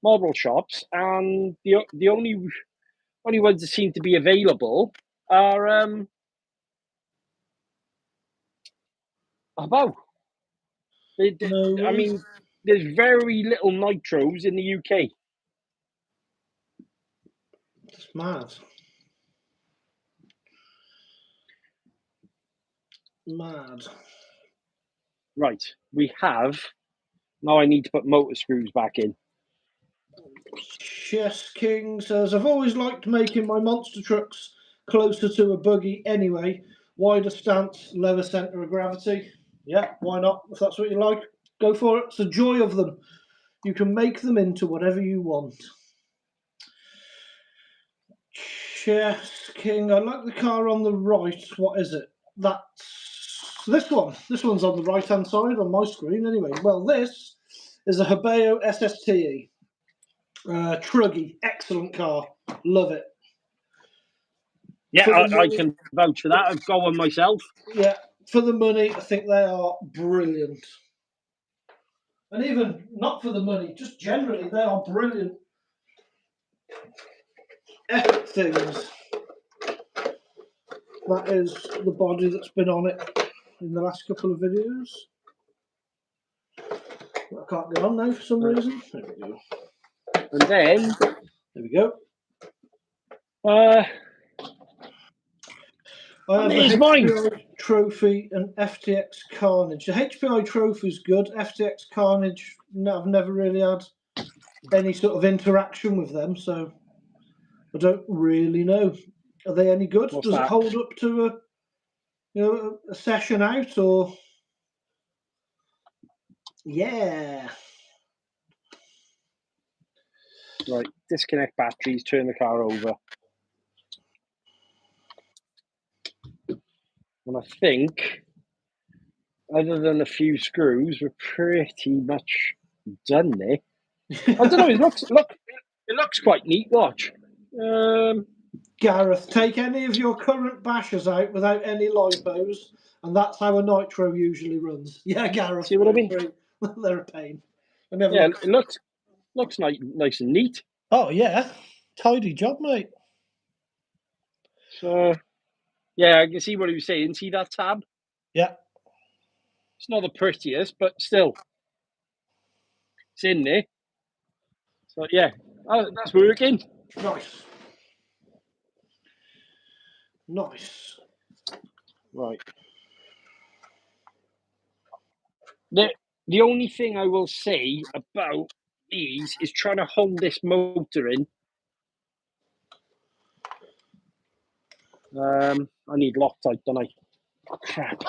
model shops, and the only ones that seem to be available are about. I mean, there's very little nitros in the UK. It's mad. Right, we have. Now I need to put motor screws back in. Chess King says, I've always liked making my monster trucks closer to a buggy anyway. Wider stance, lower centre of gravity. Yeah, why not? If that's what you like, go for it. It's the joy of them. You can make them into whatever you want. Chess King, I like the car on the right. What is it? That's this one. This one's on the right-hand side on my screen anyway. Well, this is a Hobbies SSTE. Truggy, excellent car. Love it. Yeah, I can vouch for that. I've got one myself. Yeah, for the money, I think they are brilliant. And even not for the money, just generally, they are brilliant. Epic things. That is the body that's been on it in the last couple of videos. I can't get on now for some reason. There we go. And then there we go. I have the there's HPI mine. Trophy and FTX Carnage. The HPI Trophy is good. FTX Carnage, no, I've never really had any sort of interaction with them, so I don't really know. Are they any good? What's Does that? it hold up to a session out, or? Yeah. Right, disconnect batteries, turn the car over. And I think, other than a few screws, we're pretty much done there. I don't know. It looks quite neat. Watch. Gareth, take any of your current bashers out without any lipos, and that's how a nitro usually runs. Yeah, Gareth. See what I mean? They're a pain. Let me have a Yeah, look. it looks nice and neat. Oh yeah, tidy job, mate. So, yeah, I can see what he was saying. See that tab? Yeah. It's not the prettiest, but still, it's in there. So yeah, that's working. Nice. Nice. Right. The only thing I will say about these is trying to hold this motor in. I need Loctite, don't I? Oh, crap.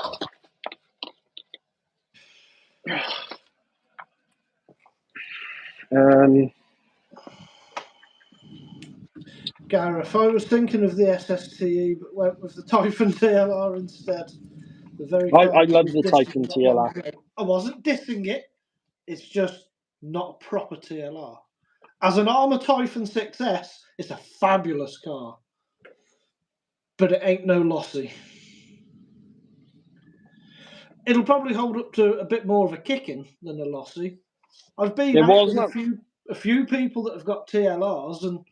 Gareth, I was thinking of the SSTE, but went with the Typhon TLR instead. I love the Typhon TLR. I wasn't dissing it. It's just not a proper TLR. As an Armour Typhon 6S, it's a fabulous car, but it ain't no lossy. It'll probably hold up to a bit more of a kicking than a lossy. I've been out with a few people that have got TLRs, and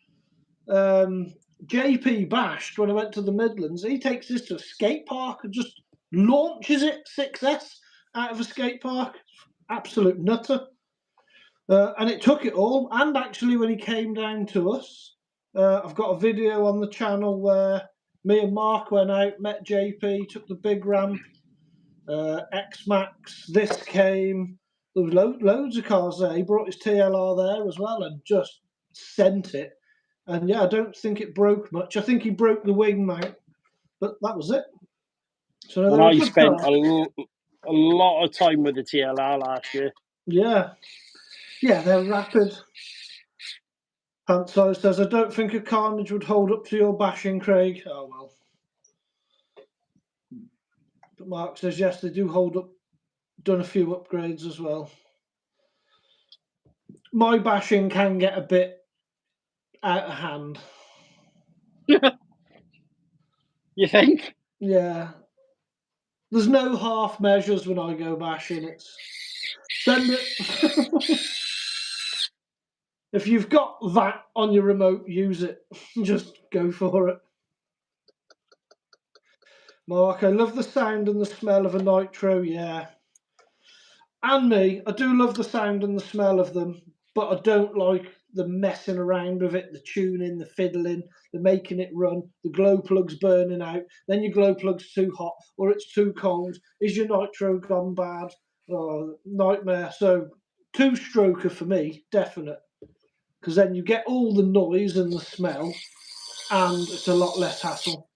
JP bashed when I went to the Midlands. He takes this to a skate park and just launches it 6S out of a skate park. Absolute nutter. And it took it all. And actually, when he came down to us, I've got a video on the channel where me and Mark went out, met JP, took the big ramp, X-Max, this came. There was loads of cars there. He brought his TLR there as well and just sent it. And yeah, I don't think it broke much. I think he broke the wing mount, but that was it. So I spent a lot of time with the TLR last year. Yeah. Yeah, they're rapid. Hanso says, I don't think a Carnage would hold up to your bashing, Craig. Oh, well. But Mark says, yes, they do hold up. Done a few upgrades as well. My bashing can get a bit out of hand. You think? Yeah. There's no half measures when I go bashing. It's send it. If you've got that on your remote, use it. Just go for it. Mark, I love the sound and the smell of a nitro, yeah. And me, I do love the sound and the smell of them, but I don't like the messing around with it, the tuning, the fiddling, the making it run, the glow plugs burning out, then your glow plug's too hot or it's too cold. Is your nitro gone bad? Oh, nightmare. So two-stroker for me, definite. Because then you get all the noise and the smell, and it's a lot less hassle.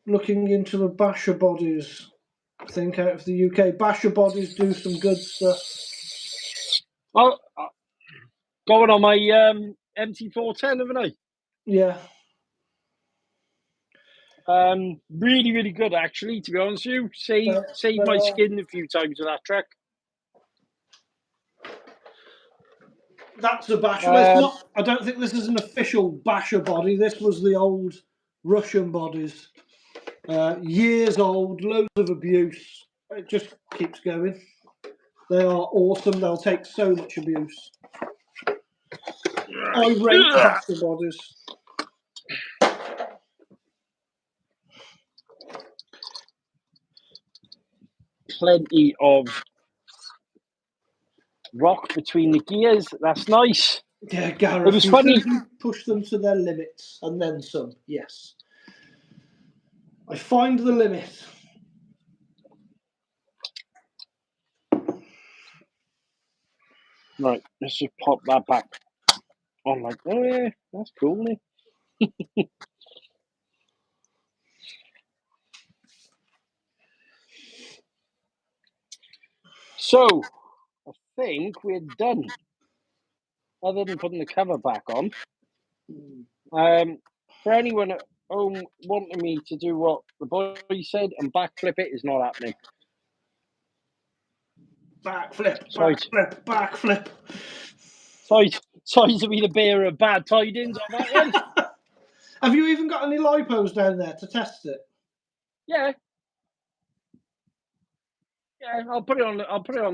Looking into the basher bodies, I think out of the UK, basher bodies do some good stuff. Well, going on my MT410, haven't I? Yeah. Really, really good, actually, to be honest with you. Saved my skin a few times with that truck. That's a basher. It's not, I don't think this is an official basher body. This was the old Russian bodies. Years old, loads of abuse. It just keeps going. They are awesome. They'll take so much abuse. I rate basher bodies. plenty of rock between the gears. That's nice. Yeah, Gareth, It was funny. Push them to their limits and then some. Yes. I find the limit. Right, let's just pop that back on like, oh yeah, that's cool. So, I think we're done. Other than putting the cover back on. For anyone at home wanting me to do what the boy said and backflip it is not happening. Backflip, Sorry. backflip, backflip. Sorry to be the bearer of bad tidings on that one. Have you even got any lipos down there to test it? Yeah. Yeah, I'll put it on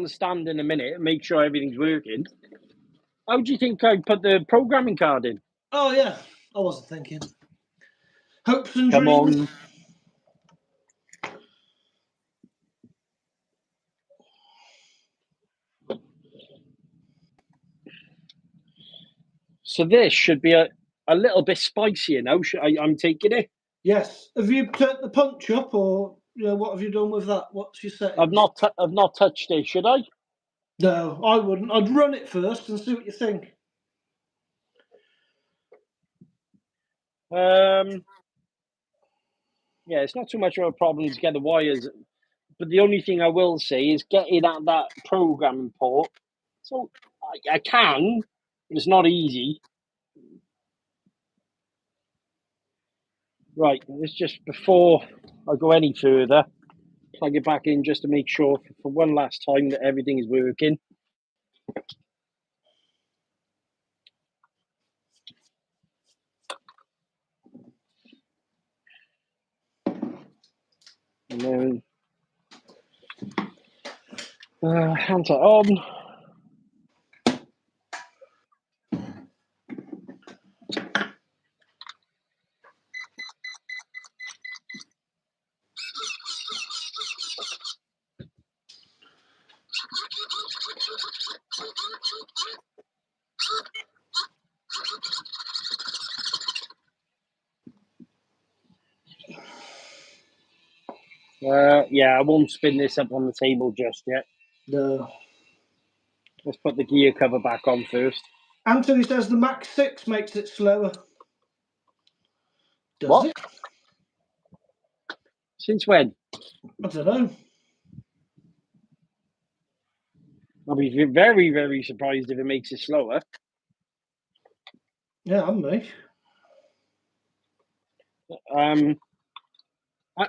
the stand in a minute and make sure everything's working. How do you think I put the programming card in? Oh yeah, I wasn't thinking. Hopes and Come dreams. on. So this should be a little bit spicier now. I'm taking it. Yes. Have you turned the punch up, or what have you done with that? What's your setting? I've not touched it. Should I? No, I wouldn't. I'd run it first and see what you think. Yeah, it's not too much of a problem to get the wires, but the only thing I will say is getting at that programming port. So I can, but it's not easy. Right, let's just, before I go any further, plug it back in just to make sure for one last time that everything is working. And then hands are on. Yeah, I won't spin this up on the table just yet. No. Let's put the gear cover back on first. Anthony says the Max 6 makes it slower. Does What? it? Since when? I don't know. I'll be very, very surprised if it makes it slower. Yeah, I'm me.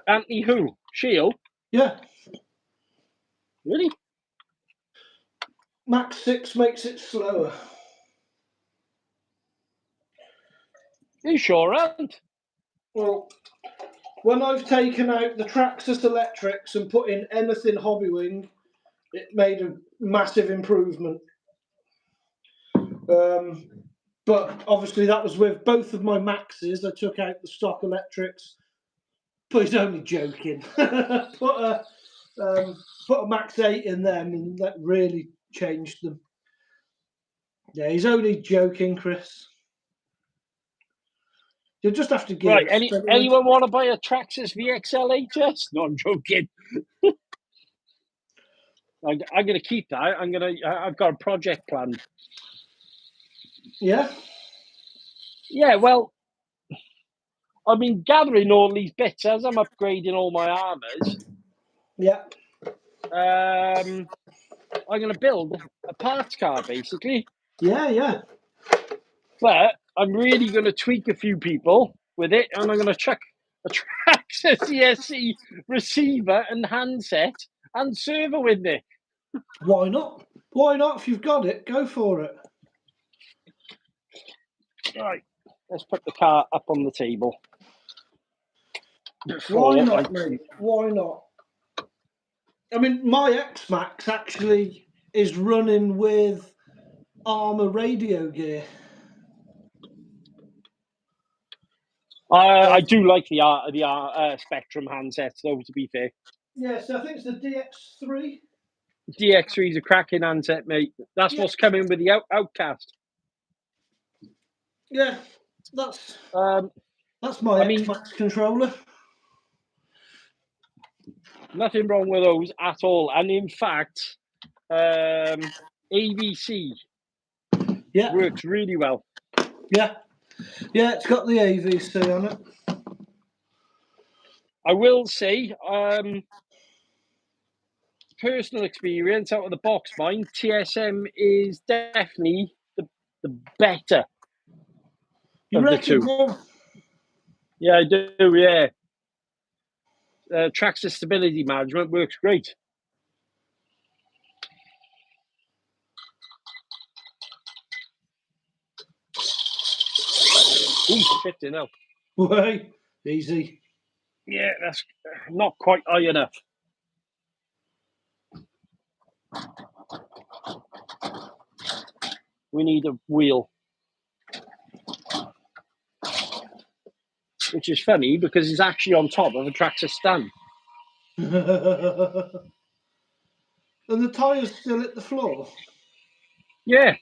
Anthony who? Shield? Yeah. Really? Max 6 makes it slower. You sure aren't? Well, when I've taken out the Traxxas electrics and put in anything Hobbywing, it made a massive improvement. But obviously that was with both of my Maxes. I took out the stock electrics, but he's only joking. put a Max 8 in them, and that really changed them. Yeah, he's only joking, Chris. You'll just have to give Right, it. anyone want to buy a Traxxas VXL HS? No, I'm joking. I'm going to keep that. I've got a project planned. Yeah? Yeah, well, I've been gathering all these bits as I'm upgrading all my armors. Yeah. I'm going to build a parts car, basically. Yeah. But I'm really going to tweak a few people with it, and I'm going to chuck a Traxxas CSC receiver and handset and server with it. Why not? Why not? If you've got it, go for it. Right, let's put the car up on the table. Why not, mate? Why not? I mean, my X-Max actually is running with Armour radio gear. I do like the Spectrum handsets, though, to be fair. Yes, I think it's the DX3. DX3 is a cracking handset, mate. That's what's coming with the Outcast. Yeah, that's my I mean, Xbox controller. nothing wrong with those at all. And in fact, AVC works really well. Yeah, it's got the AVC on it. I will say, personal experience out of the box, mine, TSM is definitely the better of the two. Yeah, I do, yeah. Traxxas stability management works great. Ooh, shit, you know. Way easy. Yeah, that's not quite high enough. We need a wheel. Which is funny because it's actually on top of a Traxxas stand. And the tyre's still at the floor? Yeah.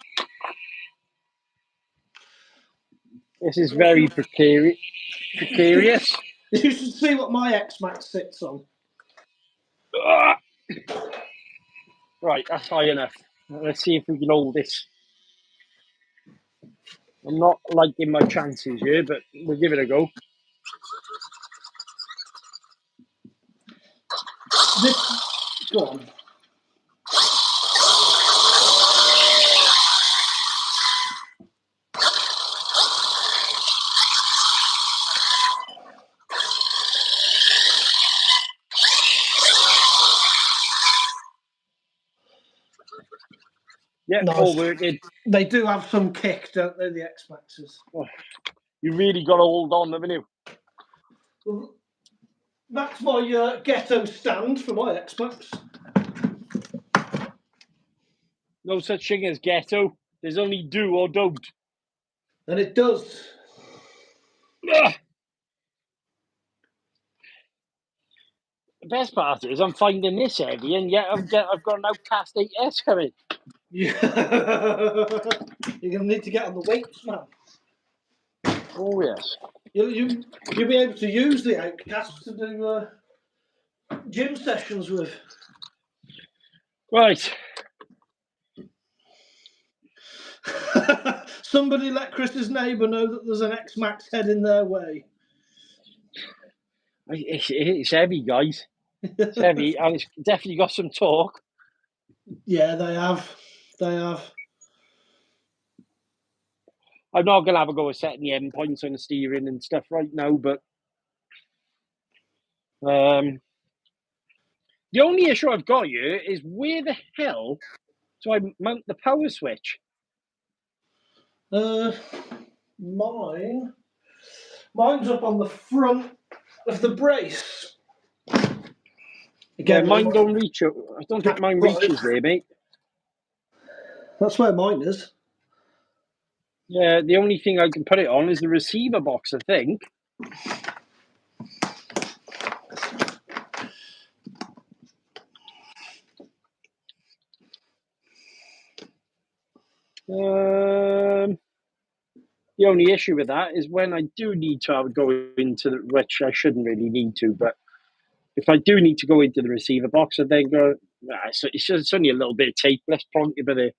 This is very precarious. You should see what my X-Max sits on. Right, that's high enough. Let's see if we can hold this. I'm not liking my chances here, but we'll give it a go. Go on. Yeah, Nice. all working. They do have some kick, don't they, the X-Maxes? Oh, you really got to hold on, haven't you? Well, that's my ghetto stand for my X-Max. No such thing as ghetto. There's only do or don't. And it does. Ugh. The best part is I'm finding this heavy, and yet I've got an Outcast 8S coming. Yeah. You're going to need to get on the weights, man. Oh, yes. You'll be able to use the Outcast to do gym sessions with. Right. Somebody let Chris's neighbour know that there's an X-Max heading their way. It's heavy, guys. It's heavy, and it's definitely got some torque. Yeah, they have. I'm not going to have a go at setting the end points on the steering and stuff right now, but the only issue I've got here is where the hell do I mount the power switch? Mine's up on the front of the brace. Again, mine don't reach. I don't think mine reaches there, mate. That's where mine is. Yeah, the only thing I can put it on is the receiver box, I think. The only issue with that is when I do need to go into the, which I shouldn't really need to, but if I do need to go into the receiver box, I then go, nah, it's only a little bit of tape. Let's plonk it there.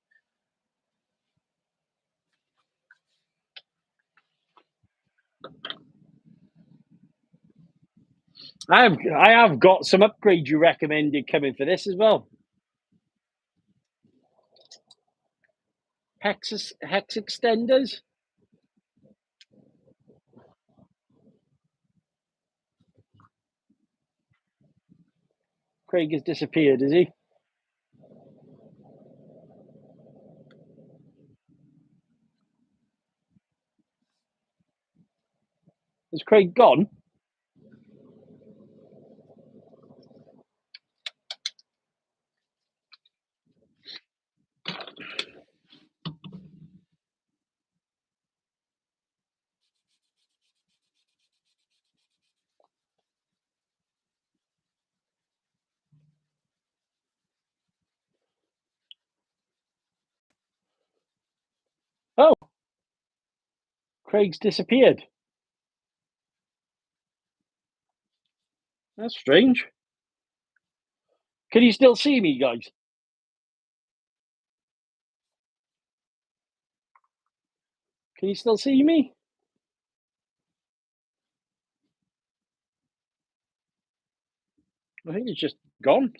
I have got some upgrades you recommended coming for this as well. Hex extenders. Craig has disappeared, is he? Is Craig gone? Oh, Craig's disappeared. That's strange. Can you still see me, guys? Can you still see me? I think it's just gone.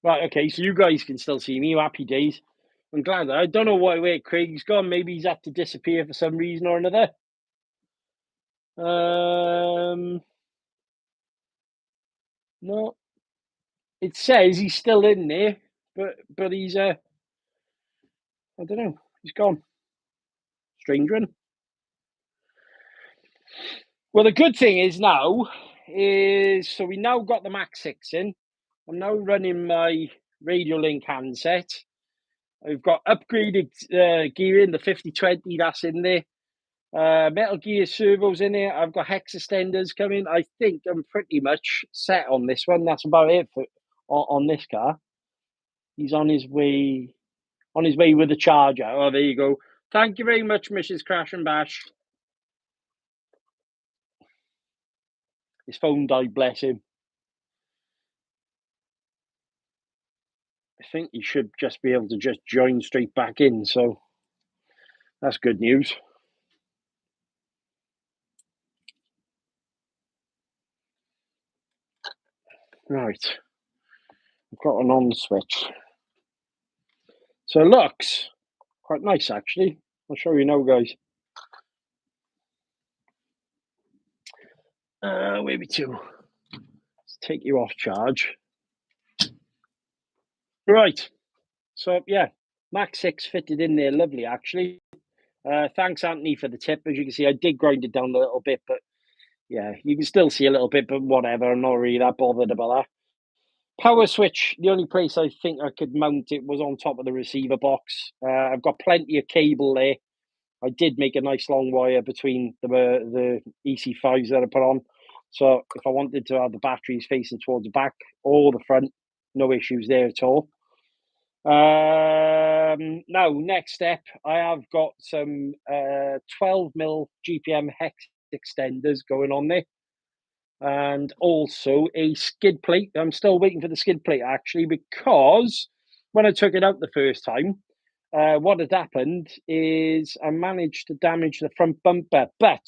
Right, okay, so you guys can still see me. Happy days. I'm glad. I don't know where Craig's gone. Maybe he's had to disappear for some reason or another. No. It says he's still in there, but he's I don't know. He's gone. Strange one. Well, the good thing is now so we now got the Max 6 in. I'm now running my Radio Link handset. I've got upgraded gearing, the 5020 that's in there. Metal Gear servos in there. I've got hex extenders coming. I think I'm pretty much set on this one. That's about it on this car. He's on his way with the charger. Oh, there you go. Thank you very much, Mrs. Crash and Bash. His phone died, bless him. I think he should just be able to just join straight back in, so that's good news. Right. I've got an on switch. So it looks quite nice, actually. I'll show you now, guys. Where we to? Let's take you off charge. Right. So, yeah, Max 6 fitted in there. Lovely, actually. Thanks, Anthony, for the tip. As you can see, I did grind it down a little bit, but yeah, you can still see a little bit, but whatever. I'm not really that bothered about that. Power switch, the only place I think I could mount it was on top of the receiver box. I've got plenty of cable there. I did make a nice long wire between the EC5s that I put on. So if I wanted to have the batteries facing towards the back or the front, no issues there at all. Now, next step, I have got some 12mm GPM hex extenders going on there. And also a skid plate. I'm still waiting for the skid plate, actually, because when I took it out the first time, what had happened is I managed to damage the front bumper. But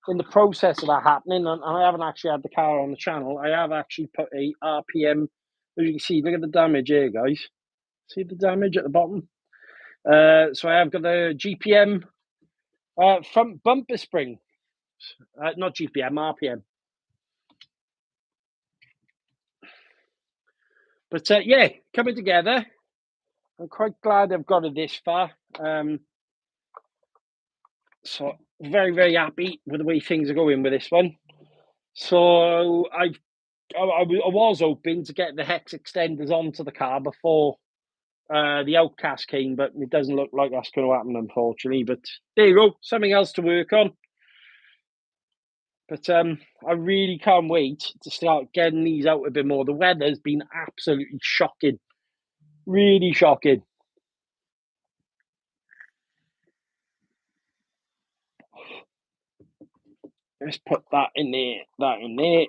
in the process of that happening, and I haven't actually had the car on the channel, I have actually put a RPM. As you can see, look at the damage here, guys. See the damage at the bottom? So I have got the GPM front bumper spring. Not GPM, RPM. But yeah, coming together. I'm quite glad I've got it this far. So very, very happy with the way things are going with this one. So I was hoping to get the hex extenders onto the car before the Outcast came, but it doesn't look like that's going to happen, unfortunately. But there you go, something else to work on. But I really can't wait to start getting these out a bit more. The weather's been absolutely shocking, really shocking. Let's put that in there, that in there.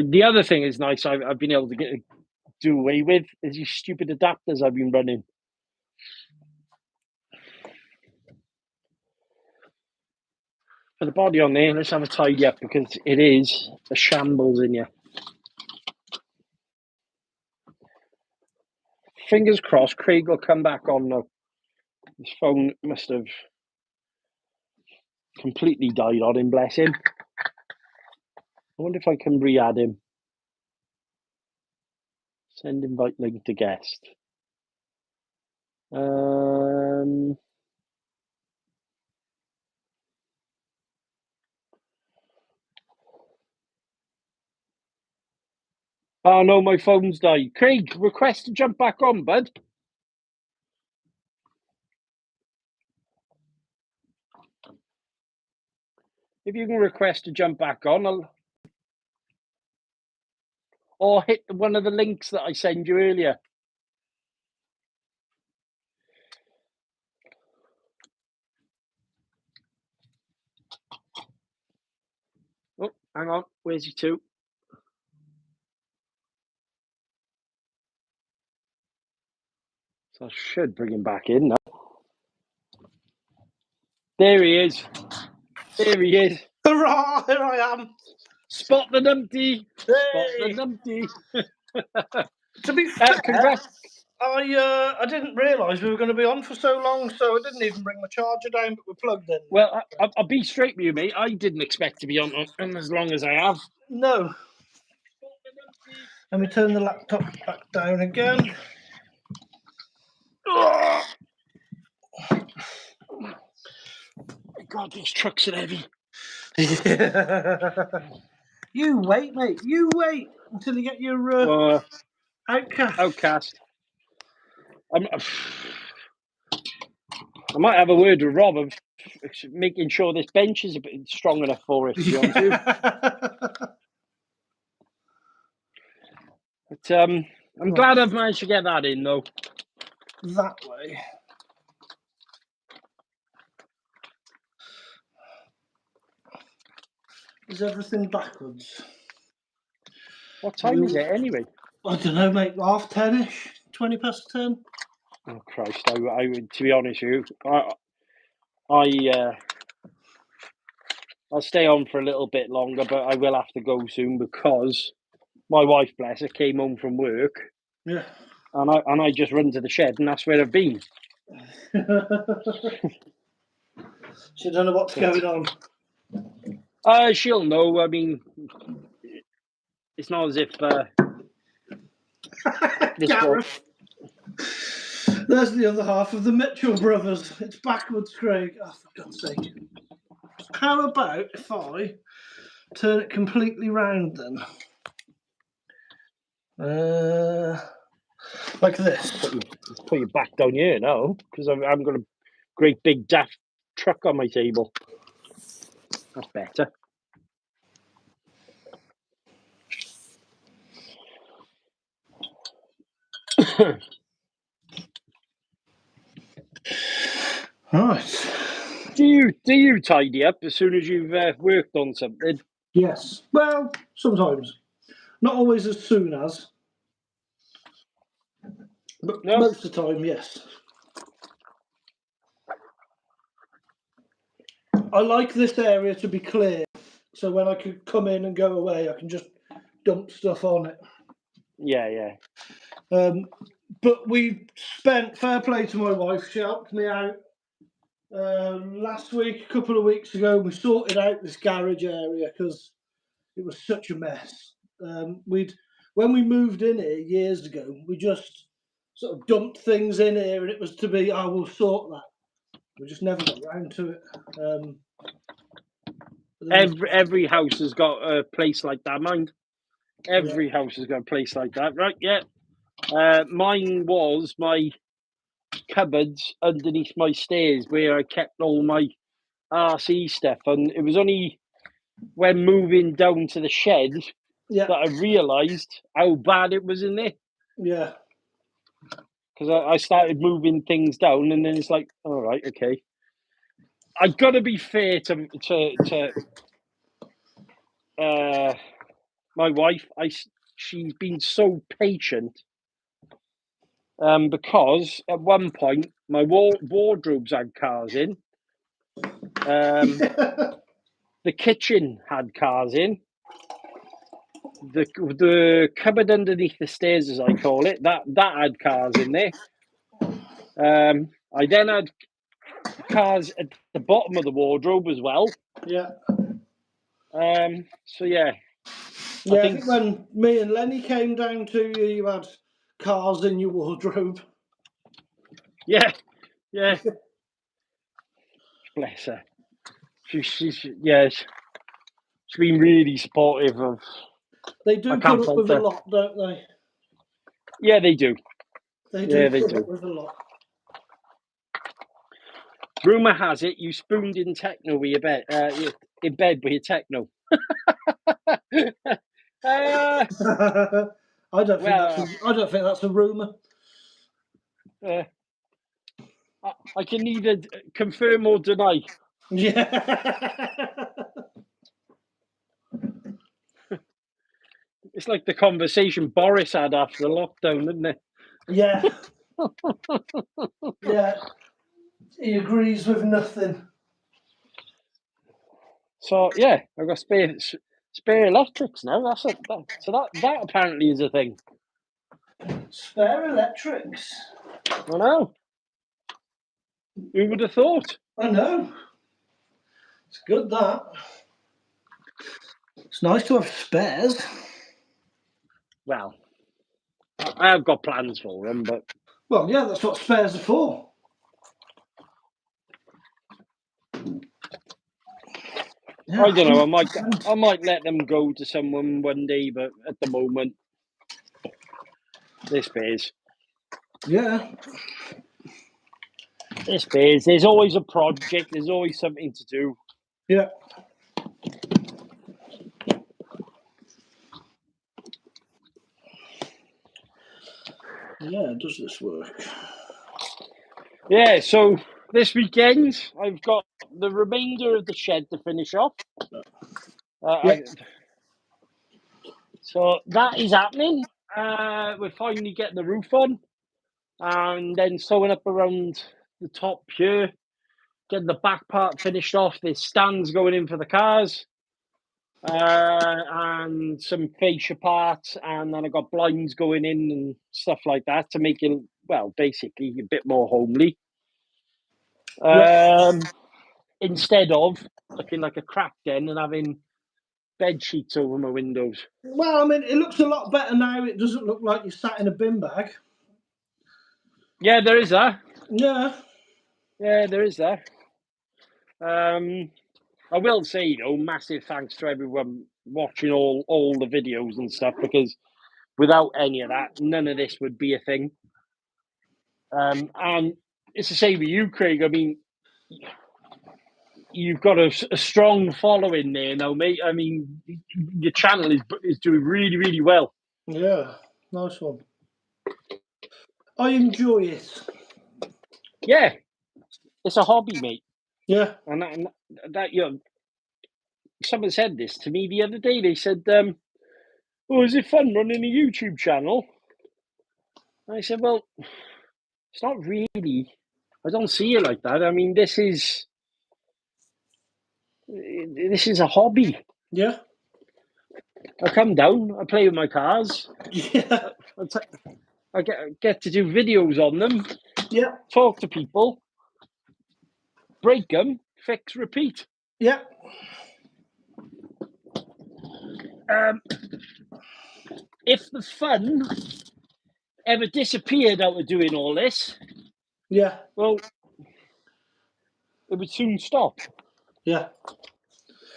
The other thing is nice I've been able to do away with is these stupid adapters I've been running. For the body on there, let's have a tidy up because it is a shambles in here. Fingers crossed Craig will come back on now. His phone must have completely died on him, bless him. I wonder if I can re-add him. Send invite link to guest. Oh no, my phone's died. Craig, request to jump back on, bud. If you can request to jump back on, or hit one of the links that I sent you earlier. Oh, hang on. Where's your two? So I should bring him back in now. There he is. There he is. Hurrah! Here I am. Spot the numpty. Spot Hey! the numpty. To be fair, Congrats. I didn't realise we were going to be on for so long, so I didn't even bring my charger down, but we're plugged in. Well, I'll be straight with you, mate. I didn't expect to be on as long as I have. No. Let me turn the laptop back down again. Oh. God, these trucks are heavy. You wait, mate. You wait until you get your outcast. Outcast. I might have a word with Rob of making sure this bench is a bit strong enough for it, to be honest with you. But I'm glad I've managed to get that in, though. That way. Is everything backwards? What time is it, anyway? I don't know, mate. 10:30ish, 20 past 10. Oh Christ! I would, to be honest with you, I'll stay on for a little bit longer, but I will have to go soon because my wife, bless her, came home from work. Yeah. And I just run to the shed, and that's where I've been. She don't know what's going on. She'll know. I mean, it's not as if Gareth. There's the other half of the Mitchell brothers. It's backwards, Craig. Oh, for God's sake. How about if I turn it completely round then? Like this. Put your back down here now, because I've got a great big daft truck on my table. That's better. Right. Do you tidy up as soon as you've worked on something? Yes. Well, sometimes. Not always as soon as. But most of the time, yes. I like this area to be clear, so when I could come in and go away, I can just dump stuff on it. Yeah. But we spent, fair play to my wife, she helped me out last week, a couple of weeks ago. We sorted out this garage area because it was such a mess. When we moved in here years ago, we just sort of dumped things in here, and it was to be, I will sort that. We just never got around to it. Every house has got a place like that, mind. Every house has got a place like that, right? Yeah. Mine was my cupboards underneath my stairs where I kept all my RC stuff, and it was only when moving down to the shed that I realised how bad it was in there. Yeah. Because I started moving things down, and then it's like, all right, okay. I've got to be fair to my wife. She's been so patient. Because at one point my wardrobes had cars in. The kitchen had cars in. The cupboard underneath the stairs, as I call it, that had cars in there. I then had cars at the bottom of the wardrobe as well. Yeah. So yeah. I think when me and Lenny came down to you, you had cars in your wardrobe. Yeah. Bless her. She's been really supportive of. They do put up with a lot, don't they? Yeah, they do. They do put up with a lot. Rumour has it you spooned in techno with your bed, in bed with your techno. Uh, I don't think that's a rumour. I can neither confirm or deny. Yeah. It's like the conversation Boris had after the lockdown, isn't it? Yeah. Yeah. He agrees with nothing. So yeah, I've got spare electrics now. That apparently is a thing. Spare electrics. I know. Who would have thought? I know. It's good, that. It's nice to have spares. Well, I have got plans for them, but Well, yeah, that's what spares are for. Yeah. I don't know. I might let them go to someone one day, but at the moment, they're spares. Yeah. They're spares. There's always a project. There's always something to do. Yeah. Yeah, does this work? Yeah, so this weekend, I've got the remainder of the shed to finish off. So that is happening. We're finally getting the roof on, and then sewing up around the top here, getting the back part finished off. There's stands going in for the cars, and some fascia parts, and then I got blinds going in and stuff like that to make it, well, basically a bit more homely. Instead of looking like a crack den and having bed sheets over my windows. Well, I mean, it looks a lot better now. It doesn't look like you sat in a bin bag. Yeah, there is that. Yeah. Yeah, there is that. I will say, though, massive thanks to everyone watching all the videos and stuff, because without any of that, none of this would be a thing. And it's the same with you, Craig. I mean, you've got a strong following there now, mate. I mean, your channel is doing really, really well. Yeah, nice one. I enjoy it. Yeah, it's a hobby, mate. Yeah. And that you know, someone said this to me the other day. They said, "Oh, is it fun running a YouTube channel?" And I said, "Well, it's not really. I don't see it like that. I mean, this is a hobby. Yeah. I come down, I play with my cars. Yeah. I get to do videos on them. Yeah. Talk to people, break them, fix, repeat. Yeah. If the fun ever disappeared out of doing all this, Yeah. well, it would soon stop. Yeah.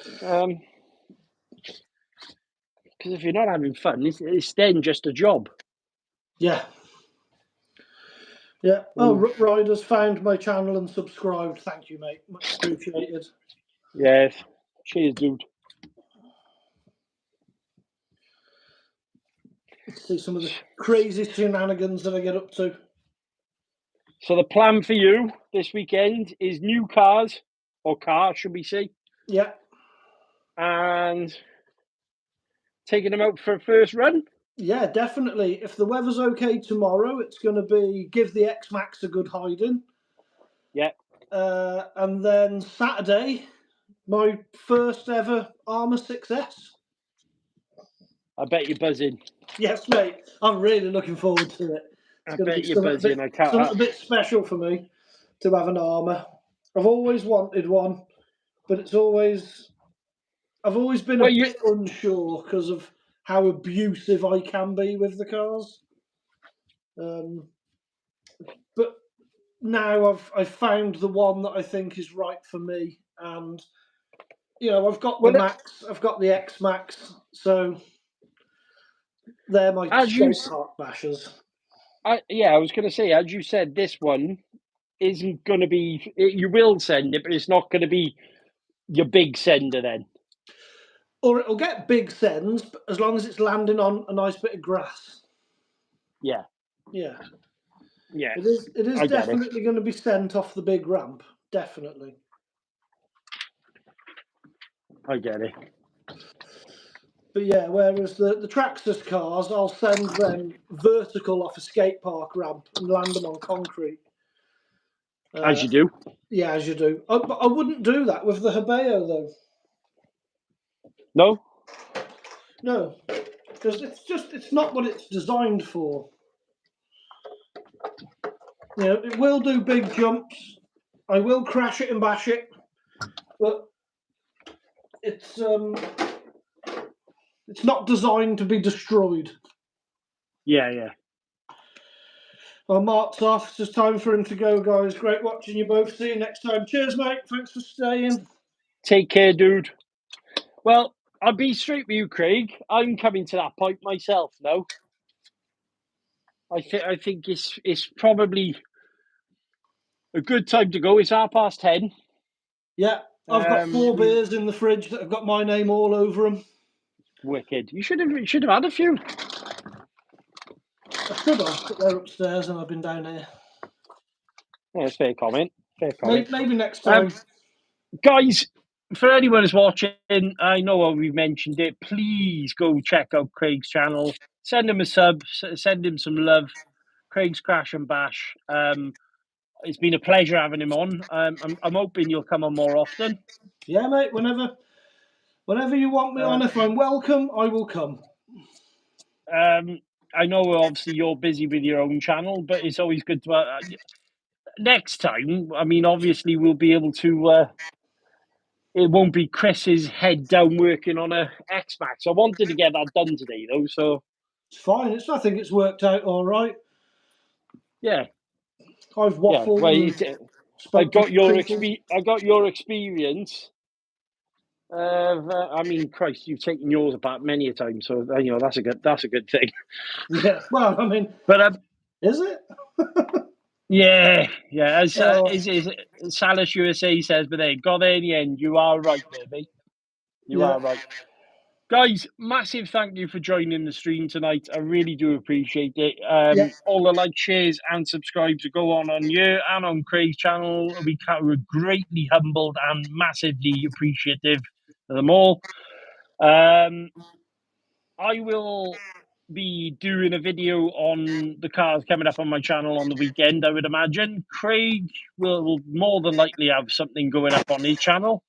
Because if you're not having fun, it's then just a job. Yeah. Yeah. Oh, Ryder's found my channel and subscribed. Thank you, mate. Much appreciated. Yes. Cheers, dude. Let's see some of the crazy shenanigans that I get up to. So the plan for you this weekend is new cars, or car, should we say? Yeah. And taking them out for a first run? Yeah, definitely. If the weather's okay tomorrow, it's going to be give the X-Max a good hiding. Yeah. And then Saturday, my first ever Armour 6S. I bet you're buzzing. Yes, mate. I'm really looking forward to it. I bet you're buzzing. Something a bit special for me to have an Armour. I've always wanted one, but I've always been a bit unsure because of how abusive I can be with the cars. But now I've found the one that I think is right for me, and I've got the Max, I've got the X Max, so they're my park bashers. I was going to say, as you said, this one isn't going to be. You will send it, but it's not going to be your big sender then. Or it'll get big sends, but as long as it's landing on a nice bit of grass. Yeah. Yeah. Yeah. It is definitely going to be sent off the big ramp. Definitely. I get it. But yeah, whereas the Traxxas cars, I'll send them vertical off a skate park ramp and land them on concrete. As you do. Yeah, as you do. But I wouldn't do that with the Hobeo, though. No? No, because it's not what it's designed for. You know, it will do big jumps. I will crash it and bash it, but it's not designed to be destroyed. Yeah, yeah. Well, Mark's off. It's just time for him to go, guys. Great watching you both. See you next time. Cheers, mate. Thanks for staying. Take care, dude. Well, I'll be straight with you, Craig. I'm coming to that point myself now. I think it's probably a good time to go. It's 10:30. Yeah, I've got 4 beers in the fridge that have got my name all over them. Wicked. You should have had a few. I should have, but they're upstairs and I've been down here. Yeah, fair comment. Maybe next time. Guys, for anyone who's watching, I know we've mentioned it. Please go check out Craig's channel. Send him a sub. Send him some love. Craig's Crash and Bash. It's been a pleasure having him on. I'm hoping you'll come on more often. Yeah, mate. Whenever you want me on, if I'm welcome, I will come. I know obviously you're busy with your own channel, but it's always good to. Next time, I mean, obviously we'll be able to. It won't be Chris's head down working on a X-Max. I wanted to get that done today, though, so it's fine. I think it's worked out all right. Yeah, I've waffled. Yeah. I got your experience. I mean, Christ, you've taken yours apart many a time, so you know that's a good thing. Yeah, well, I mean, but is it? Yeah. As Salas USA says, but they got there in the end. You are right, baby. You are right. Guys, massive thank you for joining the stream tonight. I really do appreciate it. All the likes, shares, and subscribes that go on here and on Craig's channel. We're greatly humbled and massively appreciative of them all. I will be doing a video on the cars coming up on my channel on the weekend, I would imagine. Craig will more than likely have something going up on his channel.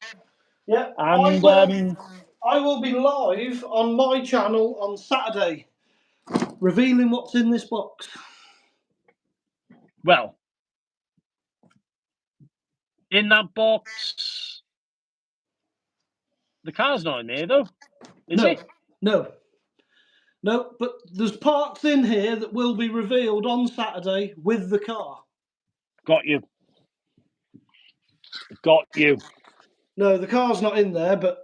Yeah, and I will be live on my channel on Saturday, revealing what's in this box. Well, in that box, the car's not in there, though, is it? No, but there's parts in here that will be revealed on Saturday with the car. Got you. No, the car's not in there, but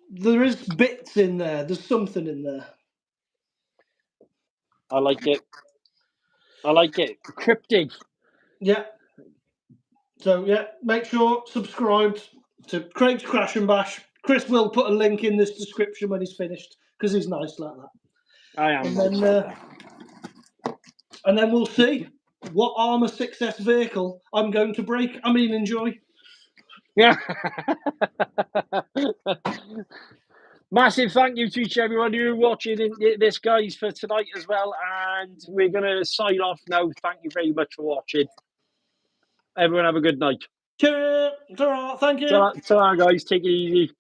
there is bits in there. There's something in there. I like it. Cryptic. Yeah. So, yeah, make sure subscribed to Craig's Crash and Bash. Chris will put a link in this description when he's finished, because he's nice like that. I am. And then we'll see what Armour 6S vehicle I'm going to enjoy. Yeah. Massive thank you to each everyone who are watching this, guys, for tonight as well. And we're going to sign off now. Thank you very much for watching. Everyone have a good night. Cheers. Thank you. Ta-ra, guys. Take it easy.